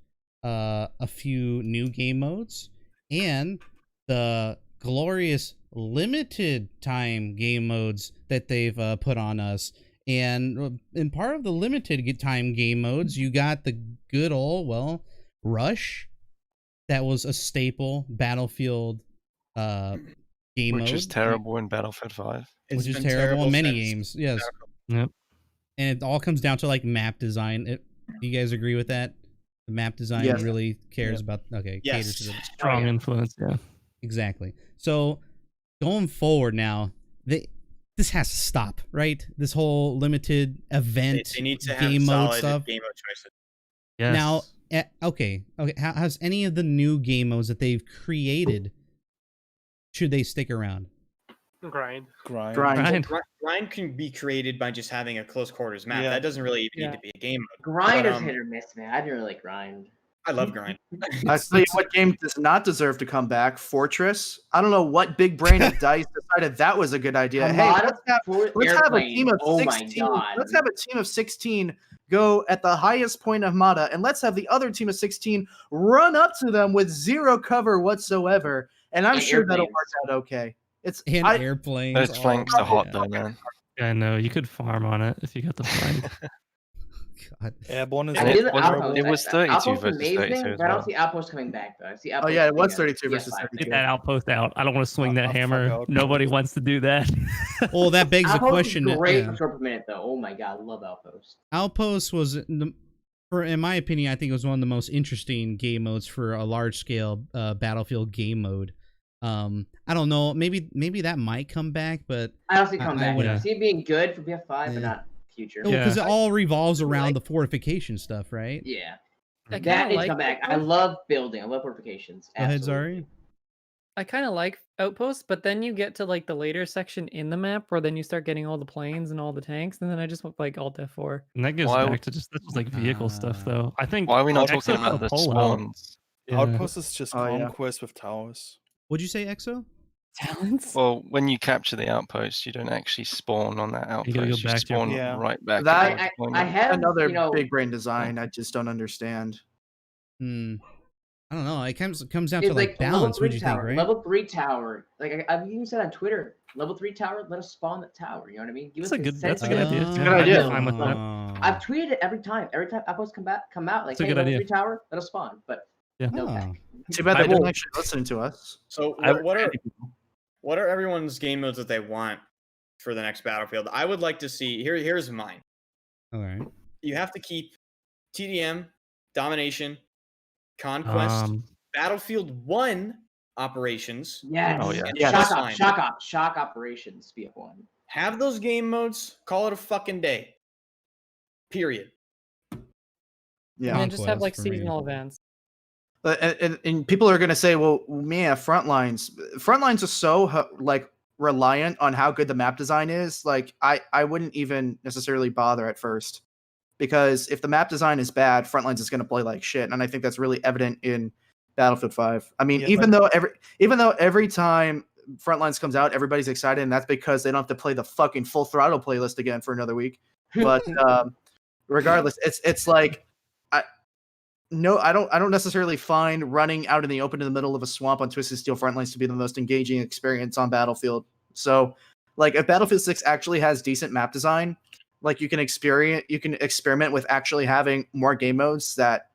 a few new game modes, and the glorious limited time game modes that they've put on us And in part of the limited time game modes, you got the good old, Rush. That was a staple Battlefield game mode. Which is terrible in Battlefield 5. Which is been terrible in many since- games, yes. Yep. And it all comes down to like map design. You guys agree with that? The map design Yes. really cares about. Okay, Yes. caters to the Strong influence. Yeah. exactly. So going forward now, this has to stop, right? This whole limited event They need to have game mode solid stuff. game mode choices. Yes. Now, okay. Has any of the new game modes that they've created, should they stick around? Grind. Grind. Grind. Grind can be created by just having a close quarters map. Yeah. That doesn't really even Yeah. need to be a game mode. Grind But, is hit or miss, man. I didn't really grind. I love grind. I tell you what game does not deserve to come back. Fortress. I don't know what big brain at Dice decided that was a good idea. Hey, Armada let's have a team of Oh my 16. god. Let's have a team of 16 go at the highest point of Mata, and let's have the other team of 16 run up to them with zero cover whatsoever. And I'm And sure that'll airplanes. work out okay. It's And I, airplanes. Those flanks are hot though, man. I know you could farm on it if you got the flank. God. Airborne is And I it did the was- Outpost. it was 32 Outpost versus amazing, 32 as but I don't well. see Outpost coming back though. I see oh Outpost. yeah, it was coming 32 out versus PS5. 32. Get that outpost out. I don't want to swing I'll that fuck hammer. out. Nobody wants to do that. Well, that begs the Outpost question. is great yeah. for short per minute though. Oh my god, I love Outpost. Outpost was, in my opinion, I think it was one of the most interesting game modes for a large scale Battlefield game mode. I don't know. Maybe that might come back, but I don't see it come I back. I wouldn't- see it being good for BF5, Yeah. but not future. because Yeah. it all revolves around Like- the fortification stuff, right? Yeah, I that kinda needs to like come back. I Outpost. love building. I love fortifications. Go ahead, Absolutely. Zari. I kind of like Outposts, but then you get to like the later section in the map where then you start getting all the planes and all the tanks, and then I just went like Alt F4. And that goes Why- back to just like vehicle stuff, though. I think. Why are we not Exo talking about put the a poll out. spawns? Yeah. Outpost is just Oh, yeah. conquest with towers. What'd you say, Exo? Talents. Well, when you capture the outpost, you don't actually spawn on that outpost. You gotta go You back to your- spawn Yeah. right back. at That- the I deployment. have Another you know, big brain design. I just don't understand. I don't know. It comes down it's to like balance. What do you think, tower, right? Level 3 tower. Like I've even said on Twitter, level 3 tower. Let us spawn the tower. You know what I mean? Give That's us a good. consent That's a to good it. idea. Good Yeah, I'd be idea. fine with that. I've tweeted it every time. Every time Outposts come out, like, That's a hey, good level idea. 3 tower, let us spawn. But Yeah. no Oh. pack. Too bad I they didn't will- actually listen to us. So I what are everyone's game modes that they want for the next Battlefield? I would like to see here's mine. All right. You have to keep TDM, domination, conquest, Battlefield 1 operations. Yes. Oh, yeah. Yeah, Shock that's op, shock operations. BF1. Have those game modes, call it a fucking day. Period. Yeah. And then just have Conquest like for me. seasonal events. And people are going to say, well, man, frontlines are so like reliant on how good the map design is. Like I wouldn't even necessarily bother at first, because if the map design is bad, frontlines is going to play like shit. And I think that's really evident in Battlefield 5. I mean, Yeah, even though every time frontlines comes out, everybody's excited, and that's because they don't have to play the fucking full throttle playlist again for another week. But regardless, it's like I don't necessarily find running out in the open in the middle of a swamp on Twisted Steel Frontlines to be the most engaging experience on Battlefield. So, like, if Battlefield 6 actually has decent map design, like you can experiment with actually having more game modes that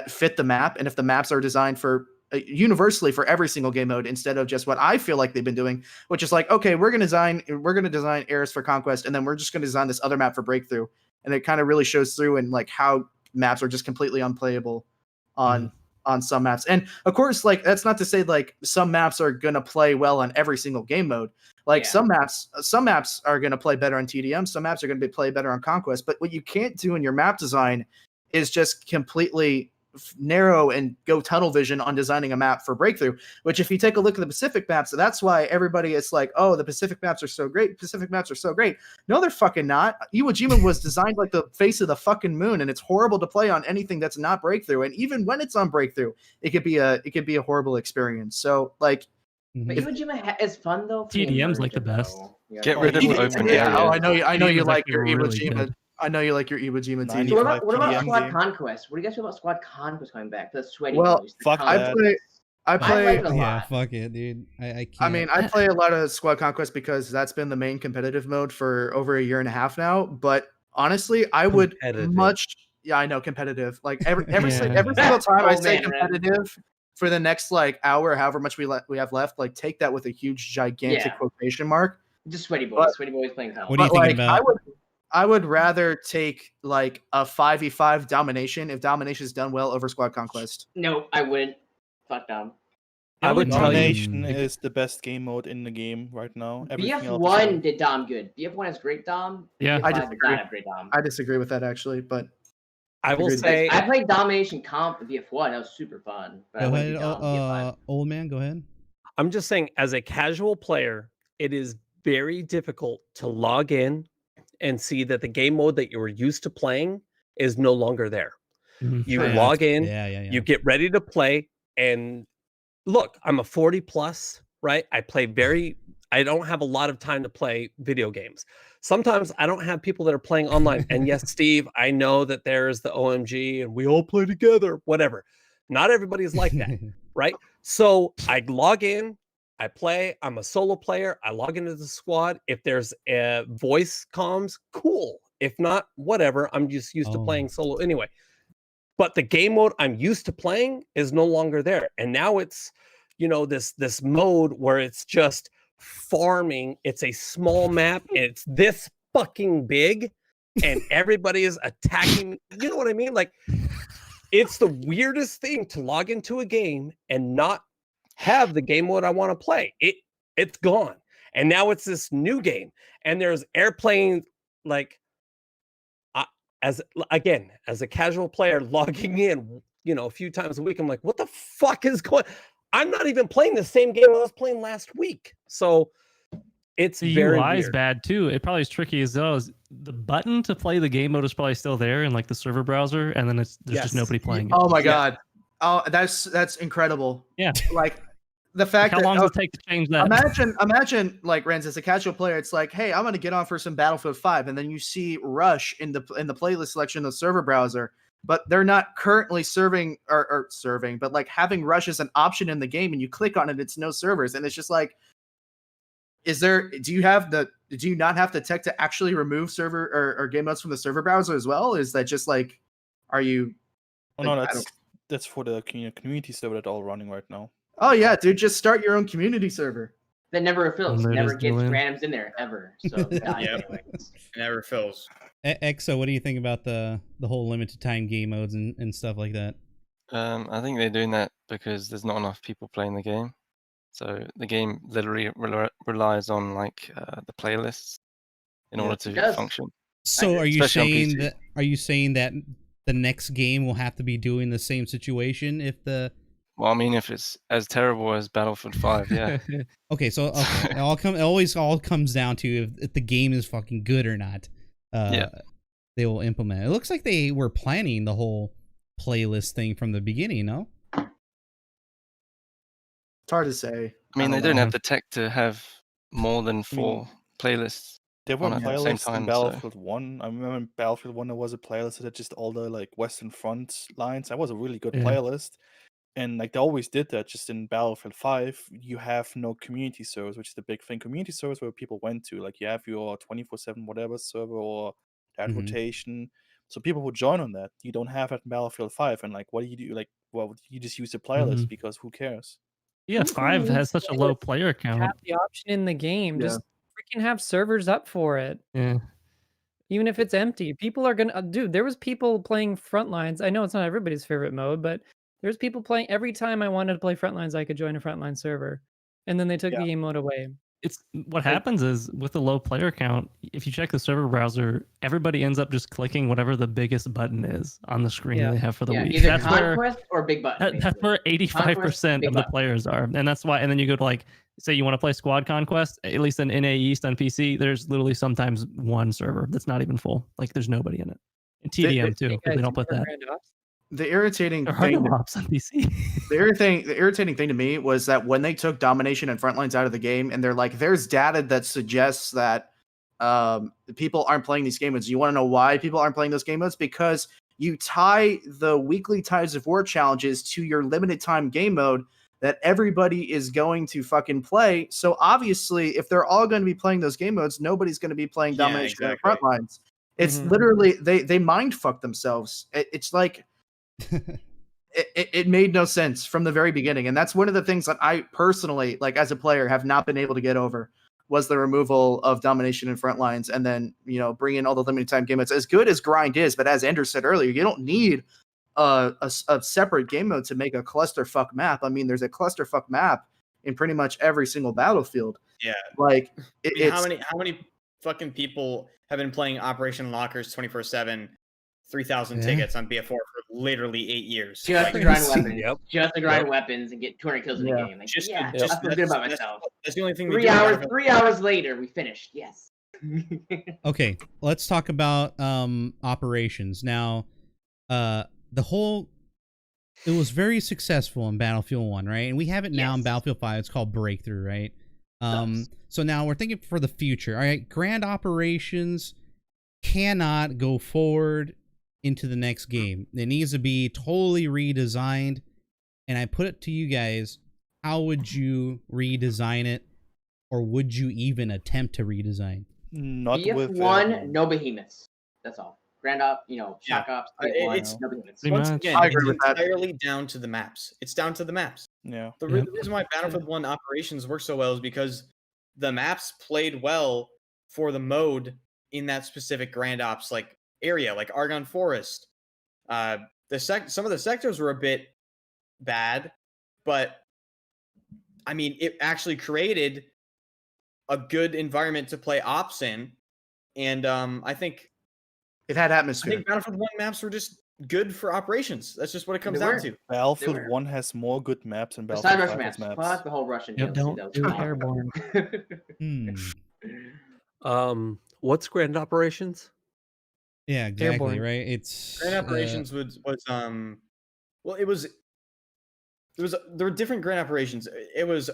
fit the map, and if the maps are designed for universally for every single game mode instead of just what I feel like they've been doing, which is like, okay, we're gonna design Airs for Conquest, and then we're just gonna design this other map for Breakthrough, and it kind of really shows through in like how maps are just completely unplayable on some maps. And of course, like, that's not to say like some maps are gonna play well on every single game mode. Like, some maps are gonna play better on TDM, some maps are gonna play better on Conquest. But what you can't do in your map design is just completely narrow and go tunnel vision on designing a map for Breakthrough, which if you take a look at the Pacific maps, so that's why everybody is like, oh, the Pacific maps are so great. No, they're fucking not. Iwo Jima was designed like the face of the fucking moon, and it's horrible to play on anything that's not Breakthrough. And even when it's on Breakthrough, it could be a horrible experience. So like, But Iwo Jima is fun though. for the TDM's like the immersion, best. though. You Get know, rid of like- the open yeah, area. oh, I know you TDM's like your actually Iwo really Jima. good. I know you like your Iwo Jima Ninety- TDM. So what about TDM Squad game. Conquest? What do you guys feel about Squad Conquest coming back? The sweaty Well, boys, the fuck Conquest. I play I play. like it a Yeah, lot. fuck it, dude. I can't. I mean, I play a lot of Squad Conquest because that's been the main competitive mode for over a year and a half now. But honestly, I would Competitive. yeah, I know competitive. Like every Yeah. every single time I Oh, say man, man. competitive for the next like hour, however much we have left, like take that with a huge gigantic Yeah. quotation mark. Just sweaty boys. But- Sweaty boys playing hell. What are you But thinking like about? I would rather take like a 5v5 domination if domination is done well over Squad Conquest. No, I wouldn't. Fuck them. I would tell you. Domination is the best game mode in the game right now. Everything else is BF1 did Dom good. BF1 has great Dom. Yeah. BF5 I does disagree. not have great Dom. I disagree with that actually, but I will Agreed. say I played Domination Comp with BF1. That was super fun. But I Go wouldn't ahead, do Dom BF5. old man. Go ahead. I'm just saying, as a casual player, it is very difficult to log in and see that the game mode that you were used to playing is no longer there. Mhm. You Yeah, log in, Yeah. you get ready to play, and look, I'm a 40 plus, right? I don't have a lot of time to play video games. Sometimes I don't have people that are playing online. And yes, Steve, I know that there's the OMG and we all play together, whatever. Not everybody's like that, right? So I log in, I play, I'm a solo player, I log into the squad. If there's a voice comms, cool. If not, whatever. I'm just used to playing solo anyway. But the game mode I'm used to playing is no longer there. And now it's, this mode where it's just farming. It's a small map and it's this fucking big and everybody is attacking. You know what I mean? Like, it's the weirdest thing to log into a game and not have the game mode I want to play. It's gone. And now it's this new game. And there's airplanes, like, as a casual player logging in, a few times a week, I'm like, what the fuck is going? I'm not even playing the same game I was playing last week. So it's The very UI is weird. bad too. It probably is tricky as well. As the button to play the game mode is probably still there in like the server browser, and then there's Yes. just nobody playing it. oh my god. Oh, that's incredible. Yeah. Like the fact How that long does it take to change that? imagine like Renz as a casual player, it's like, hey, I'm gonna get on for some Battlefield 5, and then you see Rush in the playlist selection of the server browser, but they're not currently serving or serving, but like having Rush as an option in the game, and you click on it, it's no servers, and it's just like, do you not have the tech to actually remove server or game modes from the server browser as well? Is that just like, are you? Oh no, like, I that's for the community server that's all running right now. Oh yeah, dude, just start your own community server. That never fills. There it Never is, gets Julian. randoms in there ever. So it dies Yep. anyway. It never fills. Exo, what do you think about the whole limited time game modes and stuff like that? I think they're doing that because there's not enough people playing the game. So the game literally relies on the playlists in Yeah, order it to does. function. So are you Especially on saying PC. that? Are you saying that the next game will have to be doing the same situation if the? Well, I mean, if it's as terrible as Battlefield 5, yeah. Okay, so it always comes down to if the game is fucking good or not. Yeah. They will implement it. It looks like they were planning the whole playlist thing from the beginning, no? It's hard to say. I mean, they don't don't know. have the tech to have more than 4 playlists. There were on at the same playlists time, in so- Battlefield 1. I remember in Battlefield 1 there was a playlist that had just all the like Western Front lines. That was a really good Yeah. playlist. And like they always did that. Just in Battlefield 5, you have no community servers, which is the big thing. Community servers where people went to. Like you have your 24/7 whatever server or that Mhm. rotation. So people would join on that. You don't have that in Battlefield 5. And like what do you do? Like, well, you just use the playlist because who cares? Yeah, Who 5 has such a low player count. Have the option in the game. Yeah. Just freaking have servers up for it. Yeah. Even if it's empty, people are gonna. Dude, there was people playing Frontlines. I know it's not everybody's favorite mode, but there's people playing. Every time I wanted to play Frontlines, I could join a Frontline server, and then they took the game mode away. It's what happens is with the low player count, if you check the server browser, everybody ends up just clicking whatever the biggest button is on the screen Yeah. they have for the Yeah, week. either That's where Conquest or Big Button. that's where 85% Big of the button. players are. And that's why, and then you go to like, say you want to play Squad Conquest, at least in NA East on PC, there's literally sometimes one server that's not even full. Like there's nobody in it. And TDM too, Hey, because they guys, don't put you that. heard Randops? The irritating There are thing no ops on PC. The irritating thing to me was that when they took domination and frontlines out of the game, and they're like, "There's data that suggests that people aren't playing these game modes." You want to know why people aren't playing those game modes? Because you tie the weekly Tides of War challenges to your limited time game mode, that everybody is going to fucking play. So obviously, if they're all going to be playing those game modes, nobody's going to be playing Yeah, domination and exactly. front lines. It's Mhm. literally they mind fuck themselves. It's like it made no sense from the very beginning, and that's one of the things that I personally, like as a player, have not been able to get over, was the removal of domination and front lines, and then bring in all the limited time game modes. As good as grind is, but as Ender said earlier, you don't need a separate game mode to make a clusterfuck map. I mean, there's a clusterfuck map in pretty much every single battlefield. Yeah. Like I mean, how many fucking people have been playing Operation Lockers 24/7, 3,000 Yeah. tickets on BF4 for literally 8 years? Just to Like, grind weapons. Yep. Just to grind weapons and get 200 kills in Yeah. a game. Like, just, yeah, just I feel good about myself. That's the only thing. we 3 do in hours. Battlefield. 3 hours later, we finished. Yes. Okay, let's talk about operations now. It was very successful in Battlefield 1, right? And we have it now in Yes. Battlefield 5. It's called Breakthrough, right? Nice. So now we're thinking for the future. All right, grand operations cannot go forward into the next game. It needs to be totally redesigned. And I put it to you guys, how would you redesign it? Or would you even attempt to redesign? Not with BF1, no behemoths. That's all. Grand op, shock ops, BF1, It's- no behemoths. Pretty Once much. again, I agree it's with that. entirely down to the maps. It's down to the maps. Yeah. The Yep. reason why Battlefield 1 operations work so well is because the maps played well for the mode in that specific Grand Ops like area, like Argonne Forest. Some of the sectors were a bit bad, but I mean, it actually created a good environment to play ops in, and I think it had atmosphere. Battlefield 1 maps were just good for operations. That's just what it comes They down were. to. Battlefield were. 1 has more good maps than Besides Battlefield Russian 5 has maps. maps. Fuck the whole Russian Yep, DLC. don't That was do awful. Airborne. What's grand operations? Yeah, exactly, Airborne. right? It's Grand operations was well, it was there were different grand operations. It was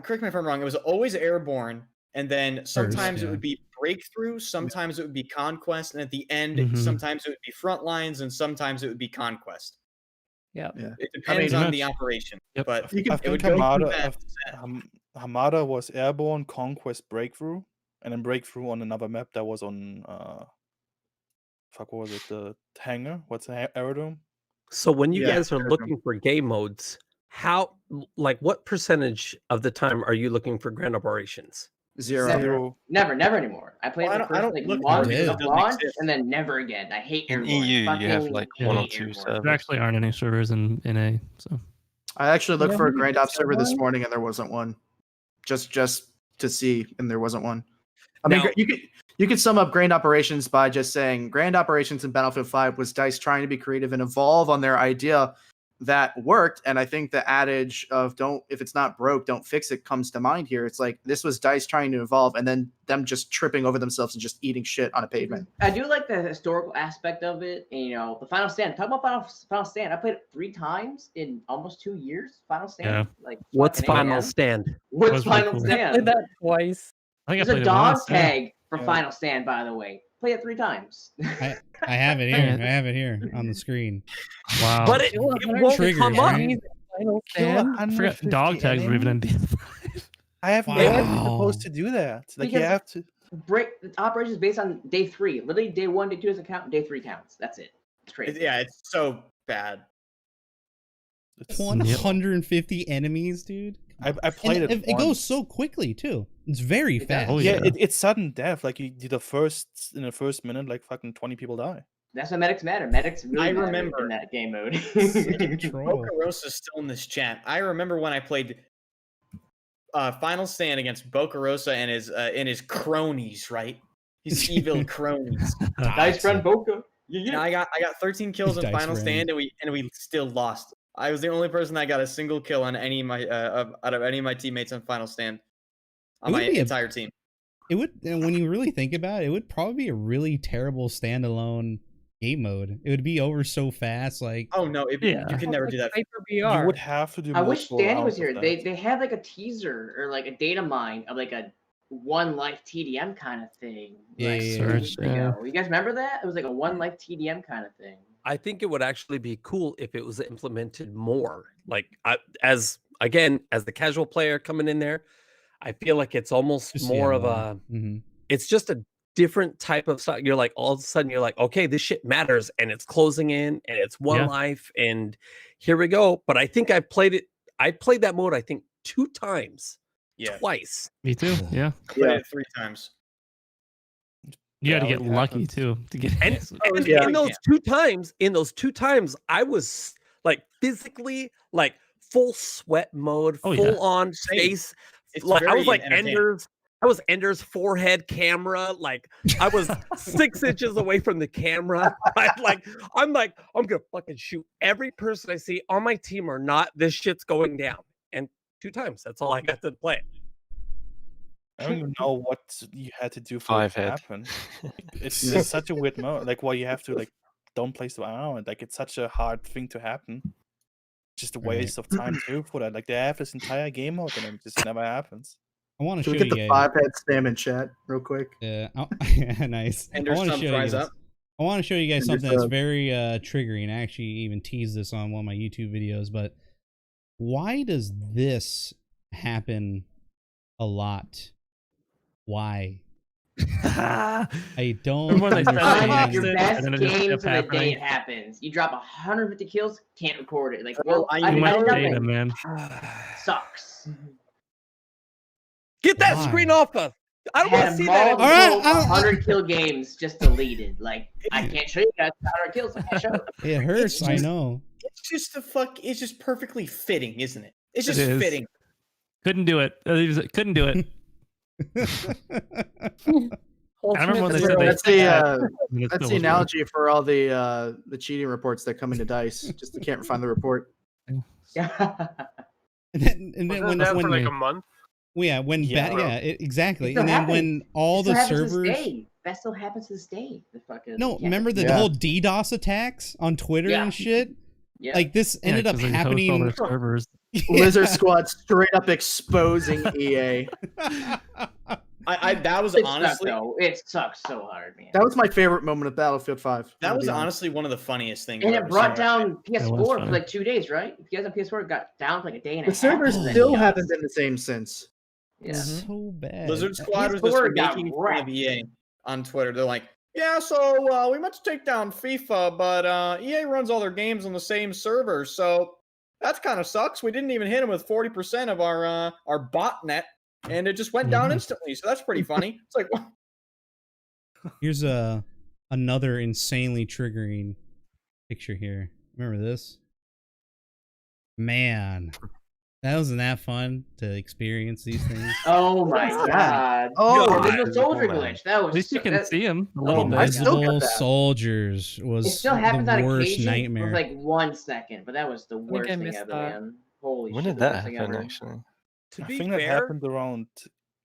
correct me if I'm wrong. It was always airborne, and then sometimes it yeah. would be breakthrough, sometimes it would be conquest, and at the end, Mhm. sometimes it would be front lines, and sometimes it would be conquest. Yeah. Yeah. It depends Pretty on the much. operation, Yep. but You can- I it would think go through Hamada, that set. Hamada was airborne, conquest, breakthrough, and then breakthrough on another map that was on fuck, what was it? The hangar? What's the aerodrome? So when you Yeah, guys are sure. looking for game modes, what percentage of the time are you looking for grand operations? Zero. Never anymore. I played Well, the I first don't like look month for it. of It doesn't launch, exist. and then never again. I hate In airborne. EU, you have Fucking like hate one or airborne. two servers. There actually aren't any servers in A, so I actually looked Yeah, for a maybe Grand the Ops server this server? morning, and there wasn't one. Just to see, and there wasn't one. I mean, Now- you could sum up Grand Operations by just saying Grand Operations in Battlefield 5 was DICE trying to be creative and evolve on their idea that worked. And I think the adage of if it's not broke, don't fix it comes to mind here. It's like this was DICE trying to evolve, and then them just tripping over themselves and just eating shit on a pavement. I do like the historical aspect of it, and the Final Stand. Talk about Final Stand. I played it 3 times in almost 2 years. Final Stand. Yeah. Like What's fucking Final AM. Stand? What's was really Final cool. I played Stand? that twice. I think I There's a played it dog once. Yeah. tag for Yeah. Final Stand, by the way. Play it 3 times. I have it here. I have it here on the screen. Wow. But it Kill won't Triggers, come up. right? Final Kill stand. I forgot dog tags were even in BF5. I have no Wow. idea you're supposed to do that. Like you Because- have to. Break the operations based on day 3. Literally, day 1, day 2 doesn't count. Day 3 counts. That's it. It's crazy. Yeah, it's so bad. It's, 150 enemies, dude. I played And it. it goes once. so quickly too. It's very It does. fast. Oh, Yeah, yeah. it's sudden death. Like you did in the first minute, like fucking 20 people die. That's why medics matter. Medics really I matter remember. in that game mode. Troll. Boca Rosa's still in this chat. I remember when I played Final Stand against Boca Rosa and his cronies, right? His evil cronies. Nice friend Boca. And I got 13 kills His in dice Final ran. Stand, and we still lost. I was the only person that got a single kill on any of my out of any of my teammates on Final Stand on It would my be a- entire team. It would, and when you really think about it, it would probably be a really terrible standalone game mode. It would be over so fast. Like, Oh no, Yeah. you can never do that. Hyper You VR. would have to do. I wish multiple Danny was rounds here. of They that. they had like a teaser or like a data mine of like a 1 life TDM kind of thing. Yeah, like, yeah, some yeah. years Search, yeah. ago. You guys remember that? It was like a 1 life TDM kind of thing. I think it would actually be cool if it was implemented more. Like as Again, as the casual player coming in there, I feel like it's almost Just more of CMY. a. It's just a different type of stuff. You're like, all of a sudden, you're like, okay, this shit matters, and it's closing in, and it's one life, and here we go. But I think I played that mode, I think 2 times, twice. Me too. Yeah. I played it 3 times. You had to Yeah, get it lucky happens. too to get. And, yeah. in those 2 times, I was like physically like full sweat mode, full on face. It's Like I was very like entertaining. Ender's forehead camera. Like I was 6 inches away from the camera. I'm gonna fucking shoot every person I see on my team or not. This shit's going down. And 2 times. That's all I got to play. I don't even know what you had to do for it 5 to head. happen. It's just such a weird mode. Like, why you have to like don't place the around. Like, it's such a hard thing to happen. Just a waste of time too for that. Like, they have this entire game mode and it just never happens. I want to Should show we get you the guys. 5-head spam in chat real quick? Yeah, nice. Ender's I want to thumb show you fries guys. up. I want to show you guys Ender's something that's thumb. very triggering. I actually even teased this on one of my YouTube videos, but why does this happen a lot? Why? I don't Remember when they said Five they understand. fixed your it, best and then it just games kept of the day happening? it happens. You drop 150 kills, can't record it. Like, Well, well, I I Too know much did data, nothing. man. Sucks. Get that Why? screen off of. I don't want to Had see that. multiple All right, 100 kill games just deleted. Like, I can't show you guys 100 kills. I can't show it. It hurts. I just- know. It's just it's just perfectly fitting, isn't it? It's It just is. fitting. Couldn't do it. Couldn't do it. I remember when they said they That's fixed the it, and it that's still the was analogy for all the cheating reports that come into Dice. Just they can't find the report. Yeah. And then Wasn't when that for when like a month? yeah, exactly. Still And then happens. when all It the still happens to this servers. day. That still happens to this day. The fucking No, can't remember the Yeah. whole DDoS attacks on Twitter Yeah. and shit? Yeah. Like this Yeah, ended up 'cause they host all happening. their servers. Lizard Squad straight up exposing EA. I that was It sucks, honestly though. It sucks so hard, man. That was my favorite moment of Battlefield 5. that I'll was be honest. honestly one of the funniest things. And I've it ever brought seen. down was PS4 for funny. like 2 days, right? If you guys on PS4, it got down for like a day and a The half. servers and then still DDoS. haven't been the same since. Yeah. So bad. Lizard Squad was PS4 just got making fun wrecked. of EA on Twitter. They're like, yeah, so we meant to take down FIFA, but EA runs all their games on the same server, so that kind of sucks. We didn't even hit them with 40% of our botnet, and it just went down instantly. So that's pretty funny. It's like, Here's another insanely triggering picture here. Remember this? Man, that wasn't that fun to experience these things. Oh my What is god. Oh, the Invisible Soldier man. glitch. That was At least you so- can that- see him a little I bit. still get Invisible that. Soldiers It was still happens the on worst occasion nightmare. for like 1 second, but that was the think worst I thing missed ever, that. man. Holy When shit. did the that worst thing happen, ever. actually? To I be think that fair, happened around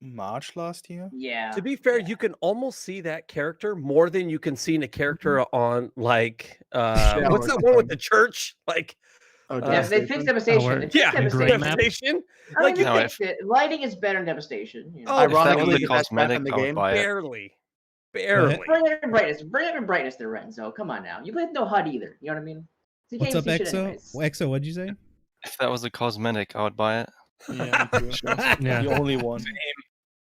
March last year. Yeah. to be fair, you can almost see that character more than you can see in a character on like what's that one with the church? Like Oh, Yeah, they fixed Devastation. where- They fixed yeah, Devastation. Devastation. I Like mean, No, they if- fixed it. Lighting is better than Devastation. You know. Oh, If that was Ironically, the the best map in cosmetic, the I would game. buy it. barely. Barely. Bring it in brightness to Renzo. Come on now. You played no HUD either. You know what I mean? So you What's can't up, even see shit Exo? anyways. Exo, what'd you say? If that was a cosmetic, I would buy it. Yeah, me too. Yeah. The only one.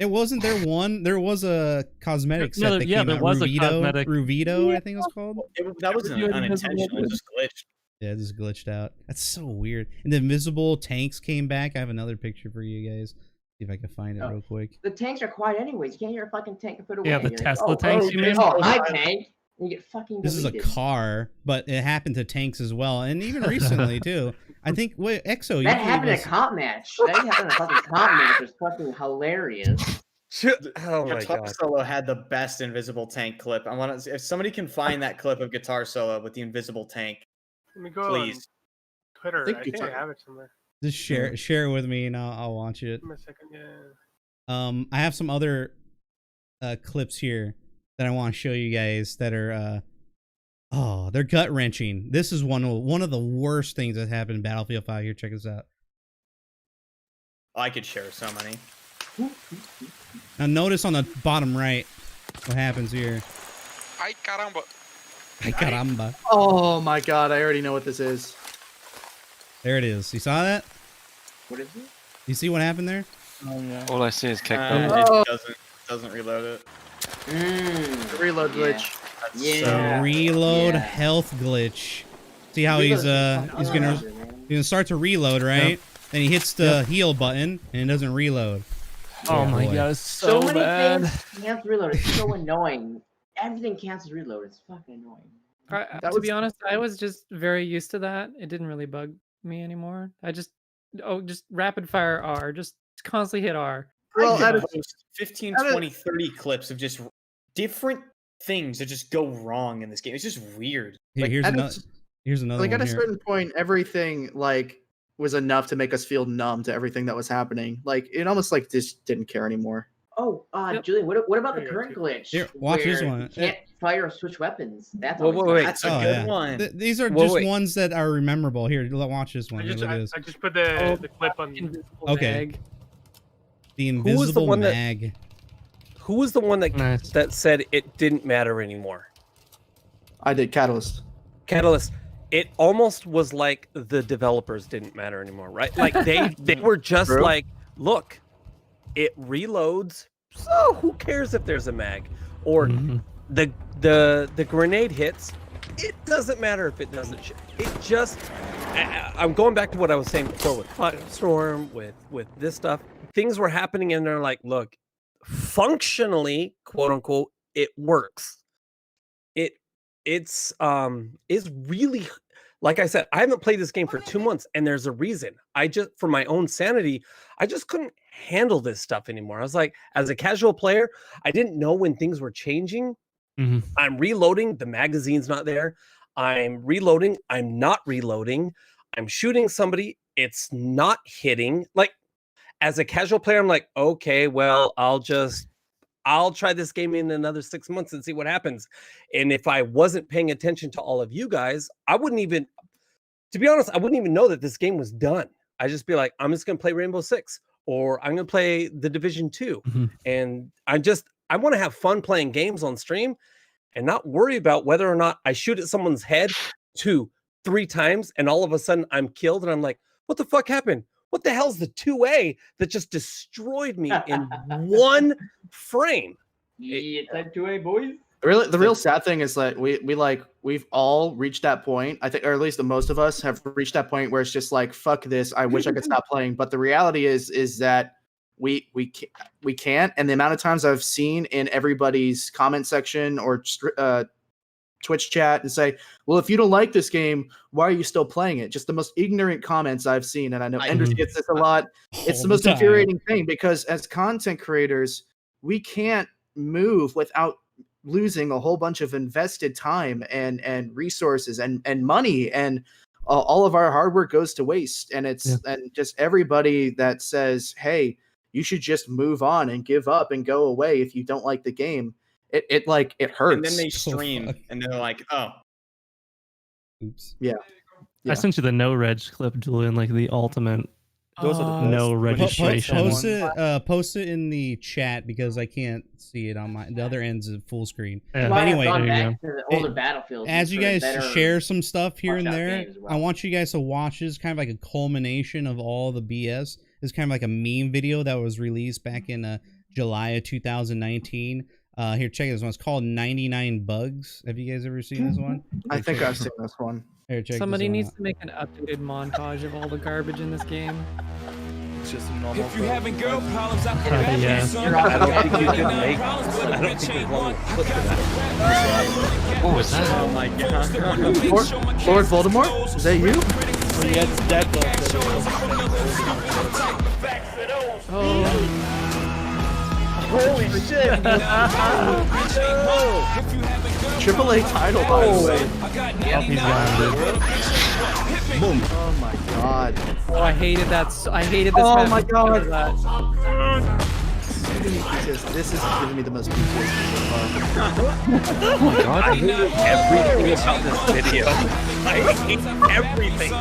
It wasn't there one. There was a cosmetic set that yeah, came there out. was a Ruvito, cosmetic. Ruvito, I think it was called. that wasn't Yeah, unintentional. It just glitched. Yeah, it just glitched out. That's so weird. And the invisible tanks came back. I have another picture for you guys. See if I can find it Oh. real quick. The tanks are quiet anyways. You can't hear a fucking tank put away. Yeah, the You're like, Tesla tanks, you mean? Oh, my tank. And you get fucking This is a deleted. car, but it happened to tanks as well, and even recently too. I think. Wait, Exo, you That gave happened at us- a comp match. That happened at a fucking comp match. It was fucking hilarious. Oh my Guitar god. Solo had the best invisible tank clip. I want to. If somebody can find that clip of Guitar Solo with the invisible tank, Let me go on please. Twitter. I think I think I it's- have it somewhere. Just share it with me, and I'll watch it. Give me a second. Yeah. I have some other clips here that I want to show you guys that are they're gut wrenching. This is one of the worst things that happened in Battlefield 5. Here, check this out. I could share so many. Now notice on the bottom right what happens here. Ay caramba. Ay caramba. Oh my god, I already know what this is. There it is. You saw that? What is it? You see what happened there? Oh, yeah. All I see is kickback. It doesn't reload it. The reload Yeah. glitch. Yeah. Reload Yeah. health glitch. See how Reload he's is fucking gonna awesome, man. he's gonna start to reload, right? Then he hits the heal button and it doesn't reload. Oh my boy. god, it's So so many bad. things cancel reload. It's so annoying. Everything cancels reload. It's fucking annoying. To be honest, I was just very used to that. It didn't really bug me anymore. I just rapid fire R, just constantly hit R. Well, I at could a- post 15, at a- 20, 30 clips of just different things that just go wrong in this game. It's just weird. Here, here's at a- another. Here's another like one at a here. certain point, everything like was enough to make us feel numb to everything that was happening. Like it almost like just didn't care anymore. Oh, Yep. Julian, what about the There you go, current too. glitch? Here, watch this where one. You can't fire or switch weapons. That's Whoa, always wait, wait. nice. That's a Oh, good yeah. one. These are Whoa, just wait. ones that are rememberable. Here, watch this one. I Here, just, look at I, this. I just put the clip on. Invisible Okay. mag. The was the invisible one that- mag. Who was the one that Nice. that said it didn't matter anymore? I did Catalyst. Catalyst. It almost was like the developers didn't matter anymore, right? Like they were just True. like, look, it reloads, so who cares if there's a mag? Or Mhm. the grenade hits, it doesn't matter if it doesn't it just I'm going back to what I was saying before with Firestorm, with this stuff. Things were happening and they're like, look, functionally, quote unquote, it works. It's really, like I said, I haven't played this game for 2 months, and there's a reason. I just, for my own sanity, I just couldn't handle this stuff anymore. I was like, as a casual player, I didn't know when things were changing. Mhm. I'm reloading, the magazine's not there. I'm reloading, I'm not reloading. I'm shooting somebody, it's not hitting. Like, as a casual player, I'm like, okay, well, I'll try this game in another 6 months and see what happens. And if I wasn't paying attention to all of you guys, I wouldn't even, to be honest, I wouldn't even know that this game was done. I'd just be like, I'm just going to play Rainbow Six, or I'm going to play the Division 2. Mhm. And I want to have fun playing games on stream and not worry about whether or not I shoot at someone's head 2, 3 times and all of a sudden I'm killed and I'm like, what the fuck happened? What the hell's the 2A that just destroyed me in one frame? Yeah, type 2A, boys. The real sad thing is that we've all reached that point. I think, or at least the most of us have reached that point where it's just like, fuck this. I wish I could stop playing. But the reality is that we can't. And the amount of times I've seen in everybody's comment section or Twitch chat and say, well, if you don't like this game, why are you still playing it? Just the most ignorant comments I've seen. And I know Ender gets this a lot. It's the most infuriating thing, because as content creators, we can't move without losing a whole bunch of invested time and resources and money, and all of our hard work goes to waste. And it's and just everybody that says, hey, you should just move on and give up and go away if you don't like the game, it hurts. And then they So stream, fuck. and they're like, "Oh, Oops. Yeah. I sent you the no reg clip, Julian, like the ultimate Those are the best. no When you shoot registration. someone- Post it in the chat because I can't see it on the other end's of full screen. Yeah. Might have Anyway, gone there you back to the older Battlefields As you for guys better share some stuff here and washed out there, games as well. I want you guys to watch this kind of like a culmination of all the BS. It's kind of like a meme video that was released back in July of 2019. Here, check this one. It's called 99 Bugs. Have you guys ever seen this one? I think I've seen this one. Here, check Somebody this one needs out. to make an updated montage of all the garbage in this game. It's just a normal. If you having girl problems, I Yeah. I don't think you can make. I don't think there's one clip for that. What was that? oh my god." Lord Voldemort? Is that you? Oh, yeah, it's that Holy shit! AAA title, by the way. Oh, he's gone, dude. Oh my god. Oh, I hated that. I hated this. Oh map my because of God. that. This is giving me the most PTSD so far. Oh my god. I hate everything about this video. I hate everything.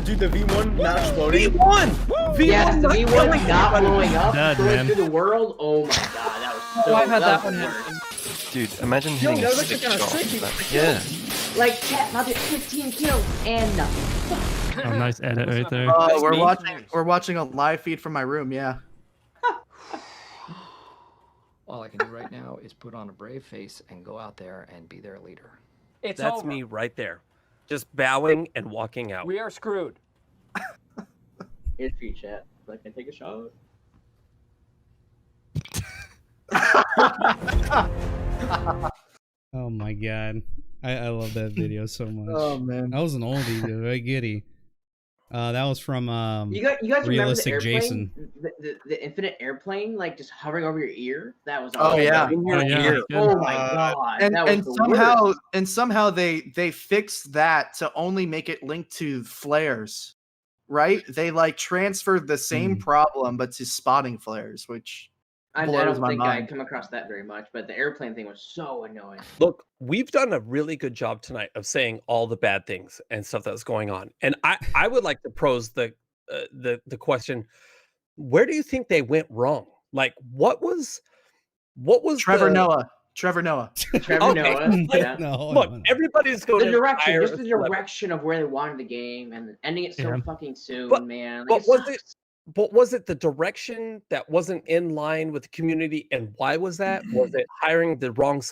Dude, the V1 not exploding. V1. Yes, the V1 not blowing up, Dead, going man. through the world. Oh my god, that was so. Oh, I had that was one the happen. worst. Dude, imagine Yo, hitting that a was stick actually kinda shot. tricky. Like, yeah. Like, chat, I'll get 15 kills and nothing. A nice edit right there. We're watching a live feed from my room. Yeah. All I can do right now is put on a brave face and go out there and be their leader. It's That's over. me right there. Just bowing and walking out. We are screwed. Here's for you, chat. So I can take a shot. Oh my god. I love that video so much. Oh man. That was an oldie, dude. Very giddy. That was from You guys remember the Realistic airplane? Jason. The infinite airplane, like just hovering over your ear? That was Oh awesome. yeah. Oh my god. And that was the somehow they fixed that to only make it linked to flares, right? They like transferred the same problem but to spotting flares, which I blows don't my think I mind. come across that very much, but the airplane thing was so annoying. Look, we've done a really good job tonight of saying all the bad things and stuff that's going on. And I would like to pose the question, where do you think they went wrong? Like what was Trevor the- Noah. Trevor Noah. Trevor Okay. Noah. Yeah. Look, everybody's going The to direction, hire just the a celebrity. direction of where they wanted the game and ending it so Yeah. fucking soon, But- man. Like, But was sucks. it? But was it the direction that wasn't in line with the community, and why was that? Was it hiring the wrong?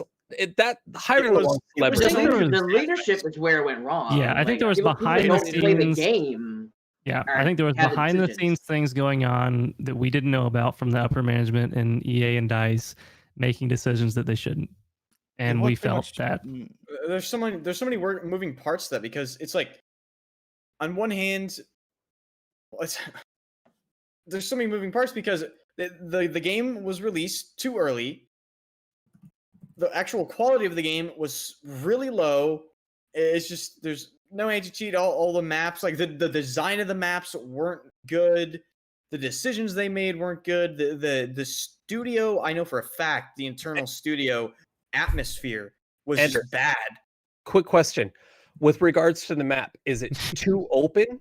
Hiring the wrong The celebrity? leadership is where it went wrong. Yeah, I think there was people behind that the don't play the scenes- game. Yeah, Or I think there was have the behind the decisions. scenes things going on that we didn't know about from the upper management and EA and DICE making decisions that they shouldn't, and we felt that. There's so many moving parts to that, because it's like, on one hand, there's so many moving parts because the game was released too early. The actual quality of the game was really low. It's just there's no anti-cheat. All the maps, like the design of the maps weren't good. The decisions they made weren't good. The studio, I know for a fact, the internal studio atmosphere was Ender. just bad. Quick question, with regards to the map, is it too open?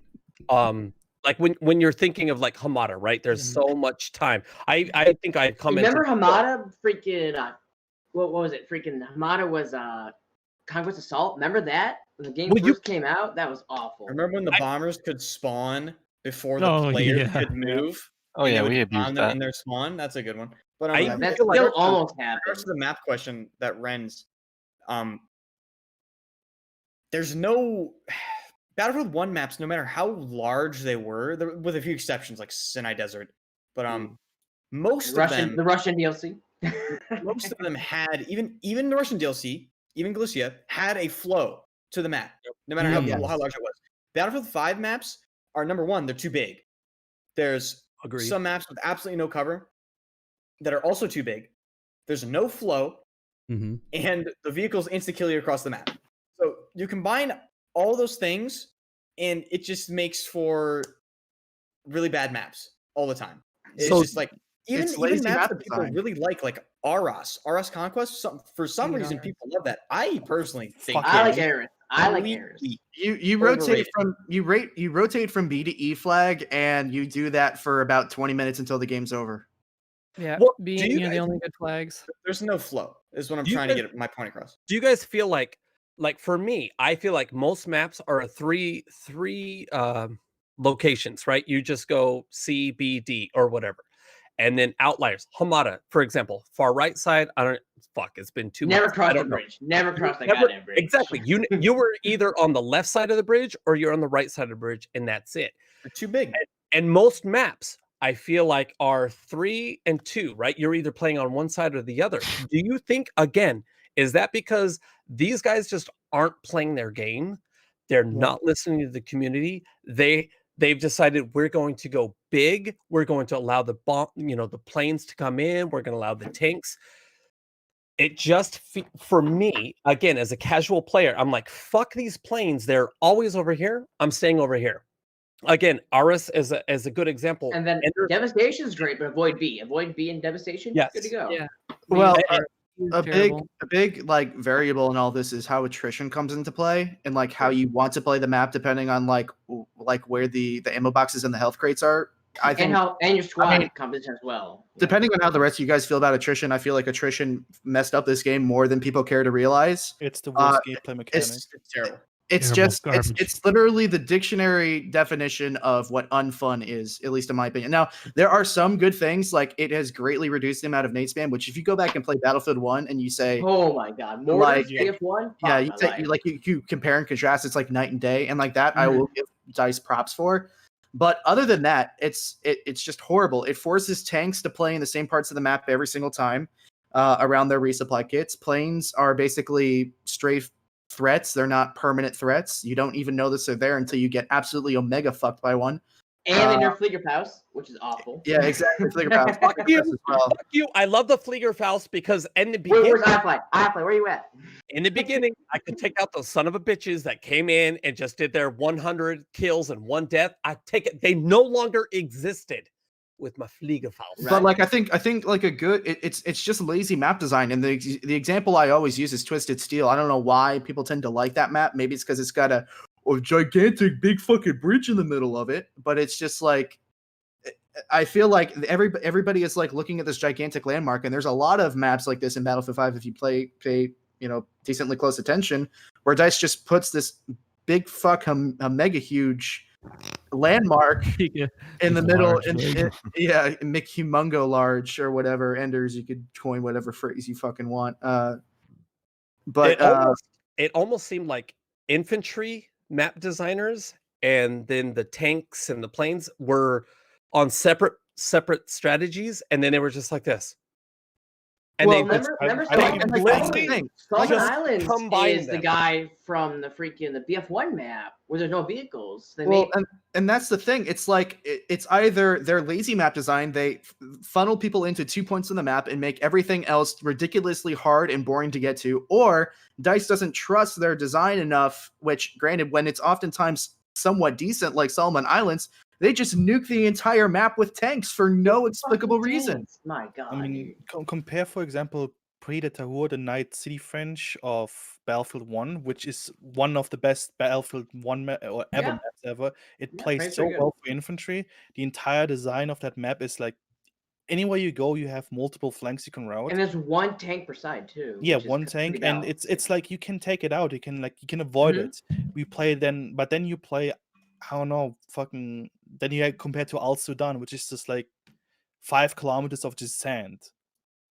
Like when you're thinking of like Hamada, right? There's so much time. I think I commented. Remember Hamada? Freaking what was it? Freaking Hamada was Conquest Assault. Remember that when the game first came out? That was awful. Remember when the bombers could spawn before the Oh, players yeah. could move? Oh and yeah, they would we spawn abused them that. in their spawn. That's a good one. But I That feel like- still almost in regards happened. to the map question that Ren's, there's no Battlefield 1 maps, no matter how large they were, with a few exceptions like Sinai Desert, but most of them, The Russian DLC. most of them had even the Russian DLC, even Galicia had a flow to the map, no matter how large it was. Battlefield 5 maps are, number one, they're too big. There's Agreed. some maps with absolutely no cover that are also too big. There's no flow, and the vehicles insta kill you across the map. So you combine all those things, and it just makes for really bad maps all the time. It's just like even lazy maps map that people design. really like Aros Conquest. For some reason, Aras. people love that. I personally think I like it's Ares. I like Ares. You rotate Overrated. you rotate from B to E flag, and you do that for about 20 minutes until the game's over. Yeah, Well, do being you the guys- only good flags. There's no flow. Is what I'm Do you trying to guys- get my point across. Do you guys feel like for me, I feel like most maps are three locations, right? You just go C, B, D, or whatever, and then outliers. Hamada, for example, far right side. I don't. Fuck, it's been too. Never months. I crossed the don't know. bridge. Never crossed that Never- goddamn bridge. Exactly. You were either on the left side of the bridge or you're on the right side of the bridge, and that's it. They're too big. And most maps, I feel like, are 3 and 2, right? You're either playing on one side or the other. Do you think, again, is that because these guys just aren't playing their game? They're not listening to the community. They've decided we're going to go big. We're going to allow the planes to come in. We're going to allow the tanks. It just, for me, again, as a casual player, I'm like, fuck these planes. They're always over here. I'm staying over here. Again, Aris is a good example. And then Devastation is great, but avoid B. Avoid B and Devastation. Yes. Good to go. Yeah. Well, a terrible. big like variable in all this is how attrition comes into play, and like how you want to play the map depending on like where the ammo boxes and the health crates are. I think and your squad mean, composition as well. depending on how the rest of you guys feel about attrition, I feel like attrition messed up this game more than people care to realize. It's the worst gameplay mechanic. It's terrible. It's Terrible just garbage. it's literally the dictionary definition of what unfun is, at least in my opinion. Now, there are some good things, like it has greatly reduced the amount of nade spam, which if you go back and play Battlefield 1 and you say, Oh my god, more Like, than BF1? yeah, you take you compare and contrast, it's like night and day, and like that I will give DICE props for. But other than that, it's just horrible. It forces tanks to play in the same parts of the map every single time around their resupply kits. Planes are basically strafe threats. They're not permanent threats. You don't even notice they're there until you get absolutely omega fucked by one. And they nerf Fliegerfaust, which is awful. Yeah, exactly. Fliegerfaust. Fuck you. as well. Fuck you. I love the Fliegerfaust because in the Wait, beginning, where's iFly? iFly, where you at? in the beginning, I could take out those son of a bitches that came in and just did their 100 kills and 1 death. I take it. They no longer existed with my Fliegerfaust. But like I think like a good it's just lazy map design, and the example I always use is Twisted Steel. I don't know why people tend to like that map. Maybe it's because it's got a gigantic big fucking bridge in the middle of it, but it's just like I feel like everybody is like looking at this gigantic landmark, and there's a lot of maps like this in Battlefield 5 if you pay decently close attention, where DICE just puts this big a mega huge landmark in the middle, McHumungo large or whatever. Enders, you could coin whatever phrase you fucking want. But it almost seemed like infantry map designers and then the tanks and the planes were on separate strategies, and then they were just like this. And Well, they remember Solomon Islands is the guy from the BF1 map where there's no vehicles. And that's the thing. It's like it's either their lazy map design, they funnel people into 2 points on the map and make everything else ridiculously hard and boring to get to, or DICE doesn't trust their design enough, which granted, when it's oftentimes somewhat decent like Solomon Islands, they just nuke the entire map with tanks for no explicable reason. My God. I mean, compare, for example, Predator, the Night City French of Battlefield 1, which is one of the best Battlefield 1 maps ever. It plays so well for infantry. The entire design of that map is like, anywhere you go, you have multiple flanks you can route. And there's one tank per side too. Yeah, one tank, and it's like you can take it out. You can avoid it. But then you play, I don't know, then you compare to Al Sudan, which is just like 5 kilometers of just sand.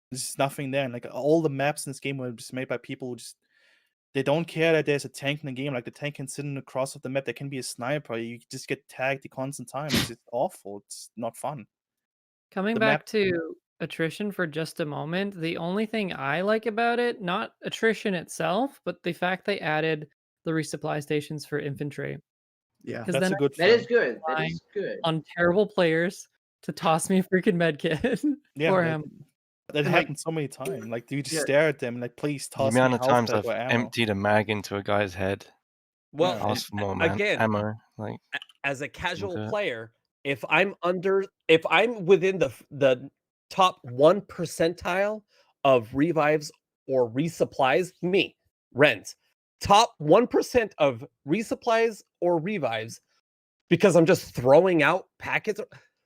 There's just nothing there. And like all the maps in this game were just made by people who they don't care that there's a tank in the game. Like the tank can sit in the cross of the map. There can be a sniper. You just get tagged the constant time. It's just awful. It's not fun. Coming back to attrition for just a moment, the only thing I like about it, not attrition itself, but the fact they added the resupply stations for infantry. Yeah, that's a good That is good. That is good. On terrible players to toss me a freaking med kit for him. That happened so many times. Like, you just stare at them, like, please toss the me amount of times health I've or ammo. emptied a mag into a guy's head. Well, ask for more again, ammo. Like, as a casual player, if I'm within the top 1 percentile of revives or resupplies, Renz, top 1% of resupplies or revives, because I'm just throwing out packets.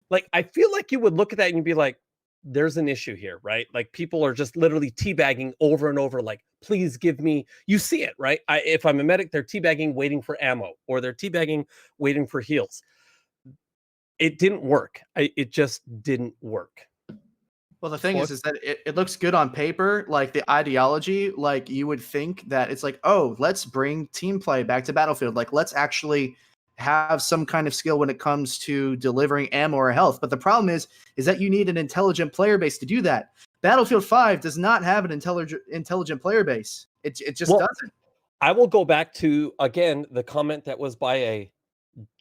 Like, I feel like you would look at that and you'd be like, there's an issue here, right? Like, people are just literally teabagging over and over, like, please give me, you see it, right? If I'm a medic, they're teabagging waiting for ammo, or they're teabagging waiting for heals. It didn't work. It just didn't work. Well, the thing is that it looks good on paper, like the ideology, like you would think that it's like, oh, let's bring team play back to Battlefield. Like, let's actually have some kind of skill when it comes to delivering ammo or health. But the problem is that you need an intelligent player base to do that. Battlefield 5 does not have an intelligent player base. It just doesn't. I will go back to, again, the comment that was by a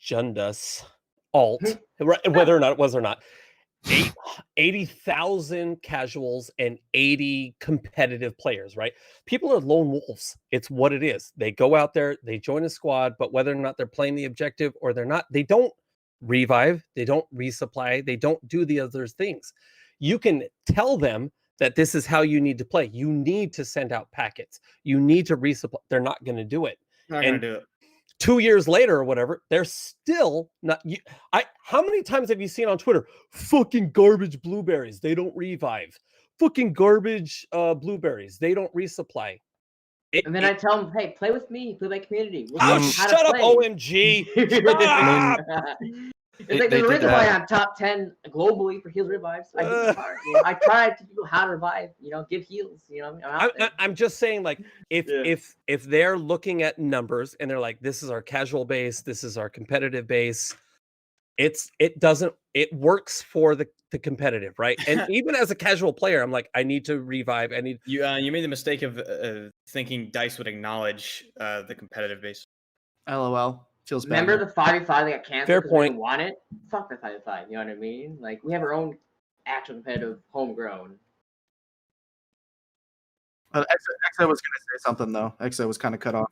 Jundus alt, whether or not it was or not. 80,000 casuals and 80 competitive players, right? People are lone wolves. It's what it is. They go out there, they join a squad, but whether or not they're playing the objective or they're not, they don't revive, they don't resupply, they don't do the other things. You can tell them that this is how you need to play. You need to send out packets. You need to resupply. They're not going to do it. Not going to do it. 2 years later or whatever, they're still not. How many times have you seen on Twitter? Fucking garbage blueberries. They don't revive. Fucking garbage blueberries. They don't resupply. And then I tell them, hey, play with me, play my community. We'll Oh, teach you how shut to up, play. OMG! Shut up! It's like there's a reason why I'm top 10 globally for heals revives. I do my part. I try to teach people how to revive. Give heals. I'm just saying, like, if they're looking at numbers and they're like, this is our casual base, this is our competitive base, it works for the competitive, right? And even as a casual player, I'm like, I need to revive. I need you made the mistake of thinking DICE would acknowledge the competitive base. LOL. Feels bad. Remember the 5v5 that got canceled Fair because we point. didn't want it? Fuck the 5v5, you know what I mean? Like, we have our own actual competitive homegrown. Exa was going to say something, though. Exa was kind of cut off.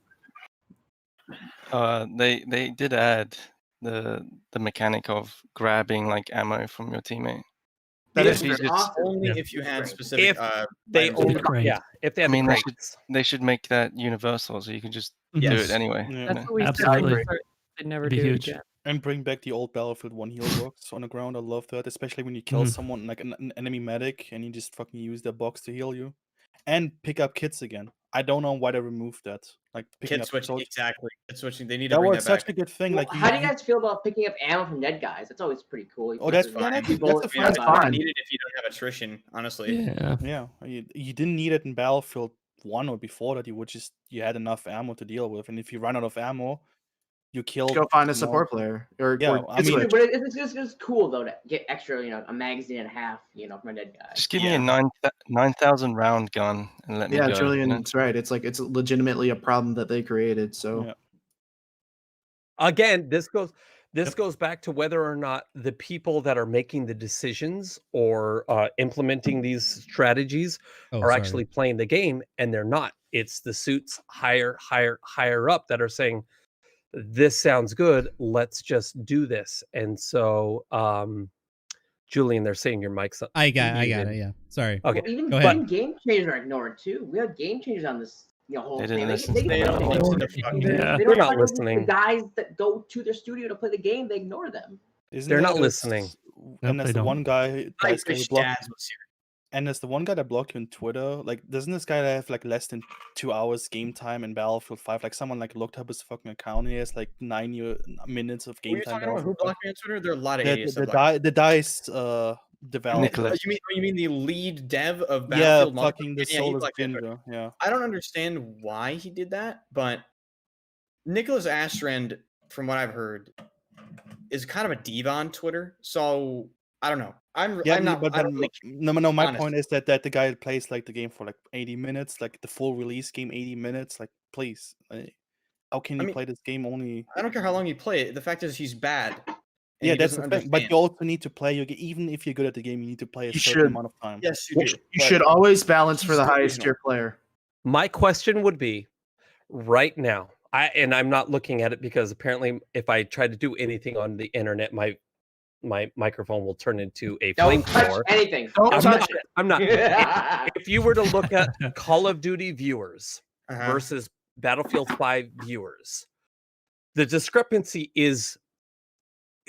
They did add the mechanic of grabbing like ammo from your teammate. That If is you true. just- only if you had specific. If they items. only, Great. if they had I mean, the they crates. should make that universal, so you can just do Yes. it anyway. Yeah. you That's know? what we said. Absolutely. They'd never Be do huge. it again. And bring back the old Battlefield 1 heal box on the ground. I love that, especially when you kill someone like an enemy medic and you just fucking use their box to heal you. And pick up kits again. I don't know why they removed that. Like picking Kit up switching, kits. exactly. Kit switching. They need to That bring was that back. such a good thing. Well, Like, how do you guys feel about picking up ammo from dead guys? That's always pretty cool. Oh, that's fine. that's a Bullets, fun. That's I fine. need it if you don't have attrition, honestly. Yeah. Yeah, you didn't need it in Battlefield 1 or before that. You had enough ammo to deal with, and if you run out of ammo, you kill. Go find a support player. Or I mean, switch. But it's just cool though to get extra, a magazine and a half, from a dead guy. Just give me a 9,000 round gun and let me Yeah, go. Julian's right. It's like it's legitimately a problem that they created. So Yeah. Again, this goes back to whether or not the people that are making the decisions or implementing these strategies are actually playing the game, and they're not. It's the suits higher up that are saying, this sounds good, let's just do this. And so Julian, they're saying your mic's up. I got it. Yeah, sorry. Okay, Well, even Go ahead. game changers are ignored too. We had game changers on this, whole They thing. didn't listen They to get the nothing. whole thing. Yeah. They They're don't not fucking listening. The guys that go to their studio to play the game, they ignore them. They're not listening. And Nope, there's they the one guy I that's gonna wish block. Daz was here. And there's the one guy that blocked you on Twitter. Like, doesn't this guy have like less than 2 hours game time in Battlefield 5? Like, someone like looked up his fucking account. He has like 9 minutes of Who are game you time. talking about? Who blocked me on Twitter? There are a lot of idiots. that blocked The DICE developer. Nicholas. You mean the lead dev of Yeah, Battlefield? fucking the Yeah, he soulless blocked me on Twitter. ginger. Yeah. I don't understand why he did that, but Nicholas Astrand, from what I've heard, is kind of a diva on Twitter. So I don't know. I'm not. But I don't then, really no. My honest. point is that the guy plays like the game for like 80 minutes, like the full release game, 80 minutes. Like, please, how can you play this game only? I don't care how long you play it. The fact is, he's bad. and Yeah, he that's the doesn't thing. But understand. you also need to play your game. Even if you're good at the game, you need to play a You certain should. amount of time. Yes, you Well, do. you but- should always balance for the He's highest delusional. tier player. My question would be, right now, I'm not looking at it because apparently if I try to do anything on the internet, my microphone will turn into a Don't touch flamethrower. anything. Don't I'm touch not. it. I'm not. If you were to look at Call of Duty viewers Uh-huh. versus Battlefield 5 viewers, the discrepancy is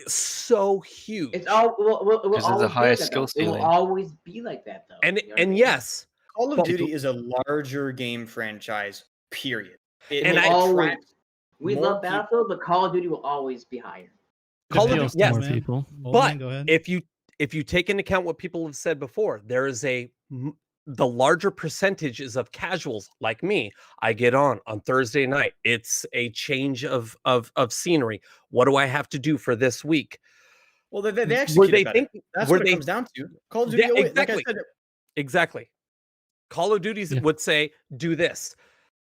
so huge. It's all. It will Because there's a always be higher like that, skill though. It will ceiling. always be like that, though. And You know what I mean? yes, Call of but- Duty is a larger game franchise. Period. It And will I- always. attract We more love people. Battlefield, but Call of Duty will always be higher. Call of Appeals Duty, to yes, more people. but Go ahead. if you take into account what people have said before, there is the larger percentages of casuals like me. I get on Thursday night. It's a change of scenery. What do I have to do for this week? Well, they Were execute they it better. thinking? That's were what it they comes down to. Call of Duty, Yeah, like I exactly. said, Exactly. Call of Duty Yeah. would say, do this.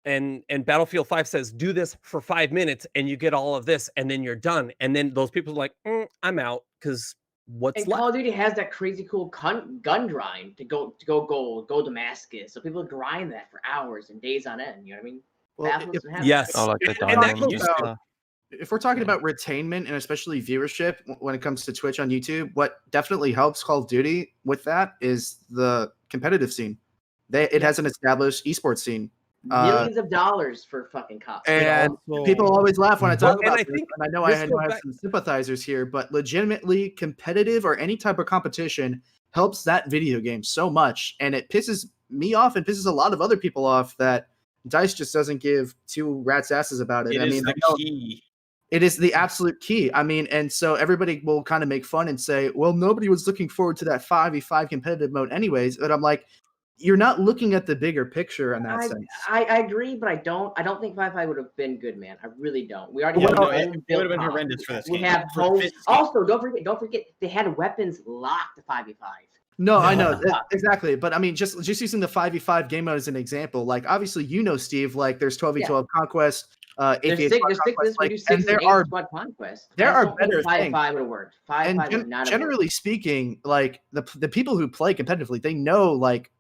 And Battlefield 5 says, do this for 5 minutes and you get all of this and then you're done. And then those people are like, I'm out because what's And left? Call of Duty has that crazy cool gun grind to go gold, go Damascus. So people grind that for hours and days on end. You know what I mean? Well, Battlefield if- doesn't have Yes. that. Oh, like the And that diamond goes and out- stuff. If we're talking about retainment and especially viewership when it comes to Twitch on YouTube, what definitely helps Call of Duty with that is the competitive scene. It has an established esports scene. Millions of dollars for fucking cops. And also- people always laugh when I talk Well, and about I this, think and I know I this have goes back- some sympathizers here, but legitimately competitive or any type of competition helps that video game so much, and it pisses me off and pisses a lot of other people off that DICE just doesn't give two rat's asses about it. It I is mean, the I know key. it is the absolute key. I mean, and so everybody will kind of make fun and say, well, nobody was looking forward to that 5v5 competitive mode anyways, but I'm like, you're not looking at the bigger picture in that sense. I agree, but I don't think 5-5 would have been good, man. I really don't. We already Well, have no, our it own would built have been comp. horrendous for this We game, have for homes. this game. Also, don't forget they had weapons locked to 5v5. No, I know exactly, but I mean, just using the 5v5 game mode as an example, like obviously Steve, like there's 12v12 Conquest, There's 8v8 six. There's Conquest, six. We like, do and 6 there and 8 are squad conquest. there I are don't think better 5-5 things. would have worked. 5-5 And would not have worked. generally speaking, like the people who play competitively, they know like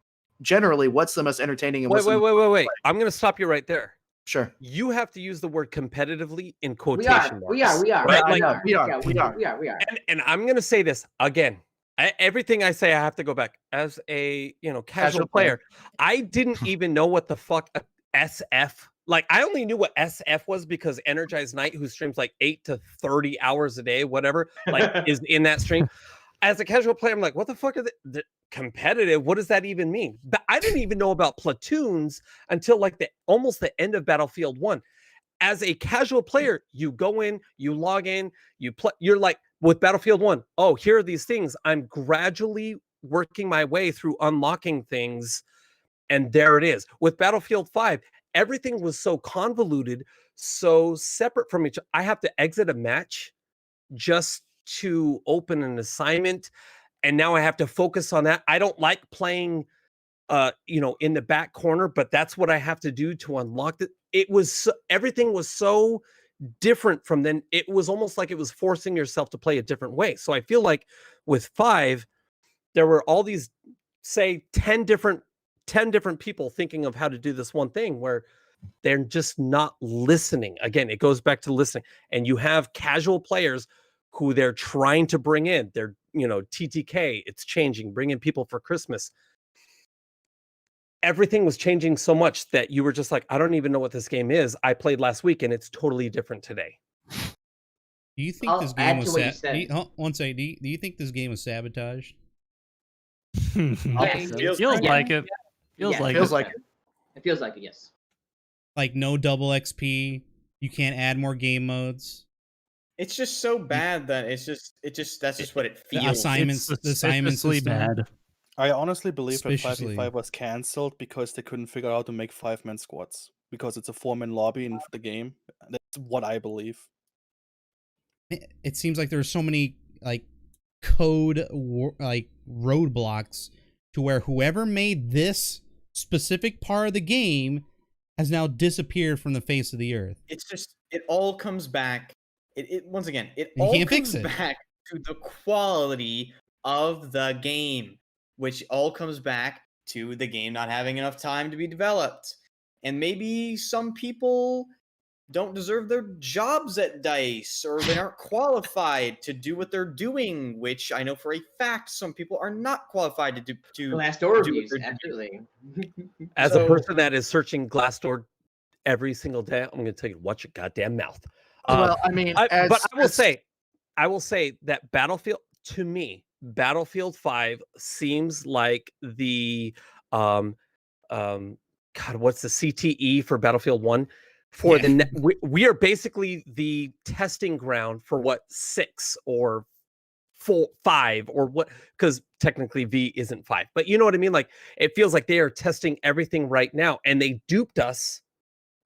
generally what's the most entertaining and Wait. what's I'm going to stop you right there. Sure. You have to use the word competitively in We quotation are. marks. We are. Right? I Like, know. We are. Yeah, We are. We are. and I'm going to say this again. Everything I say, I have to go back as a casual player. I didn't even know what the fuck a SF. Like, I only knew what SF was because Energized Knight, who streams like 8 to 30 hours a day, whatever, like is in that stream. As a casual player, I'm like, what the fuck is it? Competitive? What does that even mean? But I didn't even know about platoons until like almost the end of Battlefield 1. As a casual player, you go in, you log in, you play. You're like, with Battlefield 1, oh, here are these things. I'm gradually working my way through unlocking things, and there it is. With Battlefield 5, everything was so convoluted, so separate from each other. I have to exit a match just to open an assignment, and now I have to focus on that. I don't like playing in the back corner, but that's what I have to do to unlock it. Everything was so different from then. It was almost like it was forcing yourself to play a different way. So I feel like with 5, there were all these, say, 10 different people thinking of how to do this one thing where they're just not listening. Again, it goes back to listening. And you have casual players who they're trying to bring in. They're, TTK, it's changing, bringing people for Christmas. Everything was changing so much that you were just like, I don't even know what this game is. I played last week and it's totally different today. Do you think I'll this add game to what you was said. one second, do you think this game was sabotaged? Yeah, Feels like it. Feels like feels it. like it. It feels like it. Yes. Like no double XP, you can't add more game modes. It's just so bad that that's just what it The feels. assignments, the assignment suspiciously system. bad. I honestly believe that Suspiciously. 5v5 was cancelled because they couldn't figure out how to make 5-man squads because it's a 4-man lobby in the game. That's what I believe. It seems like there's so many like code like roadblocks to where whoever made this specific part of the game has now disappeared from the face of the earth. It's just it all comes back. It once again, it You all can't comes fix it. back to the quality of the game, which all comes back to the game not having enough time to be developed. And maybe some people don't deserve their jobs at DICE, or they aren't qualified to do what they're doing, which I know for a fact some people are not qualified to do. Glassdoor do what reviews, they're doing. absolutely. As So- a person that is searching Glassdoor every single day, I'm going to tell you, watch your goddamn mouth. Well, I mean, but I will say that Battlefield, to me, Battlefield 5 seems like the God, what's the CTE for Battlefield 1? For we are basically the testing ground for what 6 or 5 or what, because technically V isn't 5, but you know what I mean? Like, it feels like they are testing everything right now, and they duped us.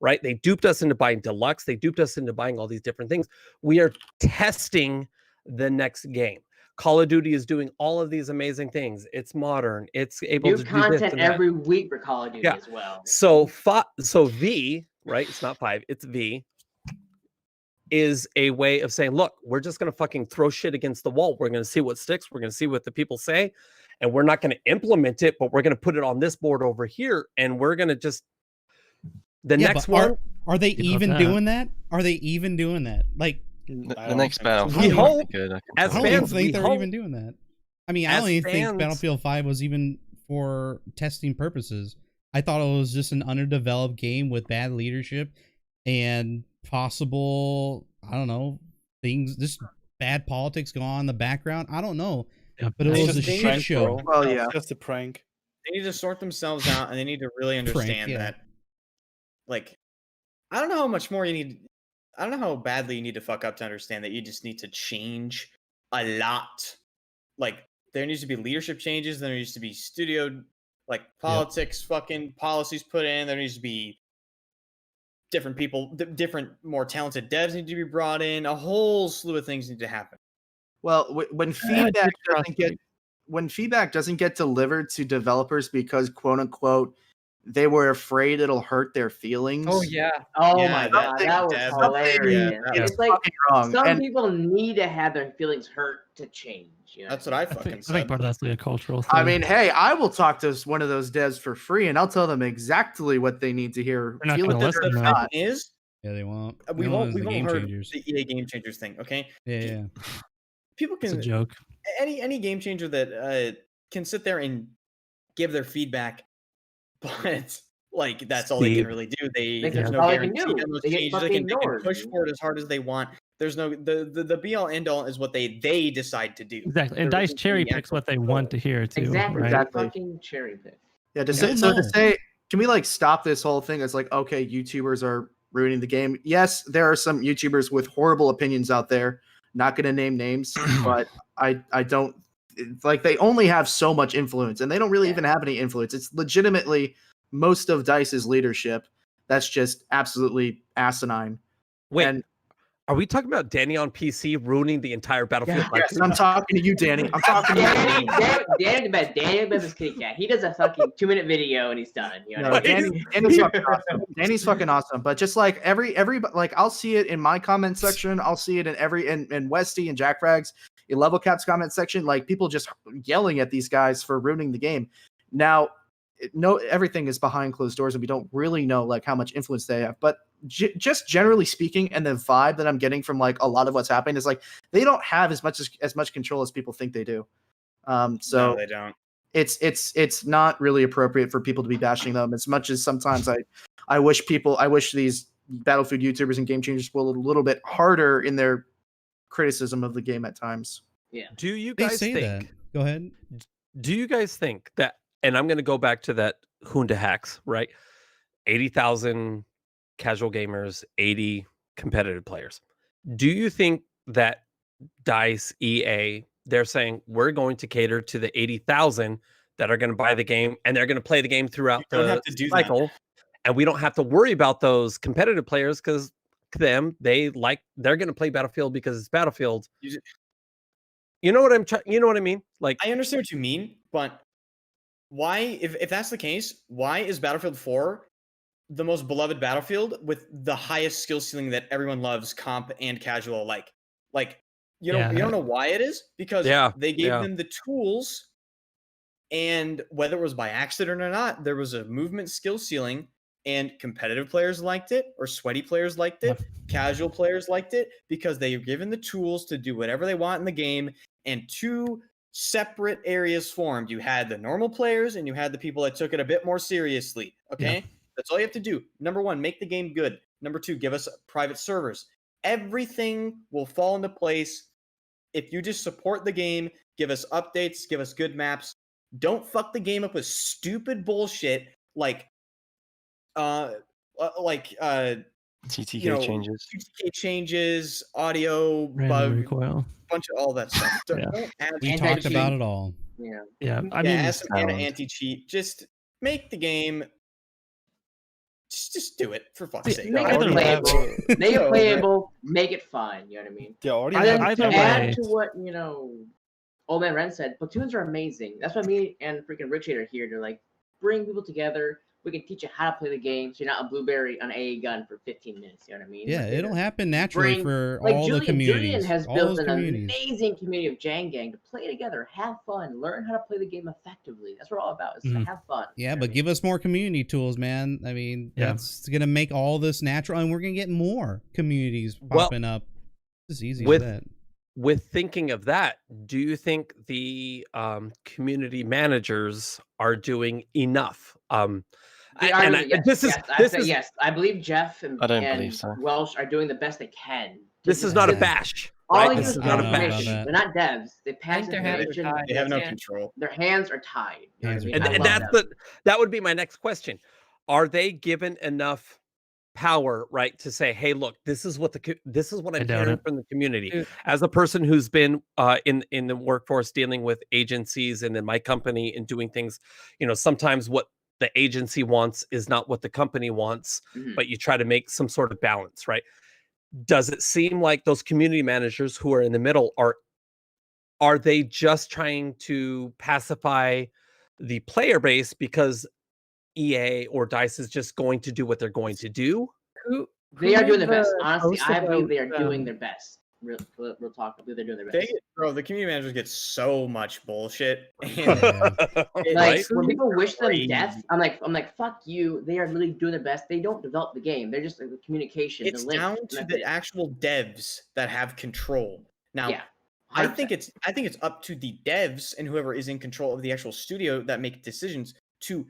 Right? They duped us into buying Deluxe. They duped us into buying all these different things. We are testing the next game. Call of Duty is doing all of these amazing things. It's modern. It's able New to do this content and that. every week for Call of Duty as well. So V, right? It's not 5. It's V. Is a way of saying, look, we're just going to fucking throw shit against the wall. We're going to see what sticks. We're going to see what the people say, and we're not going to implement it, but we're going to put it on this board over here, and we're going to just. The next one, are they even doing that? Are they even doing that? Like the next Battlefield. We will be hope, good. as I don't fans, even think we they're hope. even doing that. I mean, I As don't even think fans- Battlefield 5 was even for testing purposes. I thought it was just an underdeveloped game with bad leadership and possible, I don't know, things, just bad politics going on in the background. I don't know. Yep. But it It's was a just shit Prank, show. bro. Well, That was yeah. just a prank. They need to sort themselves out, and they need to really understand yeah. that, like, I don't know how much more you need. I don't know how badly you need to fuck up to understand that you just need to change a lot. Like, there needs to be leadership changes. There needs to be studio, like, politics, fucking policies put in. There needs to be different people, different, more talented devs need to be brought in. A whole slew of things need to happen. Well, when feedback just trust doesn't get me. when feedback doesn't get delivered to developers because quote unquote they were afraid it'll hurt their feelings. Oh yeah. Oh Yeah, my that- god, that was that- hilarious. yeah, It's like fucking wrong. some And people need to have their feelings hurt to change. You know That's what I I fucking think, I said. think part of that's like a cultural thing. I mean, hey, I will talk to one of those devs for free, and I'll tell them exactly what they need to hear. They're not Feel gonna it or listen, though. not. Is Yeah, they won't. we've No, all it's we've the all Game heard Changers. the EA Game Changers thing. Okay, Yeah. people It's a can joke. any game changer that can sit there and give their feedback, but like that's all they Steve. can really do. That's There's no all they can guarantee do. on those They get changes. They fucking can ignored, push man. for it as hard as they want. There's no the be all end all is what they decide to do. Exactly. And There DICE isn't cherry any picks actual what they control. want to hear too. Exactly. Right? Exactly. Fucking cherry pick. Yeah, to I say, don't so to know. say, can we like stop this whole thing? It's like, okay, YouTubers are ruining the game. Yes, there are some YouTubers with horrible opinions out there. Not going to name names, but I don't like they only have so much influence, and they don't really even have any influence. It's legitimately most of DICE's leadership. That's just absolutely asinine. Wait, And are we talking about Danny on PC ruining the entire Battlefield? Yeah. life yes, I'm stream? talking to you, Danny. I'm talking to you. Danny this kitty cat. He does a fucking 2-minute video and he's done. You know No, what I mean? Danny's fucking awesome. Danny's fucking awesome. But just like every like I'll see it in my comment section. I'll see it in Westy and Jack Frags, in Level Cap's comment section. Like people just yelling at these guys for ruining the game. Now, no, everything is behind closed doors, and we don't really know like how much influence they have. But just generally speaking, and the vibe that I'm getting from like a lot of what's happening is like they don't have as much control as people think they do. So No, they don't. it's not really appropriate for people to be bashing them as much as sometimes I wish these Battlefield YouTubers and Game Changers were a little bit harder in their criticism of the game at times. Yeah. Do you They guys say think? that. Go ahead. Do you guys think that? And I'm going to go back to that Hunda hacks, right? 80,000 casual gamers, 80 competitive players. Do you think that DICE, EA, they're saying we're going to cater to the 80,000 that are going to buy the game and they're going to play the game throughout You don't the have to do that. cycle, and we don't have to worry about those competitive players because they're going to play Battlefield because it's Battlefield. You know what you know what I mean? Like I understand what you mean, but why, if that's the case, why is Battlefield 4 the most beloved Battlefield with the highest skill ceiling that everyone loves, comp and casual alike? Like, you don't know why it is? Because they gave them the tools, and whether it was by accident or not, there was a movement skill ceiling, and competitive players liked it, or sweaty players liked it, casual players liked it, because they were given the tools to do whatever they want in the game, and two separate areas formed. You had the normal players and you had the people that took it a bit more seriously. Okay, that's all you have to do. Number one, make the game good. Number two, give us private servers. Everything will fall into place if you just support the game, give us updates, give us good maps. Don't fuck the game up with stupid bullshit like TTK changes. TTK changes, audio Random bug, recoil. bunch of all that stuff. Don't add We anti-cheat. talked about it all. Yeah, I Yeah, mean, add some anti-cheat. Just make the game. Just do it for fuck's sake. Make it playable. Make it playable. Make it fun. You know what I mean? They already And then have to either add way. to what Old Man Ren said, platoons are amazing. That's why me and freaking Richard are here to like bring people together. We can teach you how to play the game, so you're not a blueberry on a gun for 15 minutes. You know what I mean? Yeah, Like, it'll happen naturally for like all the Julian communities. has all built those an communities. amazing community of Jangang to play together, have fun, learn how to play the game effectively. That's what we're all about, is to have fun. Yeah, but give us more community tools, man. I mean, Yeah. that's gonna make all this natural, and we're gonna get more communities popping up. It's easy with as that. with thinking of that, do you think the community managers are doing enough? This is yes. I believe Jeff I don't and believe so. Welsh are doing the best they can. This is not a bash, All right? they This do is is not a I don't know about bash. that. They're not devs. They pass their hands are information. tied. They have no Yeah. control. Their hands are tied. You know what I mean? And, I and love that's them. that would be my next question. Are they given enough power, right, to say, hey, look, this is what I'm doubt hearing it. from the community. Dude. As a person who's been in the workforce dealing with agencies and in my company and doing things, sometimes what the agency wants is not what the company wants, but you try to make some sort of balance, right? Does it seem like those community managers who are in the middle are they just trying to pacify the player base because EA or DICE is just going to do what they're going to do? They are doing their made best. the Honestly, post I believe they are about, doing their best. Real talk. I believe they're doing their best. Bro, the community managers get so much bullshit. Like Right? when people wish them Crazy. death, I'm like, fuck you. They are literally doing their best. They don't develop the game. They're just like the communication. It's the link, down and to that's the it. actual devs that have control. Now, Yeah, I 100%. think it's up to the devs and whoever is in control of the actual studio that make decisions to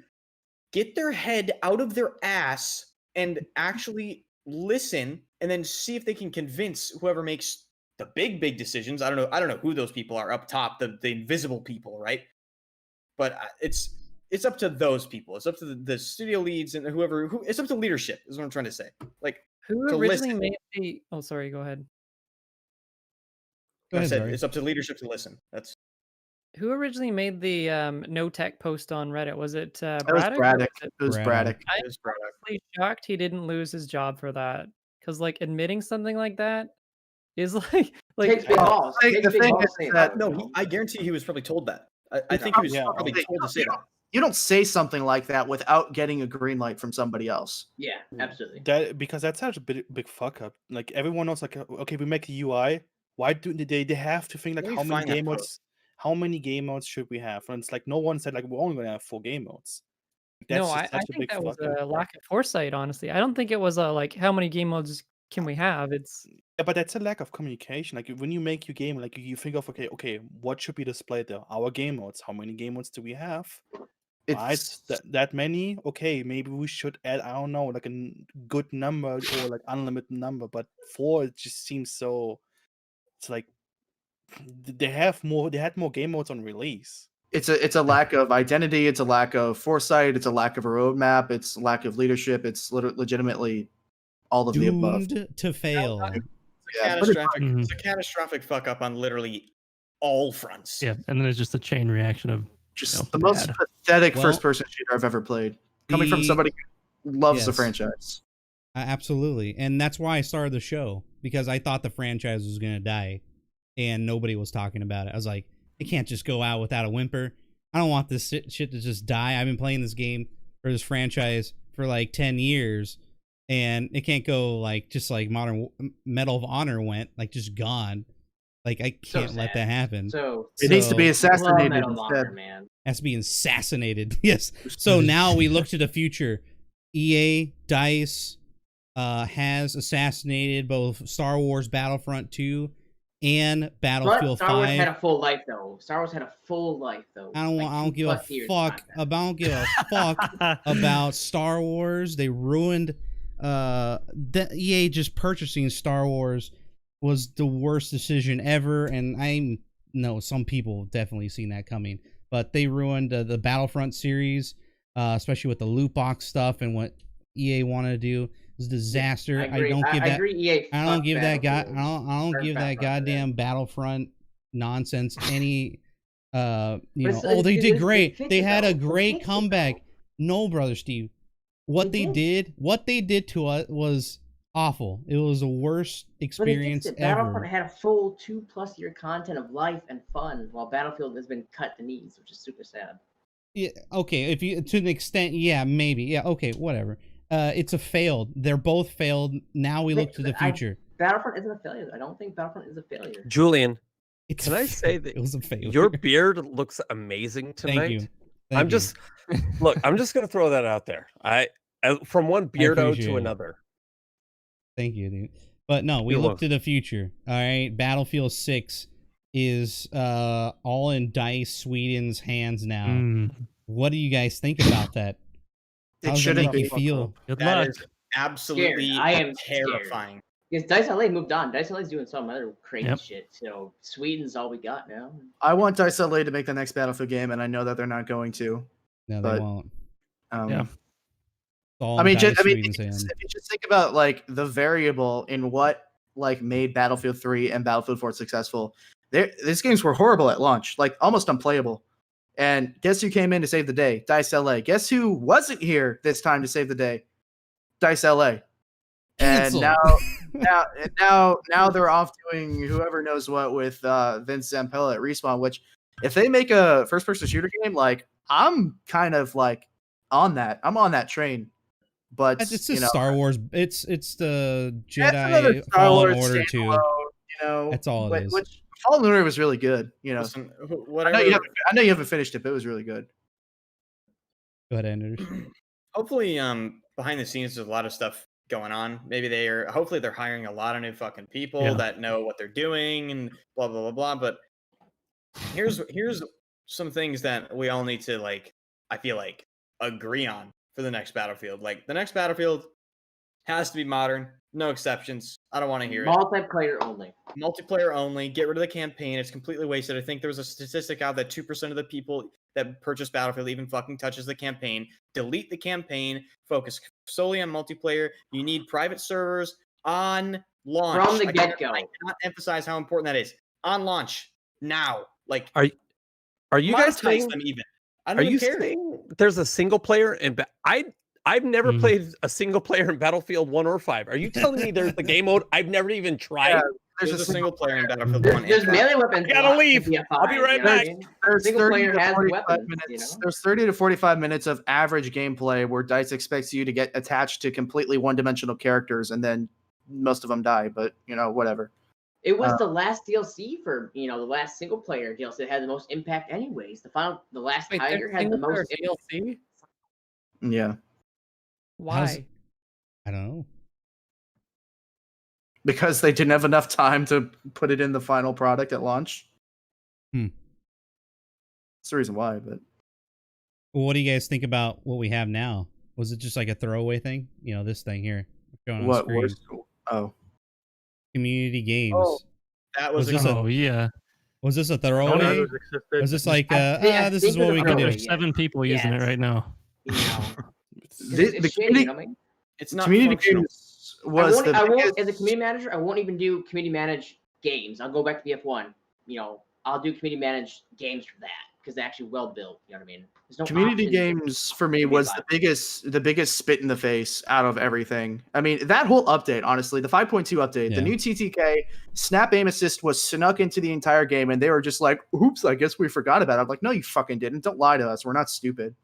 get their head out of their ass and actually listen, and then see if they can convince whoever makes the big decisions. I don't know who those people are up top, the invisible people, right? But it's up to those people. It's up to the studio leads and whoever. It's up to leadership. Is what I'm trying to say. Like, who to originally listen. made the. Oh, sorry. Go ahead. Go I ahead, said Zari. it's up to leadership to listen. That's Who originally made the no tech post on Reddit? Was it That was Braddock? or Braddock. was it- It was Braddock. Braddock. it is Braddock. I'm shocked he didn't lose his job for that. Because like admitting something like that is like Takes big balls. the Takes big thing balls is saying that- that. No, I guarantee he was probably told that. I think he was Yeah. probably told to say that. You don't say something like that without getting a green light from somebody else. Yeah, absolutely. Because that's such a big fuck up. Like everyone knows, like okay, we make a UI. Why do they have to think like Let me how many find that game quote. modes? How many game modes should we have? And it's like no one said like we're only gonna have 4 game modes. no, That's I just such a think big that was fuck up. a lack of foresight. Honestly, I don't think it was a like how many game modes can we have? It's Yeah, but that's a lack of communication. Like when you make your game, like you think of okay, what should be displayed there? Our game modes. How many game modes do we have? Right, It's that many. Okay, maybe we should add. I don't know, like a good number or like unlimited number. But 4, it just seems so. It's like they had more game modes on release. it's a lack of identity. It's a lack of foresight. It's a lack of a roadmap. It's a lack of leadership. It's legitimately all of the above. Doomed to fail. Yeah, but It's a catastrophic fuck up on literally all fronts. Yeah, and then it's just a chain reaction of just the most bad. pathetic Well, first-person shooter I've ever played, coming from the- somebody who loves the Yes. franchise. Absolutely. And that's why I started the show, because I thought the franchise was going to die and nobody was talking about it. I was like, it can't just go out without a whimper. I don't want this shit to just die. I've been playing this game or this franchise for like 10 years and it can't go like just like modern Medal of Honor went, like just gone. Like I can't let sad. that happen. So It needs to be love assassinated Medal of Honor, instead. man. Has to be assassinated. Yes. So now we look to the future. EA, DICE has assassinated both Star Wars Battlefront 2 and Battlefield Star Wars 5. had a full life though. Star Wars had a full life though. I don't give a fuck about about Star Wars. They ruined the EA just purchasing Star Wars was the worst decision ever, and I know some people have definitely seen that coming, but they ruined the Battlefront series, especially with the loot box stuff and what EA wanted to do. It was a disaster. I agree. don't give I that agree, EA I don't fucked give that guy Battlefield. I don't Or give that Battlefront, goddamn Battlefront nonsense any you But know, it's- oh, they it did is- great. it They fits had it, a though. It great fits it, comeback. No, brother Steve. What they did to us was awful. It was the worst But it experience fixed it. Battlefront ever. had a full 2+ year content of life and fun, while Battlefield has been cut to knees, which is super sad. Yeah, okay, if you to an extent, yeah, maybe. Yeah, okay, whatever. It's a failed. They're both failed. Now we look to the future. Battlefront isn't a failure. I don't think Battlefront is a failure. Julian, It's can I say that it was a failure. your beard looks amazing tonight? Thank you. I'm just gonna throw that out there. From one beardo appreciate to it. another. Thank you, dude. But no, we You're look to the future. All right, Battlefield 6 is all in DICE Sweden's hands now. What do you guys think about that? It How does that shouldn't make you be. feel? Good That luck. is absolutely I am scared. terrifying. Because Dice LA moved on. Dice LA's doing some other crazy Yep. shit. So Sweden's all we got now. I want Dice LA to make the next Battlefield game, and I know that they're not going to. No, they But, won't. Yeah. It's all I mean, Dice if Sweden's you hand. just think about like the variable in what like made Battlefield 3 and Battlefield 4 successful. These games were horrible at launch, like almost unplayable. And guess who came in to save the day? Dice LA. Guess who wasn't here this time to save the day? Dice LA. And Cancel. now they're off doing whoever knows what with Vince Zampella at Respawn. Which, if they make a first-person shooter game, like I'm kind of like on that. I'm on that train. But It's you just know, Star Wars. It's the that's another Jedi Star Fallen Wars Order 2. standalone, you know, That's all it is. Which Fallen Order was really good. You know, Listen, I whatever. know you haven't finished it, but it was really good. Go ahead, Anders. Hopefully, behind the scenes, there's a lot of stuff going on. Hopefully they're hiring a lot of new fucking people that know what they're doing and blah blah blah blah. But here's some things that we all need to like. I feel like agree on for the next Battlefield. Like the next Battlefield has to be modern, no exceptions. I don't want to hear it. Multiplayer only. Multiplayer only. Get rid of the campaign. It's completely wasted. I think there was a statistic out that 2% of the people that purchase Battlefield even fucking touches the campaign. Delete the campaign. Focus solely on multiplayer. You need private servers on launch. From the get-go. I cannot emphasize how important that is. On launch. Now. Like, Are you guys monetize saying? them even. I Are don't you even care. saying there's a single player in? I've never played a single player in Battlefield 1 or 5. Are you telling me there's the game mode? I've never even tried. Yeah, There's a single player in Battlefield 1. There's melee weapons. I gotta locked leave. in BF5, I'll be right you know what I back. mean? There's Single 30 player to has 45 weapons, minutes. you know? There's 30 to 45 minutes of average gameplay where DICE expects you to get attached to completely one-dimensional characters, and then most of them die. But you know, whatever. It was the last DLC for the last single player DLC that had the most impact. Anyways, the last Wait, Tiger there's had the single-player most DLC? Yeah, Why? I don't know. because they didn't have enough time to put it in the final product at launch. Hmm. That's the reason why. But Well, what do you guys think about what we have now? Was it just like a throwaway thing? You know, this thing here. Showing on what screen. was? Oh, Community games. Oh, That was, Was this Oh yeah. Was this a I don't know throwaway? who's existed. Was this like, I this think is what it we was can a do? throwaway. There's 7 people using it Yes. right now. You know, the it's shitty, community, you know what I mean? it's not community functional. games was the I won't, biggest. as a community manager, I won't even do community managed games. I'll go back to BF1. I'll do community managed games for that because they're actually well built. You know what I mean? There's no Community options. games for me Give me was five. the biggest spit in the face out of everything. I mean, that whole update, honestly, the 5.2 update, Yeah. the new TTK snap aim assist was snuck into the entire game, and they were just like, "Oops, I guess we forgot about it." I'm like, "No, you fucking didn't. Don't lie to us. We're not stupid."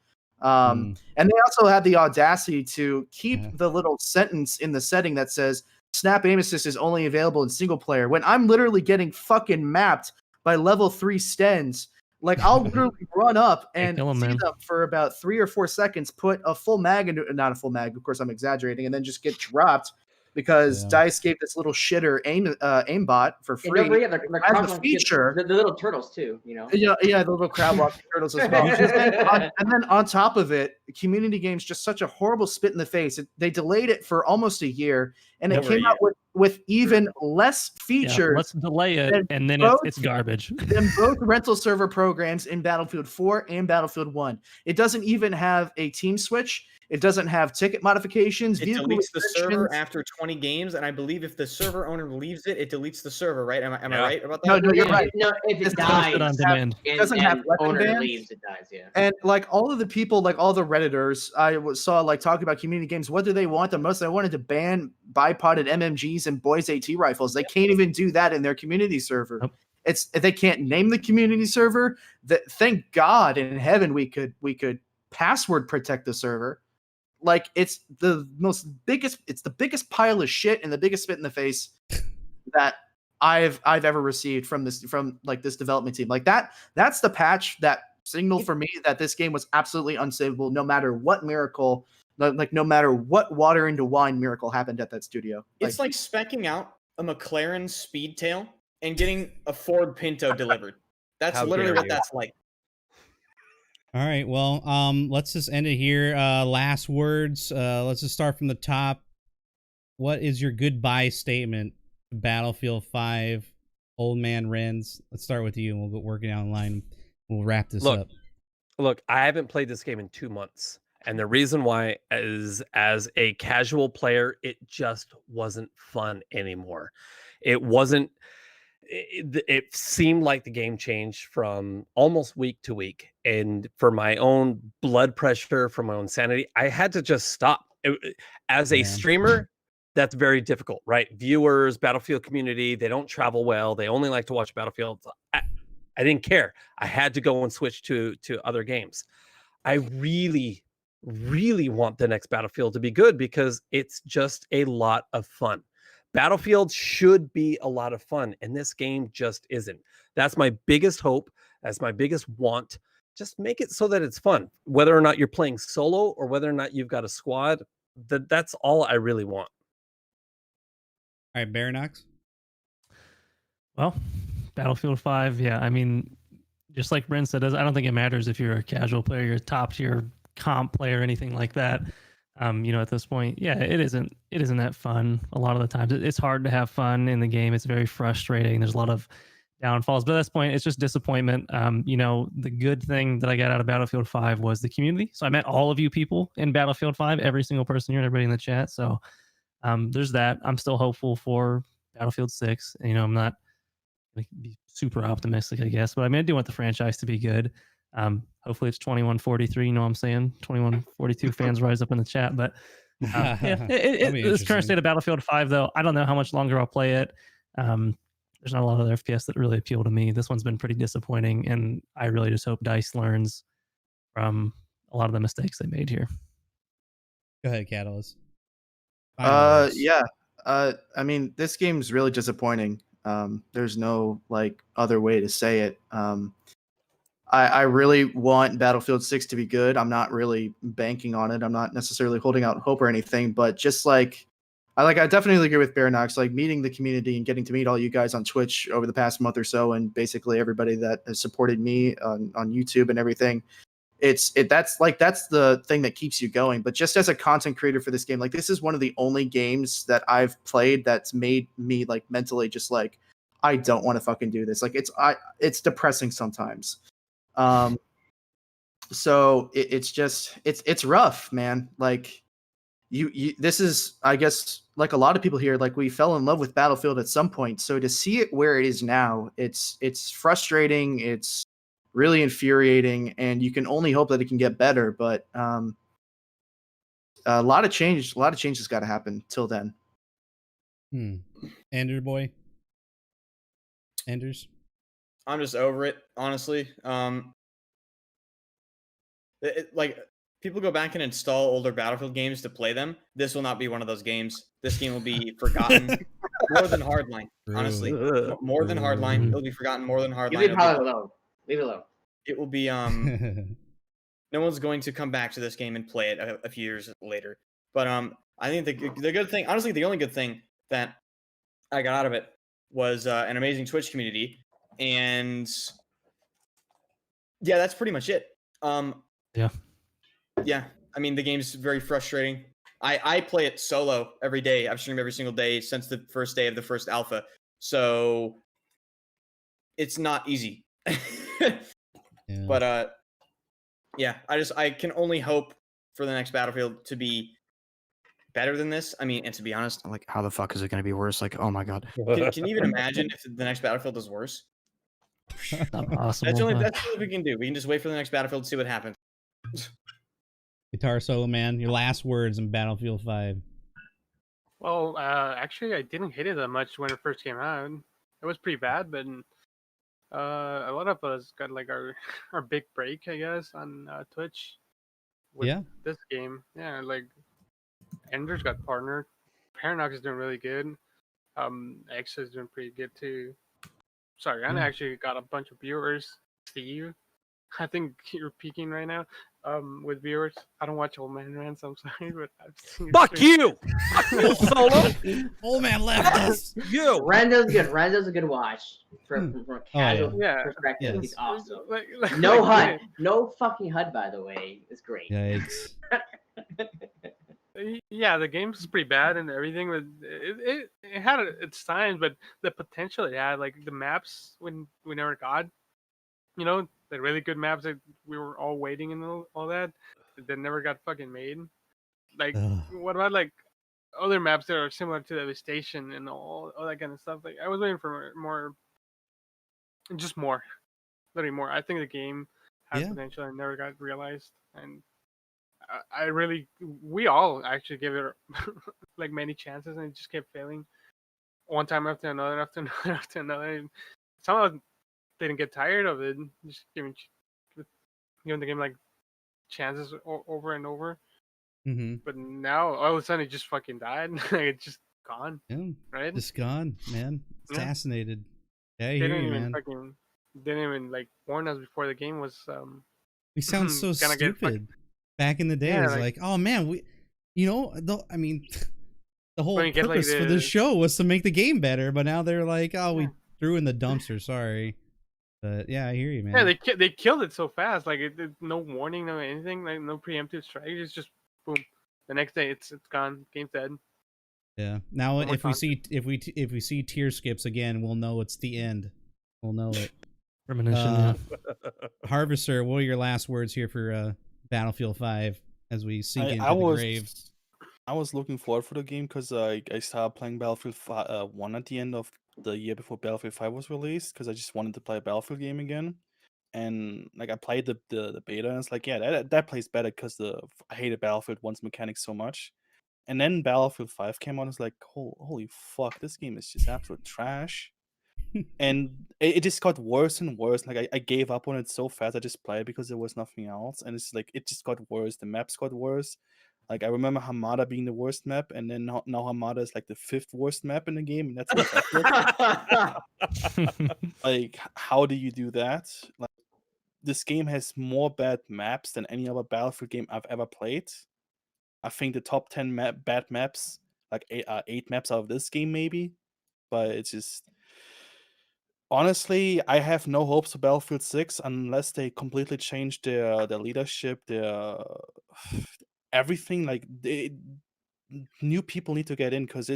And they also had the audacity to keep Yeah. the little sentence in the setting that says snap aim assist is only available in single player when I'm literally getting fucking mapped by level 3 stens. Like I'll literally run up and kill 'em, see man. them for about 3 or 4 seconds, put a full mag into, not a full mag, of course I'm exaggerating, and then just get dropped because Yeah. DICE gave this little shitter aimbot for And free. don't forget the as a crouch walking shit, feature. the little turtles too. Yeah, the little crab walking turtles as well. And then on top of it, community games just such a horrible spit in the face. They delayed it for almost a year, and it Over a came out with even less Yeah, features let's delay it, then and then both- it's garbage. than both rental server programs in Battlefield 4 and Battlefield 1. It doesn't even have a team switch. It doesn't have ticket modifications. It vehicle deletes the server restrictions. after 20 games, and I believe if the server owner leaves it, it deletes the server, right? Am I Yeah. right about No, that? no, you're Yeah, right. No, if it It's dies Posted on demand. and, doesn't have weapon owner bans. leaves, it dies. Yeah. And like all of the people, like all the Redditors saw like talking about community games. What do they want the most? They wanted to ban bipoded MMGs and boys AT rifles. They can't even do that in their community server. Nope. They can't name the community server. That thank God in heaven we could password protect the server. Like it's the biggest pile of shit and the biggest spit in the face that I've ever received from this development team. Like that's the patch that signaled for me that this game was absolutely unsavable no matter what miracle, like no matter what water into wine miracle happened at that studio. It's like specking out a McLaren Speedtail and getting a Ford Pinto delivered. That's How literally dare what you. that's like. All right. Well, let's just end it here. Last words. Let's just start from the top. What is your goodbye statement to Battlefield 5, Old Man Renz? Let's start with you, and we'll go working down the line. We'll wrap this up. Look, I haven't played this game in 2 months. And the reason why is, as a casual player, it just wasn't fun anymore. It wasn't, it seemed like the game changed from almost week to week. And for my own blood pressure, for my own sanity, I had to just stop. As a streamer, that's very difficult, right? Viewers, Battlefield community, they don't travel well. They only like to watch Battlefield. I didn't care. I had to go and switch to other games. I really, really want the next Battlefield to be good because it's just a lot of fun. Battlefield should be a lot of fun, and this game just isn't. That's my biggest hope. That's my biggest want. Just make it so that it's fun. Whether or not you're playing solo or whether or not you've got a squad, that's all I really want. All right, Baranox. Well, Battlefield 5, yeah. I mean, just like Brent said, I don't think it matters if you're a casual player, you're a top tier comp player, anything like that. At this point, yeah, it isn't that fun a lot of the times. It's hard to have fun in the game. It's very frustrating. There's a lot of downfalls, but at this point, it's just disappointment. The good thing that I got out of Battlefield 5 was the community. So I met all of you people in Battlefield 5, every single person here, everybody in the chat. So there's that. I'm still hopeful for Battlefield 6. I'm not be super optimistic, I guess, but I do want the franchise to be good. Hopefully it's 2143. You know what I'm saying? 2142 fans rise up in the chat. But this current state of Battlefield 5, though, I don't know how much longer I'll play it. There's not a lot of FPS that really appeal to me. This one's been pretty disappointing, and I really just hope DICE learns from a lot of the mistakes they made here. Go ahead, Catalyst. Yeah. I mean, this game's really disappointing. There's no other way to say it. I really want Battlefield 6 to be good. I'm not really banking on it. I'm not necessarily holding out hope or anything, but just I definitely agree with Baranox, meeting the community and getting to meet all you guys on Twitch over the past month or so, and basically everybody that has supported me on YouTube and everything. That's the thing that keeps you going. But just as a content creator for this game, this is one of the only games that I've played that's made me mentally just I don't want to fucking do this. It's depressing sometimes. So it's rough, man. This is, I guess, like a lot of people here, we fell in love with Battlefield at some point. So to see it where it is now, it's frustrating. It's really infuriating, and you can only hope that it can get better. But a lot of change has got to happen till then. Ender boy. Enders. I'm just over it, honestly. People go back and install older Battlefield games to play them. This will not be one of those games. This game will be forgotten more than Hardline. Honestly, more than Hardline. It'll be forgotten more than Hardline. Leave it alone. Leave it alone. It will be no one's going to come back to this game and play it a few years later. But I think the good thing, honestly, the only good thing that I got out of it was an amazing Twitch community, and yeah, that's pretty much it. Yeah. I mean, the game's very frustrating. I play it solo every day. I've streamed every single day since the first day of the first alpha, so it's not easy. But yeah, I can only hope for the next Battlefield to be better than this. I mean, and to be honest, I'm how the fuck is it going to be worse? Oh my god, can you even imagine if the next Battlefield is worse? Not possible. That's all we can do. We can just wait for the next Battlefield to see what happens. Guitar Solo Man, your last words in Battlefield 5. Well, actually, I didn't hate it that much when it first came out. It was pretty bad, but a lot of us got our big break, I guess, on Twitch with this game. Yeah, Ender's got partnered. Paranox is doing really good. X is doing pretty good too. Sorry, I actually got a bunch of viewers. Steve, I think you're peaking right now. with viewers. I don't watch Old Man Rants. I'm sorry, but I've seen. Fuck streams. you! Fuck you, Solo! Old man left us. You! Renzo's good. Renzo's a good watch from a casual yeah. perspective. Yes. He's awesome. Like, No like, HUD. No fucking HUD, by the way. It's great. Yikes. Yeah, the game's pretty bad and everything, but it had its times, but the potential it had, like the maps when we never got, you know, the really good maps that we were all waiting and all that never got fucking made. Like, Ugh. what about like other maps that are similar to Devastation and all that kind of stuff? Like, I was waiting for more, literally more. I think the game has Yeah. potential and never got realized, and we all actually gave it like many chances, and it just kept failing, one time after another, after another, after another. And somehow didn't get tired of it, just giving the game like chances over and over. Mm-hmm. But now all of a sudden it just fucking died. It's just gone, Yeah. right? Just gone, man. Yeah. Assassinated. Yeah, I They hear didn't you, even man. didn't even like warn us before the game was We sound so gonna get stupid. Back in the day, Yeah, it was like- like, oh man, I mean, the whole When you get, like, purpose for this the- show was to make the game better, but now they're like, oh, we Yeah. threw in the dumpster. Sorry, but yeah, I hear you, man. Yeah, they killed it so fast. Like no warning, no anything, like no preemptive strike. It's just boom. The next day, it's gone. Game's dead. Yeah. Now, more if we content. see tier skips again, we'll know it's the end. We'll know it. Premonition. Uh, Harvester, what are your last words here for Battlefield 5 as we sink into the grave? I was looking forward for the game because I started playing Battlefield 1 at the end of the year before Battlefield 5 was released because I just wanted to play a Battlefield game again. And like I played the beta and it's like, yeah, that plays better because I hated Battlefield 1's mechanics so much. And then Battlefield 5 came out, it's like, holy fuck, this game is just absolute trash. And it just got worse and worse. Like I gave up on it so fast. I just played because there was nothing else, and it's like it just got worse. The maps got worse. Like I remember Hamada being the worst map, and then now Hamada is like the 5th worst map in the game, and that's accepted. Like how do you do that? Like this game has more bad maps than any other Battlefield game I've ever played. I think the top 10 bad maps, like 8 maps out of this game maybe, but it's just. Honestly, I have no hopes for Battlefield 6 unless they completely change their leadership, their everything. Like new people need to get in because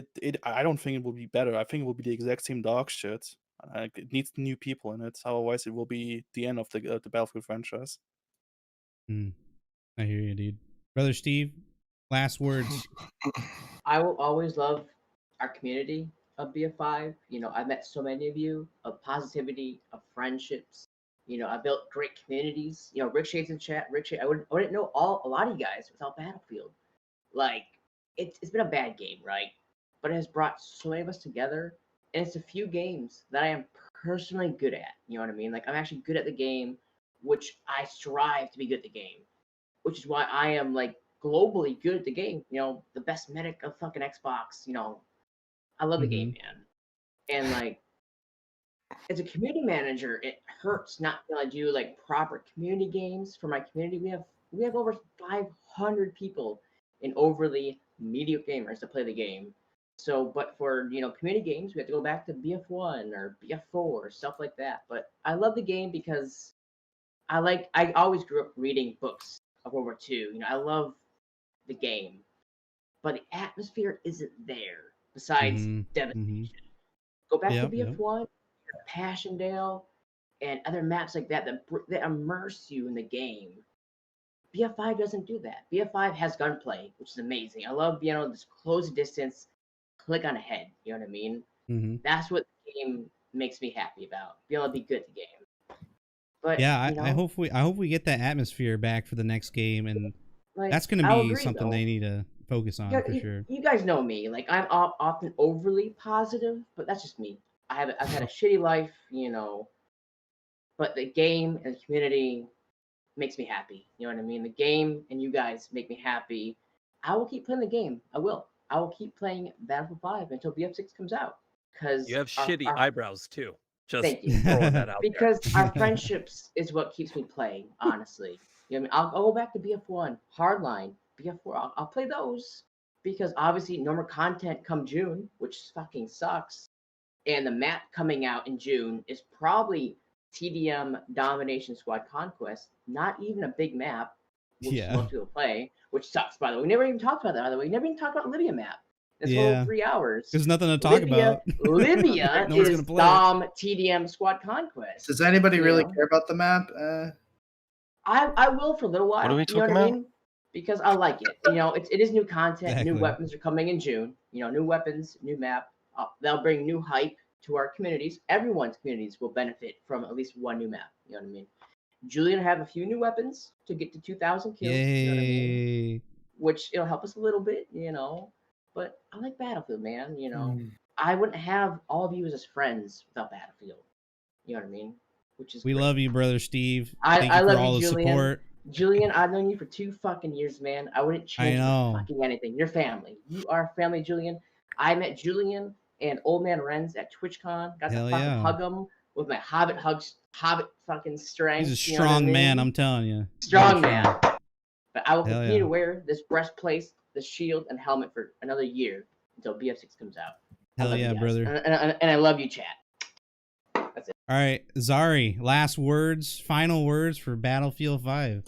I don't think it will be better. I think it will be the exact same dog shit. Like, it needs new people in it. Otherwise, it will be the end of the Battlefield franchise. I hear you, dude. Brother Steve, last words. I will always love our community of BF5. You know, I've met so many of you, of positivity, of friendships. You know, I built great communities. You know, Rick Shade's in chat. Rick Shade, I wouldn't know a lot of you guys without Battlefield. Like, it's been a bad game, right? But it has brought so many of us together, and it's a few games that I am personally good at. You know what I mean? Like, I'm actually good at the game, which I strive to be good at the game, which is why I am like globally good at the game. You know, the best medic of fucking Xbox. You know, I love the game, man. And like, as a community manager, it hurts not being able to do like proper community games for my community. We have over 500 people in overly mediocre gamers to play the game. So, but for community games, we have to go back to BF1 or BF4 stuff like that. But I love the game because I always grew up reading books of World War II. You know, I love the game, but the atmosphere isn't there. Besides Devastation, go back to BF1, Passchendaele, and other maps like that immerse you in the game. BF5 doesn't do that. BF5 has gunplay, which is amazing. I love being able to just close distance, click on a head. You know what I mean? That's what the game makes me happy about. Be able to be good at the game. But yeah, I hope we get that atmosphere back for the next game, and like, that's going to be something they need to focus on for sure. You guys know me. Like, I'm often overly positive, but that's just me. I've had a shitty life, but the game and the community makes me happy. You know what I mean? The game and you guys make me happy. I will keep playing the game. I will keep playing Battlefield 5 until BF6 comes out. Because you have shitty eyebrows too. Just thank you. throwing that out because there. Our friendships is what keeps me playing, honestly. You know what I mean? I'll go back to BF1, Hardline, BF4. I'll play those because obviously no more content come June, which fucking sucks. And the map coming out in June is probably TDM Domination Squad Conquest, not even a big map, which most people play, which sucks, by the way. We never even talked about that, by the way. We never even talked about Libya map. This whole 3 hours. There's nothing to talk about. Libya No one's is gonna play Dom TDM Squad Conquest. Does anybody you really know? care about the map? I will for a little while. What are we you know talking what I about? mean? Because I like it. You know, it is new content. Exactly. New weapons are coming in June. You know, new weapons, new map. They'll bring new hype to our communities. Everyone's communities will benefit from at least one new map. You know what I mean? Julian will have a few new weapons to get to 2,000 kills. Yay. You know what I mean? Which it'll help us a little bit, you know. But I like Battlefield, man. You know, I wouldn't have all of you as friends without Battlefield. You know what I mean? Which is We great. love you, brother Steve. I Thank you for love all you, the Julian. support. Julian, I've known you for 2 fucking years, man. I wouldn't change know. for fucking anything. You're family. You are family, Julian. I met Julian and Old Man Renz at TwitchCon. Got Hell to fucking yeah. hug him with my Hobbit fucking strength. He's a you know what I strong man, mean? I'm telling you. Strong man. But I will Hell continue yeah. to wear this breastplate, the shield, and helmet for another year until BF6 comes out. I Hell love you yeah, guys. brother. And I love you, chat. That's it. All right, Zari, last words, final words for Battlefield 5.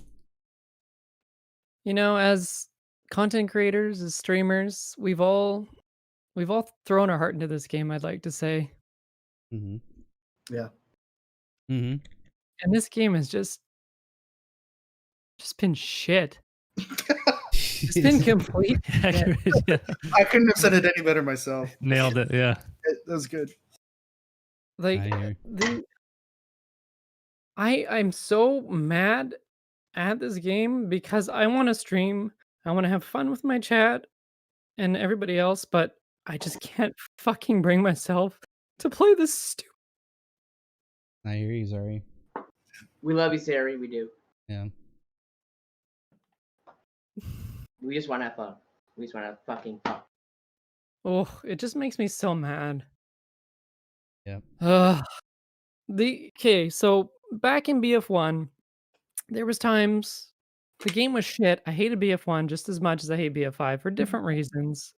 You know, as content creators, as streamers, we've all thrown our heart into this game, I'd like to say. Mm-hmm. Yeah. Mm-hmm. And this game has just been shit. It's been complete shit. Yeah. I couldn't have said it any better myself. Nailed it. Yeah. That was good. Like I'm so mad at this game because I want to stream, I want to have fun with my chat and everybody else, but I just can't fucking bring myself to play this stupid. I hear you, Zari. We love you, Sari. We do. Yeah. We just want to have fun. We just want to have fucking fun. Oh, it just makes me so mad. Yep. Okay, so back in BF1, there was times the game was shit. I hated BF1 just as much as I hate BF5 for different reasons.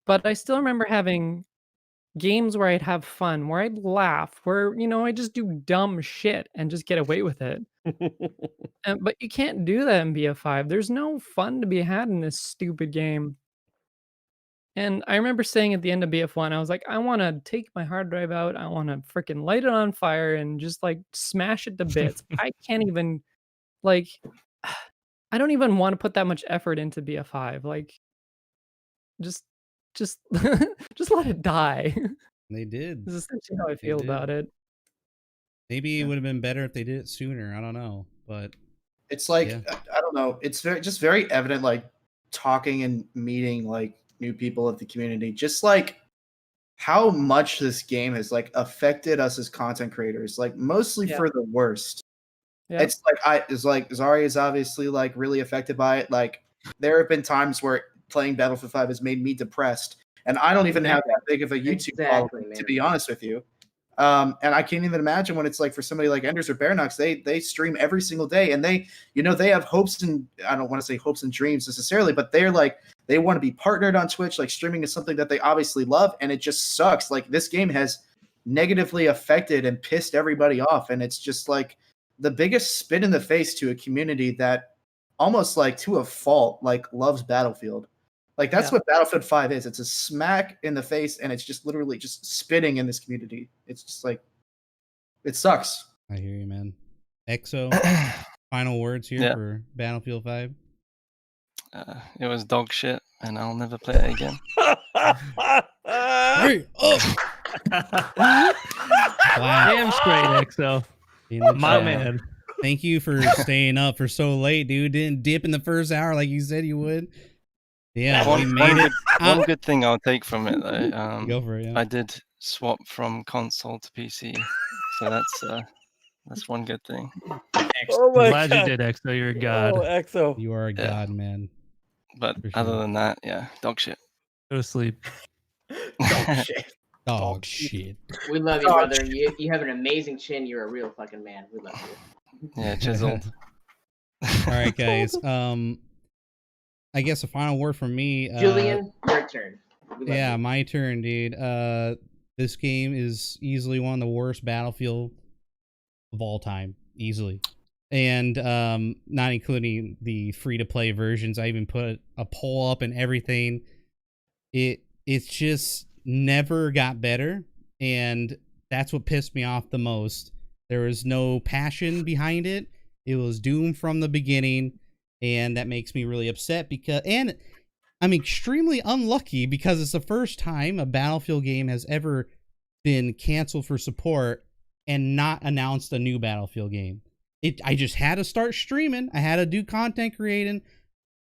But I still remember having games where I'd have fun, where I'd laugh, where, you know, I just do dumb shit and just get away with it. But you can't do that in BF5. There's no fun to be had in this stupid game. And I remember saying at the end of BF1, I was like, I want to take my hard drive out. I want to freaking light it on fire and just like smash it to bits. I can't even, like, I don't even want to put that much effort into BF5. Like, just just let it die. They did. This is essentially how I They feel did. about it. Maybe it would have been better if they did it sooner. I don't know, but It's like yeah. I don't know. It's very evident, like talking and meeting like new people of the community, just like how much this game has like affected us as content creators, like mostly Yeah. for the worst. Yeah. It's like Zari is obviously like really affected by it. Like there have been times where playing Battlefield 5 has made me depressed, and I don't even have that big of a YouTube following, to be honest with you. And I can't even imagine when it's like for somebody like Enders or Bearnox, they stream every single day, and they have hopes and I don't want to say hopes and dreams necessarily, but they're like they want to be partnered on Twitch. Like streaming is something that they obviously love, and it just sucks. Like this game has negatively affected and pissed everybody off, and it's just like the biggest spit in the face to a community that almost like to a fault like loves Battlefield. Like that's what Battlefield 5 is. It's a smack in the face, and it's just literally just spitting in this community. It's just like it sucks. I hear you, man. EXO, final words here for Battlefield 5. It was dog shit, and I'll never play it again. Hurry up! Damn straight, EXO. My man. Thank you for staying up for so late, dude. Didn't dip in the first hour like you said you would. Yeah, we made it. One good thing I'll take from it, though. Go for it. Yeah. I did swap from console to PC, so that's one good thing. Oh my Glad God. you did, EXO. You're a god. Oh, EXO. You are a god, man. But other than that, yeah, dog shit. Go to sleep. Dog shit. Dog shit. We love you, brother. You have an amazing chin. You're a real fucking man. We love you. Yeah, chiseled. All right, guys. I guess a final word from me. Julian, your turn. We love Yeah, you. my turn, dude. This game is easily one of the worst Battlefield of all time, easily, and not including the free-to-play versions. I even put a poll up and everything. It's just never got better, and that's what pissed me off the most. There was no passion behind it. It was doomed from the beginning, and that makes me really upset because, and I'm extremely unlucky because it's the first time a Battlefield game has ever been canceled for support and not announced a new Battlefield game. I just had to start streaming. I had to do content creating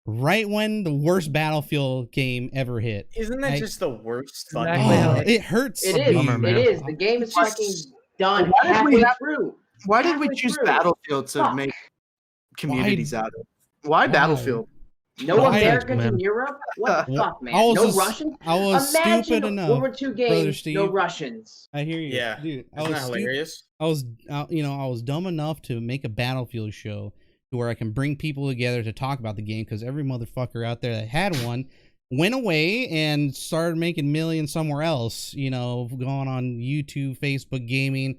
right when the worst Battlefield game ever hit. Isn't that just the worst? Exactly how It hurts. It is. Bummer, man. It is. The game is fucking done Why did we halfway have- through. Why did we Halfway choose through. Battlefield to Fuck. make communities out of? Why Battlefield? No Why, Americans man? in Europe? What the fuck, man? I was No just- Russians? I was Imagine stupid enough. World War II Brother games, Steve. no Russians. I hear you. Yeah. Dude, I Isn't was that stupid. hilarious? I was dumb enough to make a Battlefield show to where I can bring people together to talk about the game, because every motherfucker out there that had one went away and started making millions somewhere else, going on YouTube, Facebook gaming.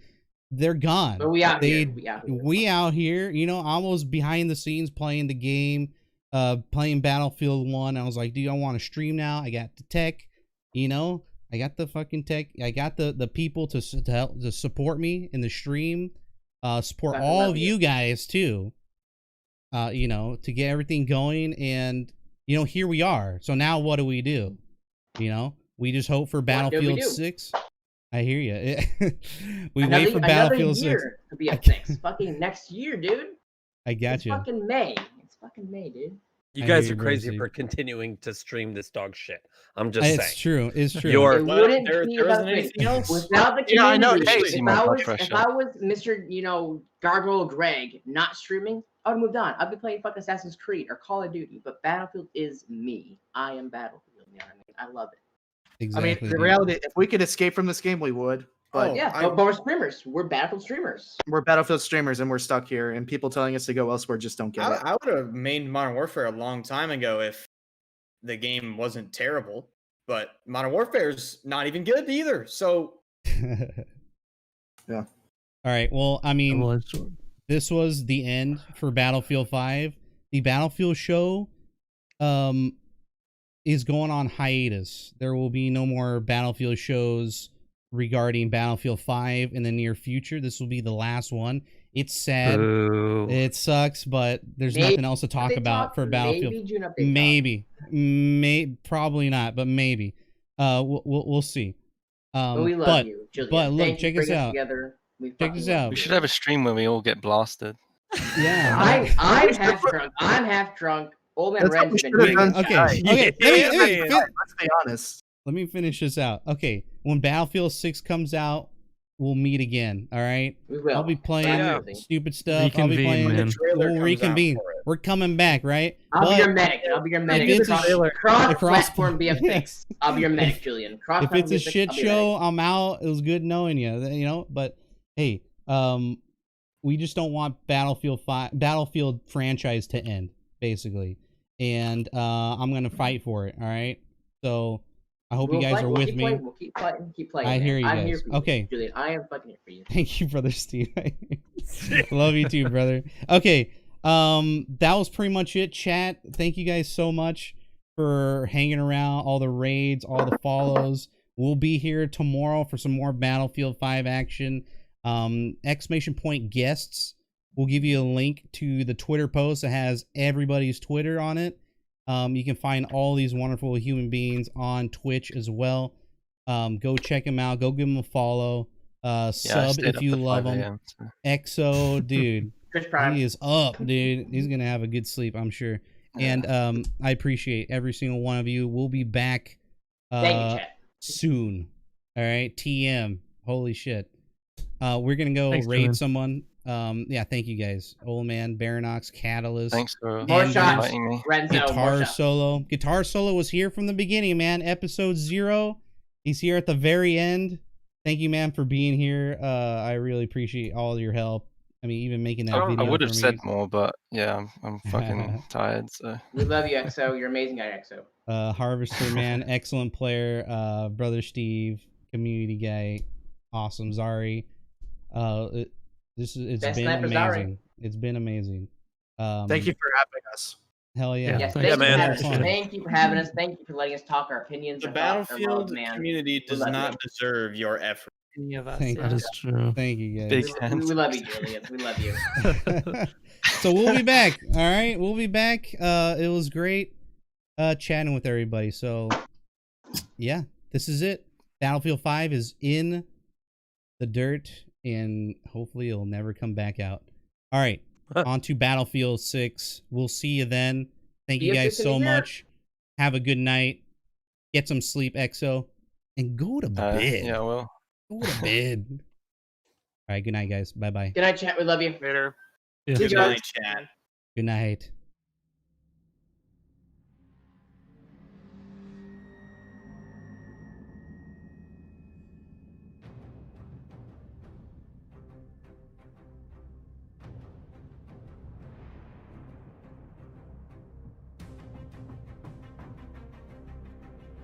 They're gone. But we out here. We out here, I was behind the scenes playing the game, playing Battlefield 1. I was like, dude, I want to stream now. I got the tech, I got the fucking tech. I got the people to help to support me in the stream, support Fucking all love of you. you guys too. To get everything going, and here we are. So now what do? We just hope for What do we Battlefield do? 6. I hear you. We Another, wait for another Battlefield 6. year to be a fix. Fucking next year, dude. I got It's you. fucking May. It's fucking May, dude. You I guys hear are you, crazy Rosie. for continuing to stream this dog shit. I'm just It's saying. true. It's true. You're- It But wouldn't there be isn't about anything else. without the community. Yeah, I know. Hey, see if my I blood was pressure. Mr. Gargoyle Greg not streaming, I would have moved on. I'd be playing fucking Assassin's Creed or Call of Duty. But Battlefield is me. I am Battlefield. You know what I mean? I love it. Exactly. I mean, the reality, if we could escape from this game, we would. But Oh, Yeah, but we're streamers. We're Battlefield streamers. we're Battlefield streamers and we're stuck here, and people telling us to go elsewhere just don't get it. I would have made Modern Warfare a long time ago if the game wasn't terrible. But Modern Warfare's not even good either. So Yeah. All right. Well, I mean, Double-edged sword. this was the end for Battlefield 5. The Battlefield show is going on hiatus. There will be no more Battlefield shows regarding Battlefield 5 in the near future. This will be the last one. It's sad. Boo. It sucks, but there's Maybe nothing else to talk update about talk, for Battlefield. Maybe June update talk. Maybe. Probably not, but maybe. We'll see. But we love you, Julian. but look, Thank you check for us bringing out. Together. We Check fucking this love out. you. We should have a stream where we all get blasted. Yeah. I'm half drunk. I'm half drunk. Old man That's what Red's we been should've drinking. done Okay. tonight. Okay. Yeah, Let's be honest. Let me finish this out. Okay. When Battlefield 6 comes out, we'll meet again. All right. We will. I'll be playing Absolutely. stupid stuff. I'll be Reconvene, playing. man. trailer We'll comes out reconvene. for it. We're coming back, right? I'll be But your medic. I'll be your medic. it's a Cross-platform BFX. I'll be your medic, Julian. if Cross-platform it's a BFX, shit I'll be your show, medic. I'm out. It was good knowing you. But hey, we just don't want Battlefield franchise to end, basically. And I'm gonna fight for it. All right. So I hope you guys are with keep me. Playing. We'll keep fighting. Keep playing. I man. hear you I'm guys. here for you, Okay. Julian. I am fucking here for you. Thank you, brother Steve. Love you too, brother. Okay. That was pretty much it, chat. Thank you guys so much for hanging around, all the raids, all the follows. We'll be here tomorrow for some more Battlefield 5 action. Exclamation point guests. We'll give you a link to the Twitter post that has everybody's Twitter on it. You can find all these wonderful human beings on Twitch as well. Go check them out. Go give them a follow. Yeah, I Sub stayed if up you to love 5 them. a.m., so. EXO, dude. Twitch Prime. He is up, dude. He's gonna have a good sleep, I'm sure. And I appreciate every single one of you. We'll be back Thank you, chat. soon. All right, TM. Holy shit. We're gonna go Thanks, raid Julian. someone. Yeah, thank you guys. Old Man, Baronox, Catalyst. Thanks for More And shots. inviting me. Renzo, more Guitar shots. Solo. Guitar Solo was here from the beginning, man. Episode 0. He's here at the very end. Thank you, man, for being here. I really appreciate all your help. I mean, even making that I video I would have for said me. more, but yeah, I'm fucking tired. So We love you, EXO. You're amazing guy, EXO. Harvester Man, excellent player. Brother Steve, community guy, awesome. Zari, it's Best been sniper, Zari. amazing. It's been amazing. Thank you for having us. Hell yeah. Yeah, Yes, thanks. thank you for man. having us. Fun. Thank you for having us. Thank you for letting us talk our opinions. The our thoughts, our love, Battlefield man. community does love not you. deserve your effort. Any of us. Thank That Yeah. is true. Thank you guys. Big We love you, Julian. We love you. So we'll be back. All right, we'll be back. It was great chatting with everybody. So yeah, this is it. Battlefield 5 is in the dirt, and hopefully it'll never come back out. All right, on to Battlefield 6. We'll see you then. Thank you guys so much. Have a good night. Get some sleep, EXO, and go to bed. yeah, well. Go to bed. All right, good night, guys. Bye bye. Good night, chat. We love you. Later. Yeah. Good night, chat. Good night.